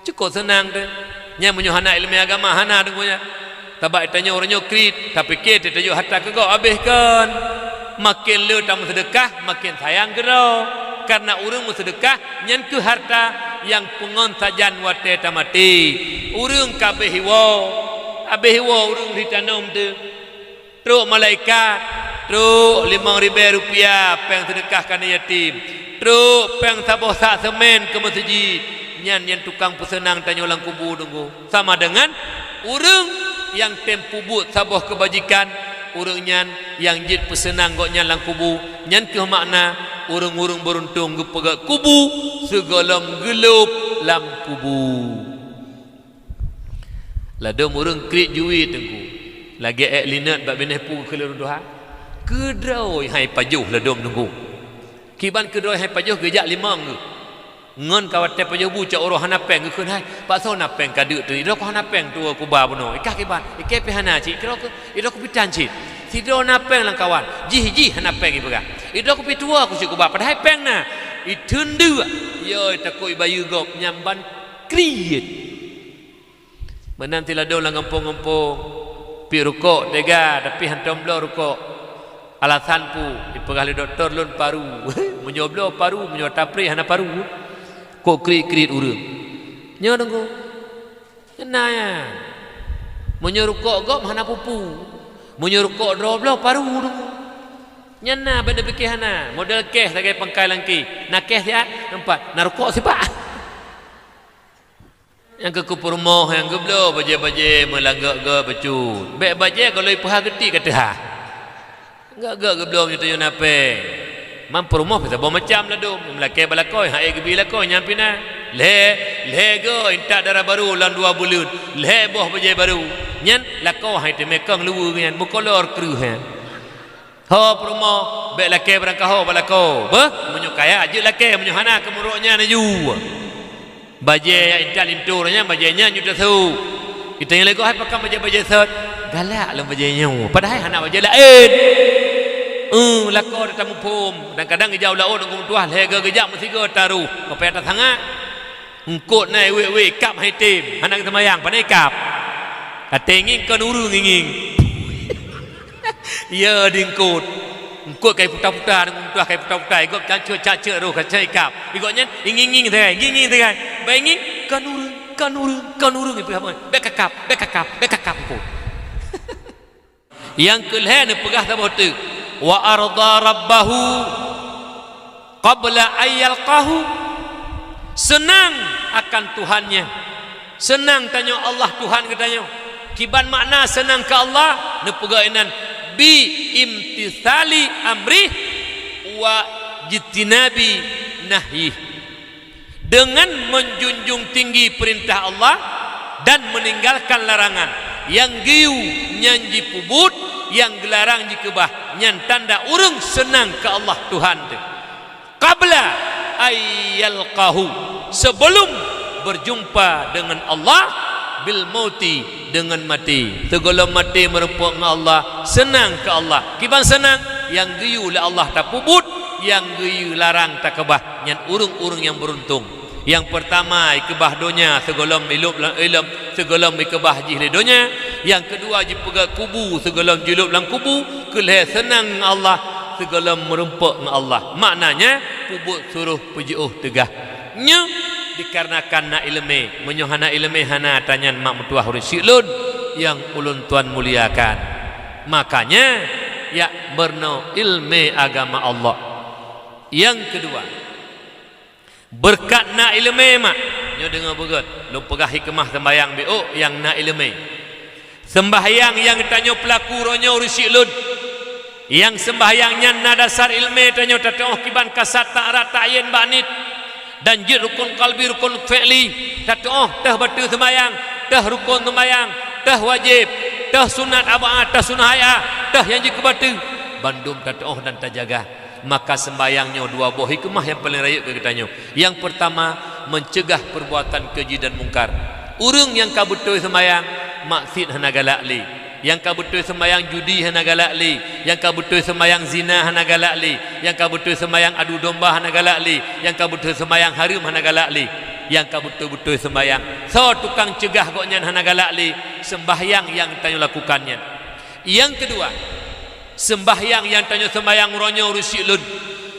cukup senang tu nyan menyuhana ilmu agama hana dengonya tabak tanya orangnya krit tapi ke tajuk hatta ke kau habiskan makin le tamu sedekah makin sayang gero karena urung sedekah nyan ke harta yang pengon sajan wate tamati urung kabeh hiwo abeh hiwo urung ditanam tu truk malaikat truk 5,000 rupiah peng sedekahkan yatim truk peng saboh sak semen ke masjid nyan yang tukang pesenang tanyo lang kubu tunggu sama dengan urung yang tempu but saboh kebajikan urung nyan yang jid pesenang gok nyan lang kubu nyan ke makna urung-urung beruntung ke pegak kubu segolam gelap lam kubu ladom urung krit juwi tunggu lagi linat bak beneh pu kelur doha kedroi hai pajuh ladom tunggu kiban kedroi hai pajuh gejak limang ke ngon kawate pajuh bu cak oroh hanapeng ke kun hai pak so napeng kaduk tu iro ko hanapeng tu ku ba bono ikah kiban ike pe hana ci iro ko pitan ci sido napeng lang kawan ji hanapeng ibaga iro ko pitua ku ci ku ba padahal peng na itundu yo takoi bayu gop nyamban kriet menanti ladom lang kampung-kampung pi rukuk tega tapi hantam blo rukuk alasan pu dipegali doktor lun paru menyoblo paru menyotapri hana paru kok krit urang nyo dengku naya menyurukok gop hana pupu menyurukok droblo paru dengku nyana beda pikir hana model keh sebagai pengkai langki nak keh dia nampak narukok sipak yang ke kupur moh yang ke blo baje-baje melanggak ke becut bek baje kalau ipuha geti kata ha enggak belum itu yo nape mampu rumah bisa bawa macam lah dom melake balakoi ha ge bilakoi nyampina le go inta darah baru lan 2 bulan le boh baje baru nyan lakau hai te mekang lu nyan mukolor kru ha ho promo be lake berangka ho balako be menyukaya aje lake menyuhana kemuruknya naju baje ya inta linturnya baje nya nyudah tu kita yang lego hai pakam baje set galak lah baje nya padahal anak baje lain lakor tamu pom dan kadang jauh laut ngum tuah lega gejak mesti go taruh kepe atas sangat engkot nai we kap hai tim anak semayang panai kap katenging kan urung nging ya dingkot engkot kai putar-putar ngum tuah kai putar-putar gop cacuk roh kacai kap igotnya nging tai bainging kan urung itu apa bekakap ko yang kelhen pegah sabot tu wa arda rabbahu qabla ayyalqahu senang akan Tuhannya senang tanya Allah Tuhan katanya kiban makna senang ke Allah ne pegainan bi imtithali amrih wa jitinabi nahyi, dengan menjunjung tinggi perintah Allah dan meninggalkan larangan. Yang giu nyanji pubut, yang gelarang jikebah nyan tanda urang senang ke Allah Tuhan tu. Qabla ayyalqahu, sebelum berjumpa dengan Allah, bil mauti, dengan mati. Tegolong mati merupakan dengan Allah, senang ke Allah. Kiban senang yang giu la Allah tak pubut, yang giu larang tak kebah nyan urang-urang yang beruntung. Yang pertama ikebah dunia segolom ilum segolom ikebah jih dunia. Yang kedua jipega kubu segolom julub lang kubu, keleh senang Allah segolom merumpak dengan Allah. Maknanya pubut suruh pujuh tegah nya dikarenakan nak ilmu menyohana ilmu hana tanyan mak mutuah risilun yang ulun tuan muliakan. Makanya ya berno ilmu agama Allah. Yang kedua berkat nak ilmu mak nyo dengar begut lu pegah hikmah sembahyang bio yang nak ilmu. Sembahyang yang tanyo pelaku ronyo risilun, yang sembahyangnya na dasar ilmu tanyo tatau kiban kasat ta'rat ta'yin ba'nit dan jid rukun qalbi rukun fi'li tatau tah batu sembahyang, tah rukun sembahyang, tah wajib, tah sunat aba'at, tah sunah ayah, tah yang jid kebatu bandum tatau dan tajaga. Maka sembahyangnya dua buah hikmah yang paling raya ke kitanyo. Yang pertama mencegah perbuatan keji dan mungkar. Urang yang kabutuh sembahyang maksiat hana galak li, yang kabutuh sembahyang judi hana galak li, yang kabutuh sembahyang zina hana galak li, yang kabutuh sembahyang adu domba hana galak li, yang kabutuh sembahyang haram hana galak li, yang kabutuh-butuh sembahyang so tukang cegah koknya hana galak li sembahyang yang tanyo lakukannya. Yang kedua sembahyang yang tanyo sembahyang ronyo rusilun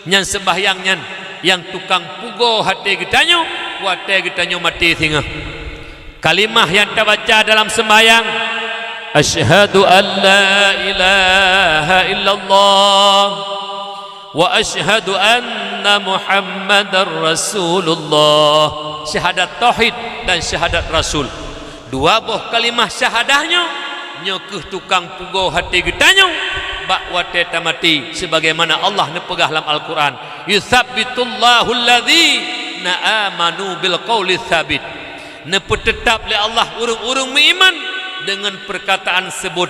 nyan sembahyang nyan yang tukang pugo hati gitanyo wate gitanyo mati singa. Kalimah yang terbaca dalam sembahyang asyhadu an la ilaha illallah wa asyhadu anna muhammadar rasulullah, syahadat tauhid dan syahadat rasul. Dua buah kalimah syahadahnya nyokeh tukang pugo hati gitanyo bak wate tamati, sebagaimana Allah nepegah dalam Al-Quran yuthabbitullahu alladhina amanu bil qawli tsabit, nepetetap oleh Allah urung-urung beriman dengan perkataan sebut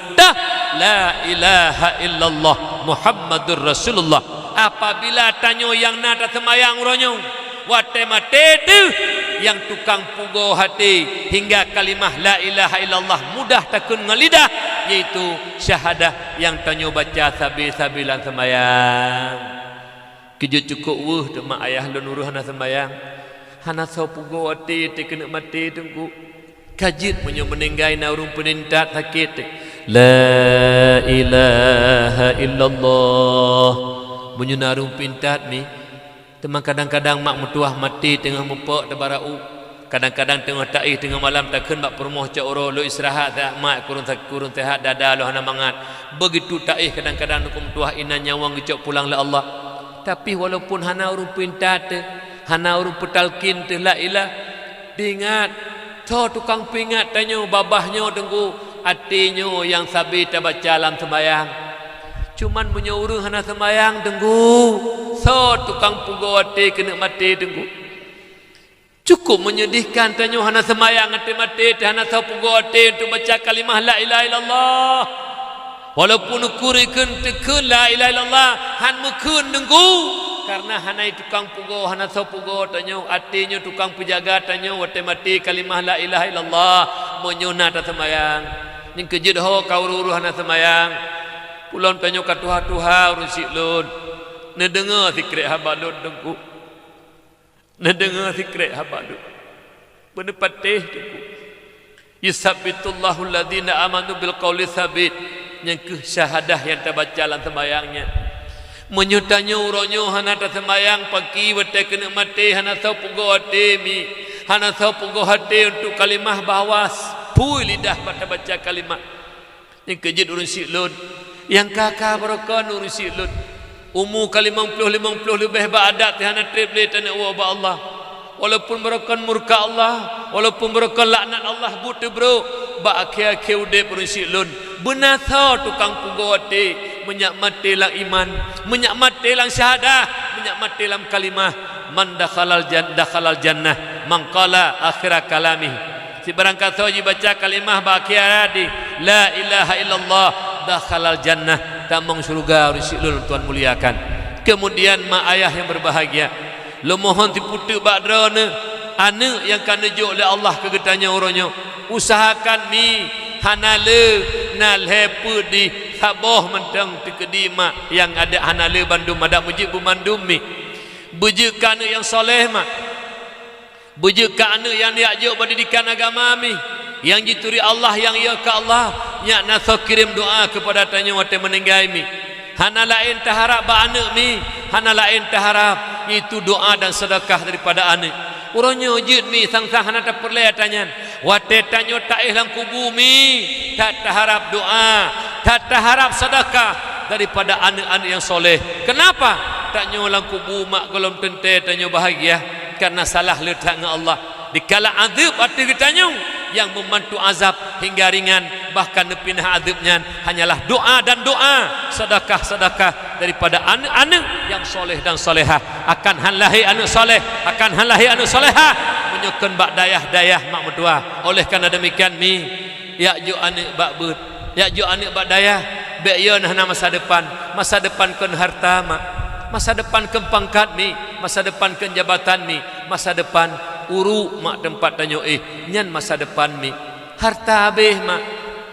la ilaha illallah Muhammadur Rasulullah. Apabila tanyo yang nada semayang ronyo wate mate tu yang tukang pugo hati hingga kalimah la ilaha illallah mudah takun ngalidah, yaitu syahadah yang tanyo baca sabi-sabilan semayang. Kejut cukup wuh mak ayah lun uruh hana sembayang hana so pugo hati te kena mati tunggu kajit menyo meninggai na urung penintat sakit la ilaha illallah menyo na urung pintat mi teman kadang-kadang mak mutuah mati tengah mupok tabarau, kadang-kadang tengah taih tengah malam takkan mak permoh cak oro lo istirahat tak mak kurun sehat dada lo hana mangat begitu taih kadang-kadang nukum tuah inan nyawang gecok pulang la Allah. Tapi walaupun hana urung pintat hana urung petalkin te la ilah diingat so tukang pingat tanyo babahnya tengku atinyo yang sabi tabaca dalam sembayang cuman punya urung hana sembayang tengku so tukang pugo hati kena mati tengku. Cukup menyedihkan tanyo hana sembayang hati mati hana so pugo hati untuk baca kalimah la ilaha illallah. Walaupun ukurikan tekun la ilaha illallah han mukun tengku karena hana tukang pugo hana so pugo tanyo artinya tukang penjaga tanyo wate mati kalimah la ilaha illallah menyunat sembayang ning kejid ho kaururu hana sembayang pulon tanyo katuha-tuha urusik lun ne dengar zikir habalun tengku ne dengar zikir habalun bener patih tengku yusabbitullahu alladhina amanu bil qawli tsabit yang ke syahadah yang terbaca dalam sembayangnya menyutanya uronyo hana ta sembayang pagi wate kena mati hana tau pugo hati mi hana tau pugo hati untuk kalimah bawas pui lidah pada baca kalimah yang kejid urun silun yang kakak barokah urun silun umur kali 50 lebih ba'adat hana triple tanah wa Allah walaupun barokah murka Allah walaupun barokah laknat Allah buta bro ba akhir-akhir udip berusi lun benatha tukang pugote menyak mati lang iman, menyak mati lang syahadah, menyak mati lang kalimah man dakhalal jannah man qala akhir kalamih. Si barang kata wajib baca kalimah ba akhir di la ilaha illallah dakhalal jannah, tamang surga berusi lun tuan muliakan. Kemudian mak ayah yang berbahagia, lo mohon tiputu badrana anak yang kan nejuk oleh Allah kegetanya uronyo, usahakan mi hanale nalhe pudi saboh mentang tikedima yang ada hanale bandum ada mujib bumandum mi bujuk kana yang soleh mak bujuk kana yang diajuk pendidikan agama mi yang jituri Allah yang ya ke Allah nyak naso kirim doa kepada tanya wate meninggai mi hana lain taharap ba anak mi hana lain taharap itu doa dan sedekah daripada anak. Uronyo jid mi sang-sang hana tak perlu tanya wate tanyo taih lang kubumi tak harap doa tak harap sedekah daripada anak-anak yang soleh. Kenapa tanyo lang kubu mak golom tente tanyo bahagia karena salah letak dengan Allah dikala azab arti tanyo yang membantu azab hingga ringan bahkan nepinah azabnya hanyalah doa dan doa sedekah daripada anak-anak yang soleh dan solehah akan hanlahi anak soleh akan hanlahi anak solehah menyukan bak dayah mak mentua. Oleh kerana demikian mi ya jo anak bak ber ya jo anak bak dayah be yo nah masa depan kan harta mak masa depan kan pangkat mi masa depan kan jabatan mi masa depan uru mak tempat tanyo nyan masa depan mi harta habis mak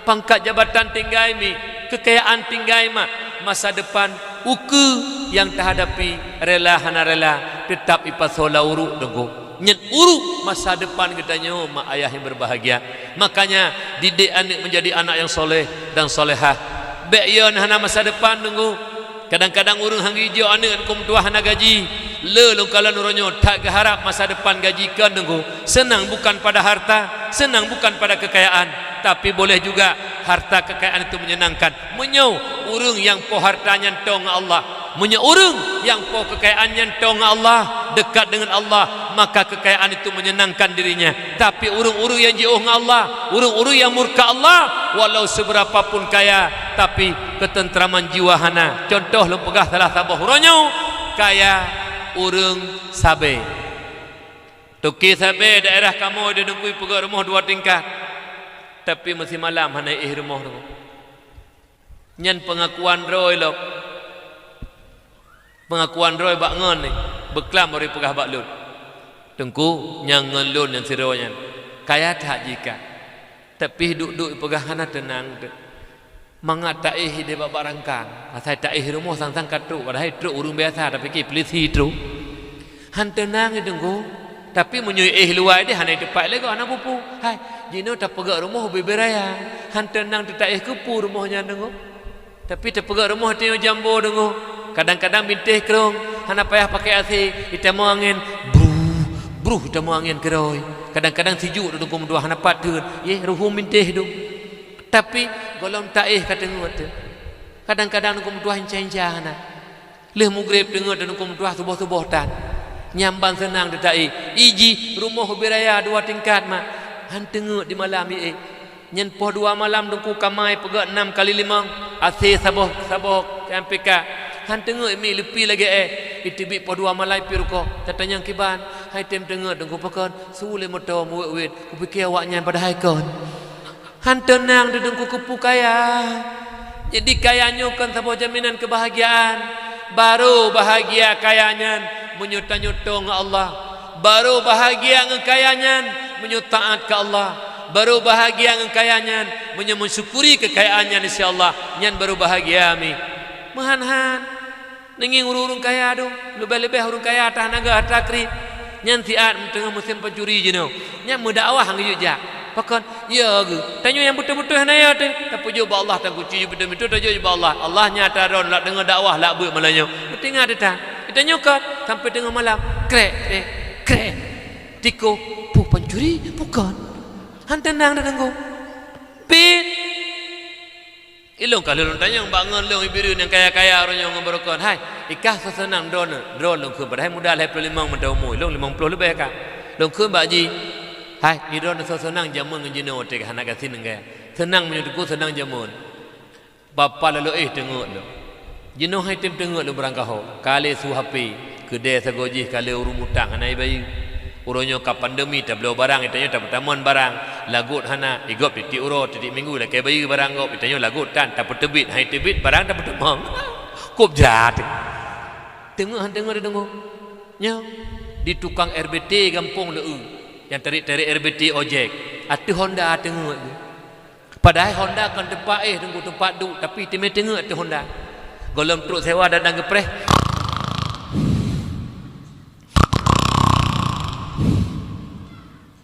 pangkat jabatan tinggai mi kekayaan tinggai mak masa depan uku yang terhadapi rela hana rela tetap ipasola uru dengku nyen uru masa depan katanya mak ayah yang berbahagia. Makanya didik anak menjadi anak yang soleh dan solehah be yon hana masa depan dengku. Kadang-kadang urang hang hijau anak kum tua hana gaji le lungkalan uronyo tak harap masa depan gajikan dengku. Senang bukan pada harta, senang bukan pada kekayaan, tapi boleh juga harta kekayaan itu menyenangkan. Menyau urang yang po hartanya tong Allah, menyau urang yang po kekayaannya tong Allah, dekat dengan Allah, maka kekayaan itu menyenangkan dirinya. Tapi urang-urang yang jauh dengan Allah, urang-urang yang murka Allah, walau seberapa pun kaya, tapi ketentraman jiwa hana. Contoh lempegah salah sabah uronyo kaya urang sabe. Tuki sabe daerah kamu dia nunggu pegak rumah 2 tingkat. Tapi masih malam hana rumah tu. Nyan pengakuan roy lok. Pengakuan roy bak ngon ni. Beklam ori pegah bak lut. Tengku nyang ngon lun yang sironya. Kaya tak jika. Tapi duduk pegah hana tenang tu. Mangat taih dia bak rangkang. Asai taih rumah sang-sang katu. Padahal truk urung biasa tapi ki polisi truk. Han tenang tengku. Tapi menyui luar dia hana tepat lagi anak pupu. Hai, jino tak pegak rumah beberaya. Han tenang tak kepu rumahnya dengo. Tapi tak pegak rumah dia jambo dengo. Kadang-kadang bintih kerong, hana payah pakai AC, kita mau angin bruh kita mau angin keroi. Kadang-kadang sejuk duduk kum dua hana patun. Ye ruhum bintih tu. Tapi golong taih kata ngot tu. Kadang-kadang kum dua hinca-hinca hana. Leh mugrib dengo dan kum dua subuh-subuh tan. Nyambang senang detai iji rumah beraya 2 tingkat mak han tengok di malam ni nyen poh 2 malam dengku kamai pegak 6 kali 5 asih saboh MPK han tengok mi lepi lagi itibi poh 2 malam pi ruko tatanya kiban hai tem tengok dengku pakon sule motor muwet ku fikir awaknya pada hai kon han tenang dengku kepu kaya jadi kayanya kan saboh jaminan kebahagiaan baru bahagia kayanya menyuta-nyuta dengan Allah, baru bahagia dengan kayanya menyutaat ke Allah, baru bahagia dengan kayanya mensyukuri kekayaannya insyaallah nyan baru bahagia mi mahan-han ningin urung kaya do lebih-lebih urung kaya tah naga takri nyan siat tengah musim pencuri je no nyan mendakwah hang juga pakon ya ge tanyo yang betul-betul hanaya tu tapi jubah Allah tak kuci betul-betul tak jubah Allah Allah nyata ron nak dengar dakwah lak buat malanyo tinggal dah kita nyokot sampai tengah malam krek tiko pu pencuri bukan han tenang dah tengok pit ilong kalau tanya bangun long ibiru yang kaya-kaya orang yang berokon hai ikah sesenang drone long ke padahal mudah 25 mentau mu long 50 lebih ka long ke baji hai idon senang jamun ngejino tek hanak kasin enggak senang menyuduku senang jamun bapa lalu tengok lo jino hai tim tengok lo berangkah kali su hapi kedai sagoji kali urung utang hanai bayi uronyo ka pandemi tak belo barang itanya tak pertamuan barang lagut hana igop titik uro titik minggu lah kai bayi barang gop itanya lagut tan tak pertebit hai tebit barang tak pertamang kop jahat tengok nya di tukang RBT kampung leu yang tarik-tarik RBT ojek atu Honda tengok tu padahal Honda kan tempat tunggu tempat duk tapi timai tengok atu Honda golong truk sewa datang gepres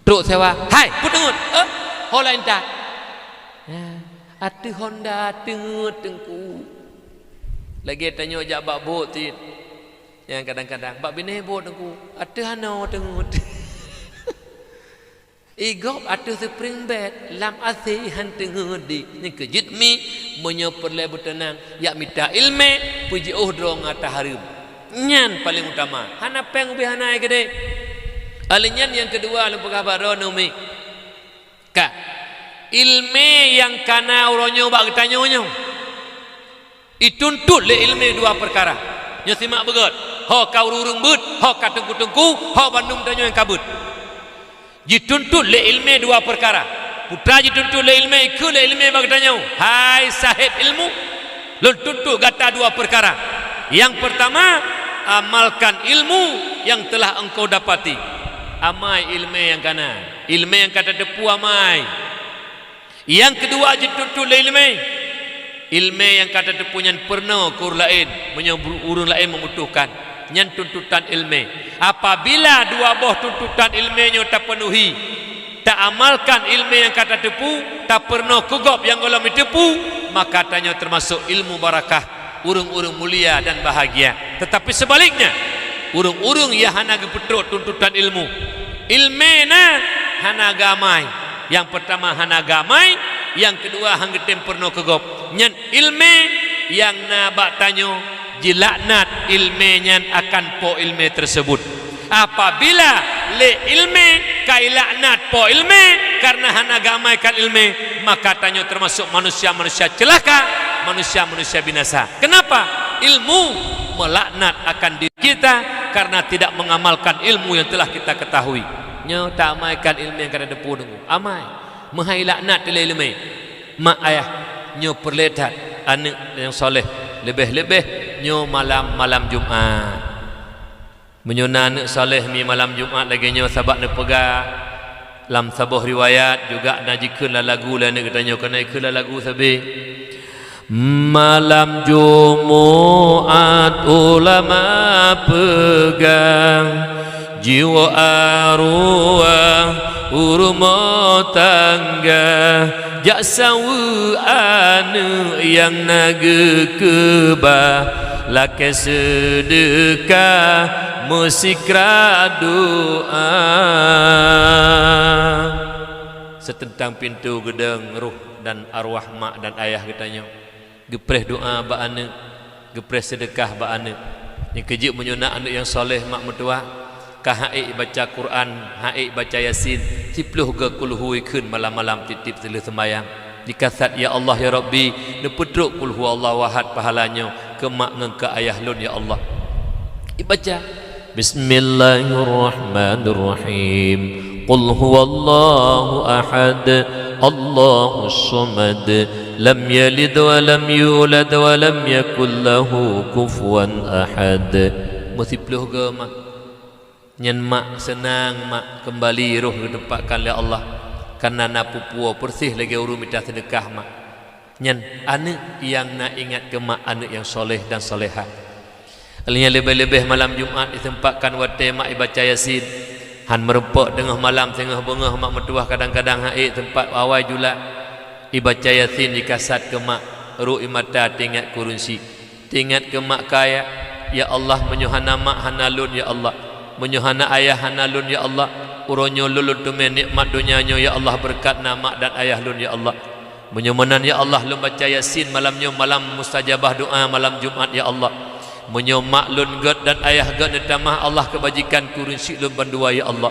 truk sewa hai put tengok hola entah atu Honda tengok tengku lagi tanya jak bak bot tin yang kadang-kadang bak bini bot tengku atu hano tengok igop atu spring bed lam asih hanteng di ni kejit mi menyo perle betenang yak mita ilme puji drong ata harum nyan paling utama hana peng bihana gede alinyan yang kedua lu kabar mi ka ilme yang kana uronyo bak tanyonyo ituntut le ilme dua perkara nyo simak begot ho kau urung but ho katungku-tungku ho bandung tanyo yang kabut dituntut le ilmu dua perkara putra dituntut le ilmu ikut le ilmu bagdanya hai sahib ilmu lu tuntut gata dua perkara yang pertama amalkan ilmu yang telah engkau dapati amai ilmu yang kana ilmu yang kata depu amai yang kedua dituntut le ilmu yang kata depu yang pernah kur lain menyebut urang lain membutuhkan nyan tuntutan ilmu apabila dua buah tuntutan ilmunya tak penuhi tak amalkan ilmu yang kata tepu tak pernah kugop yang golong tepu maka tanya termasuk ilmu barakah urung-urung mulia dan bahagia tetapi sebaliknya urung-urung ya hana gepetruk tuntutan ilmu ilmena hana gamai yang pertama hana gamai yang kedua hanggetem pernah kugop nyan ilmu yang nabak tanyo dilaknat ilmenyan akan po ilme tersebut apabila le ilme kai laknat po ilme karena hana gamaikan ilme maka tanya termasuk manusia-manusia celaka manusia-manusia binasa kenapa ilmu melaknat akan diri kita karena tidak mengamalkan ilmu yang telah kita ketahui nyo tak amaikan ilmu yang kada depu dengu amai mahai laknat le ilme mak ayah nyo perletat anak yang soleh lebih-lebih nyo malam Jumaat menyuna anak soleh mi malam Jumaat lagi nyo sabak ne pegah lam sabuh riwayat juga najikeun lagu la ne katanya kena ikut lagu sabe malam Jumaat ulama pegang jiwa arwah urma tangga jak sawu anu yang naga kebah lake sedekah musikra doa setentang pintu gedeng ruh dan arwah mak dan ayah katanya gepreh doa ba ane gepreh sedekah ba ane ni kejik menyuna anak yang soleh mak mertua kahai baca Quran hai baca Yasin tipluh ke kulhu ikun malam-malam titip selu sembayang dikasat ya Allah ya Rabbi nepedruk kulhu Allah wahad pahalanya ke mak ngan ke ayah lun ya Allah dibaca Bismillahirrahmanirrahim qul huwallahu ahad Allahus samad lam yalid wa lam yulad wa lam yakul lahu kufuwan ahad musipluh ke mak nyen mak senang mak kembali roh ditempatkan oleh Allah karena na pupua bersih lagi urung minta sedekah mak nyen anak yang nak ingat ke mak anak yang soleh dan solehah alinya lebih-lebih malam Jumaat ditempatkan wate mak baca Yasin han merempok tengah malam tengah bengah mak mertuah kadang-kadang hai tempat awal jula dibaca Yasin dikasat ke mak ruh imata tingat kurunsi tingat ke mak kaya ya Allah menyuhana mak hanalun ya Allah menyuhana ayah hanalun ya Allah uronyo lulun tumen nikmat dunianyo ya Allah berkat nama dan ayah lun ya Allah menyumanan ya Allah lun baca Yasin malamnya malam mustajabah doa malam Jumaat ya Allah menyomak lun god dan ayah god netamah Allah kebajikan kurun syik lun bandua ya Allah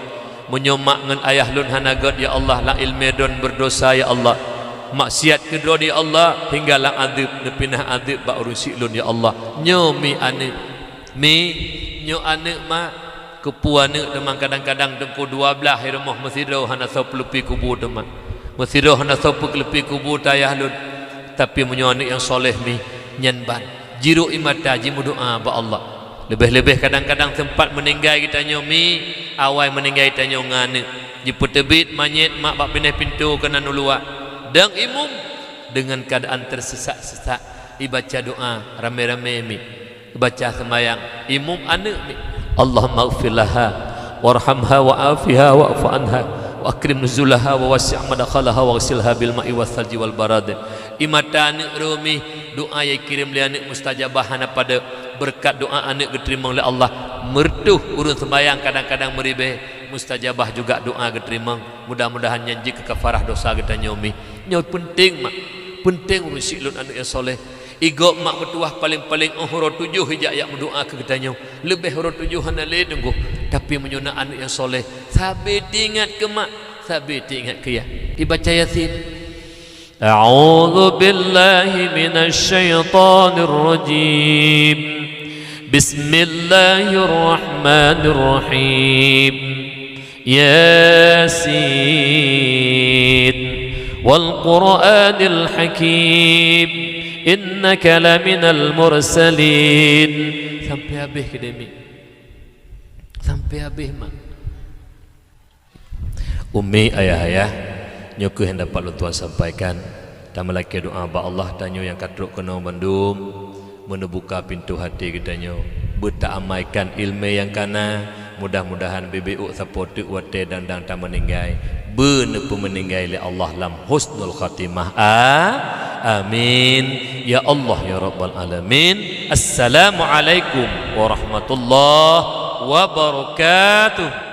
menyomak ngan ayah lun hanagat ya Allah la ilmedon berdosa ya Allah maksiat kedua ya Allah hingga lang adib nepinah adib ba urusi lun ya Allah nyomi ane mi nyo ane ma kepuane demang kadang-kadang tempo 12 hirmah mesido hana sop lepi kubur demang mesido hana sop lepi kubur tayah lun tapi menyo ane yang soleh mi nyanban jiru imata jimu doa ba Allah lebih-lebih kadang-kadang tempat meninggal kita nyomi awal meninggal kita nyongane jiput tebit manyet mak bak pindah pintu kena nuluak dan imum dengan keadaan tersesak-sesak dibaca doa rame-rame mi baca sembahyang imum anak mi Allahumma ighfir laha warhamha wa'afiha wa'fu anha wa akrim nuzulaha wa wasi' madkhalaha wa ghsilha bil ma'i was salji wal barad imata anak rumi doa yang kirim li anak mustajabah pada berkat doa anak diterima oleh Allah mertuh urun sembahyang kadang-kadang meribeh mustajabah juga doa diterima mudah-mudahan janji ke kafarah dosa kita nyomi nyomi penting mak penting urun silun anak yang soleh igo mak bertuah paling-paling huruf 7 hijak yak berdoa ke kita nyomi lebih huruf 7 hana le tunggu tapi menyuna anak yang soleh sabit ingat ke mak sabit ingat ke ya dibaca yasin أعوذ بالله من الشيطان الرجيم بسم الله الرحمن الرحيم ياسين والقرآن الحكيم إنك لمن المرسلين sampai habis ke demi sampai habis mak umi ayah-ayah nyoku hendak pak lu tuan sampaikan dan melaki doa ba Allah tanyo yang katruk kena bandum menebuka pintu hati kita nyo bertaamaikan ilmu yang kana mudah-mudahan BBU sapotu wate dan tak meninggai bener meninggai li Allah lam husnul khatimah amin ya Allah ya rabbal alamin assalamualaikum warahmatullahi wabarakatuh.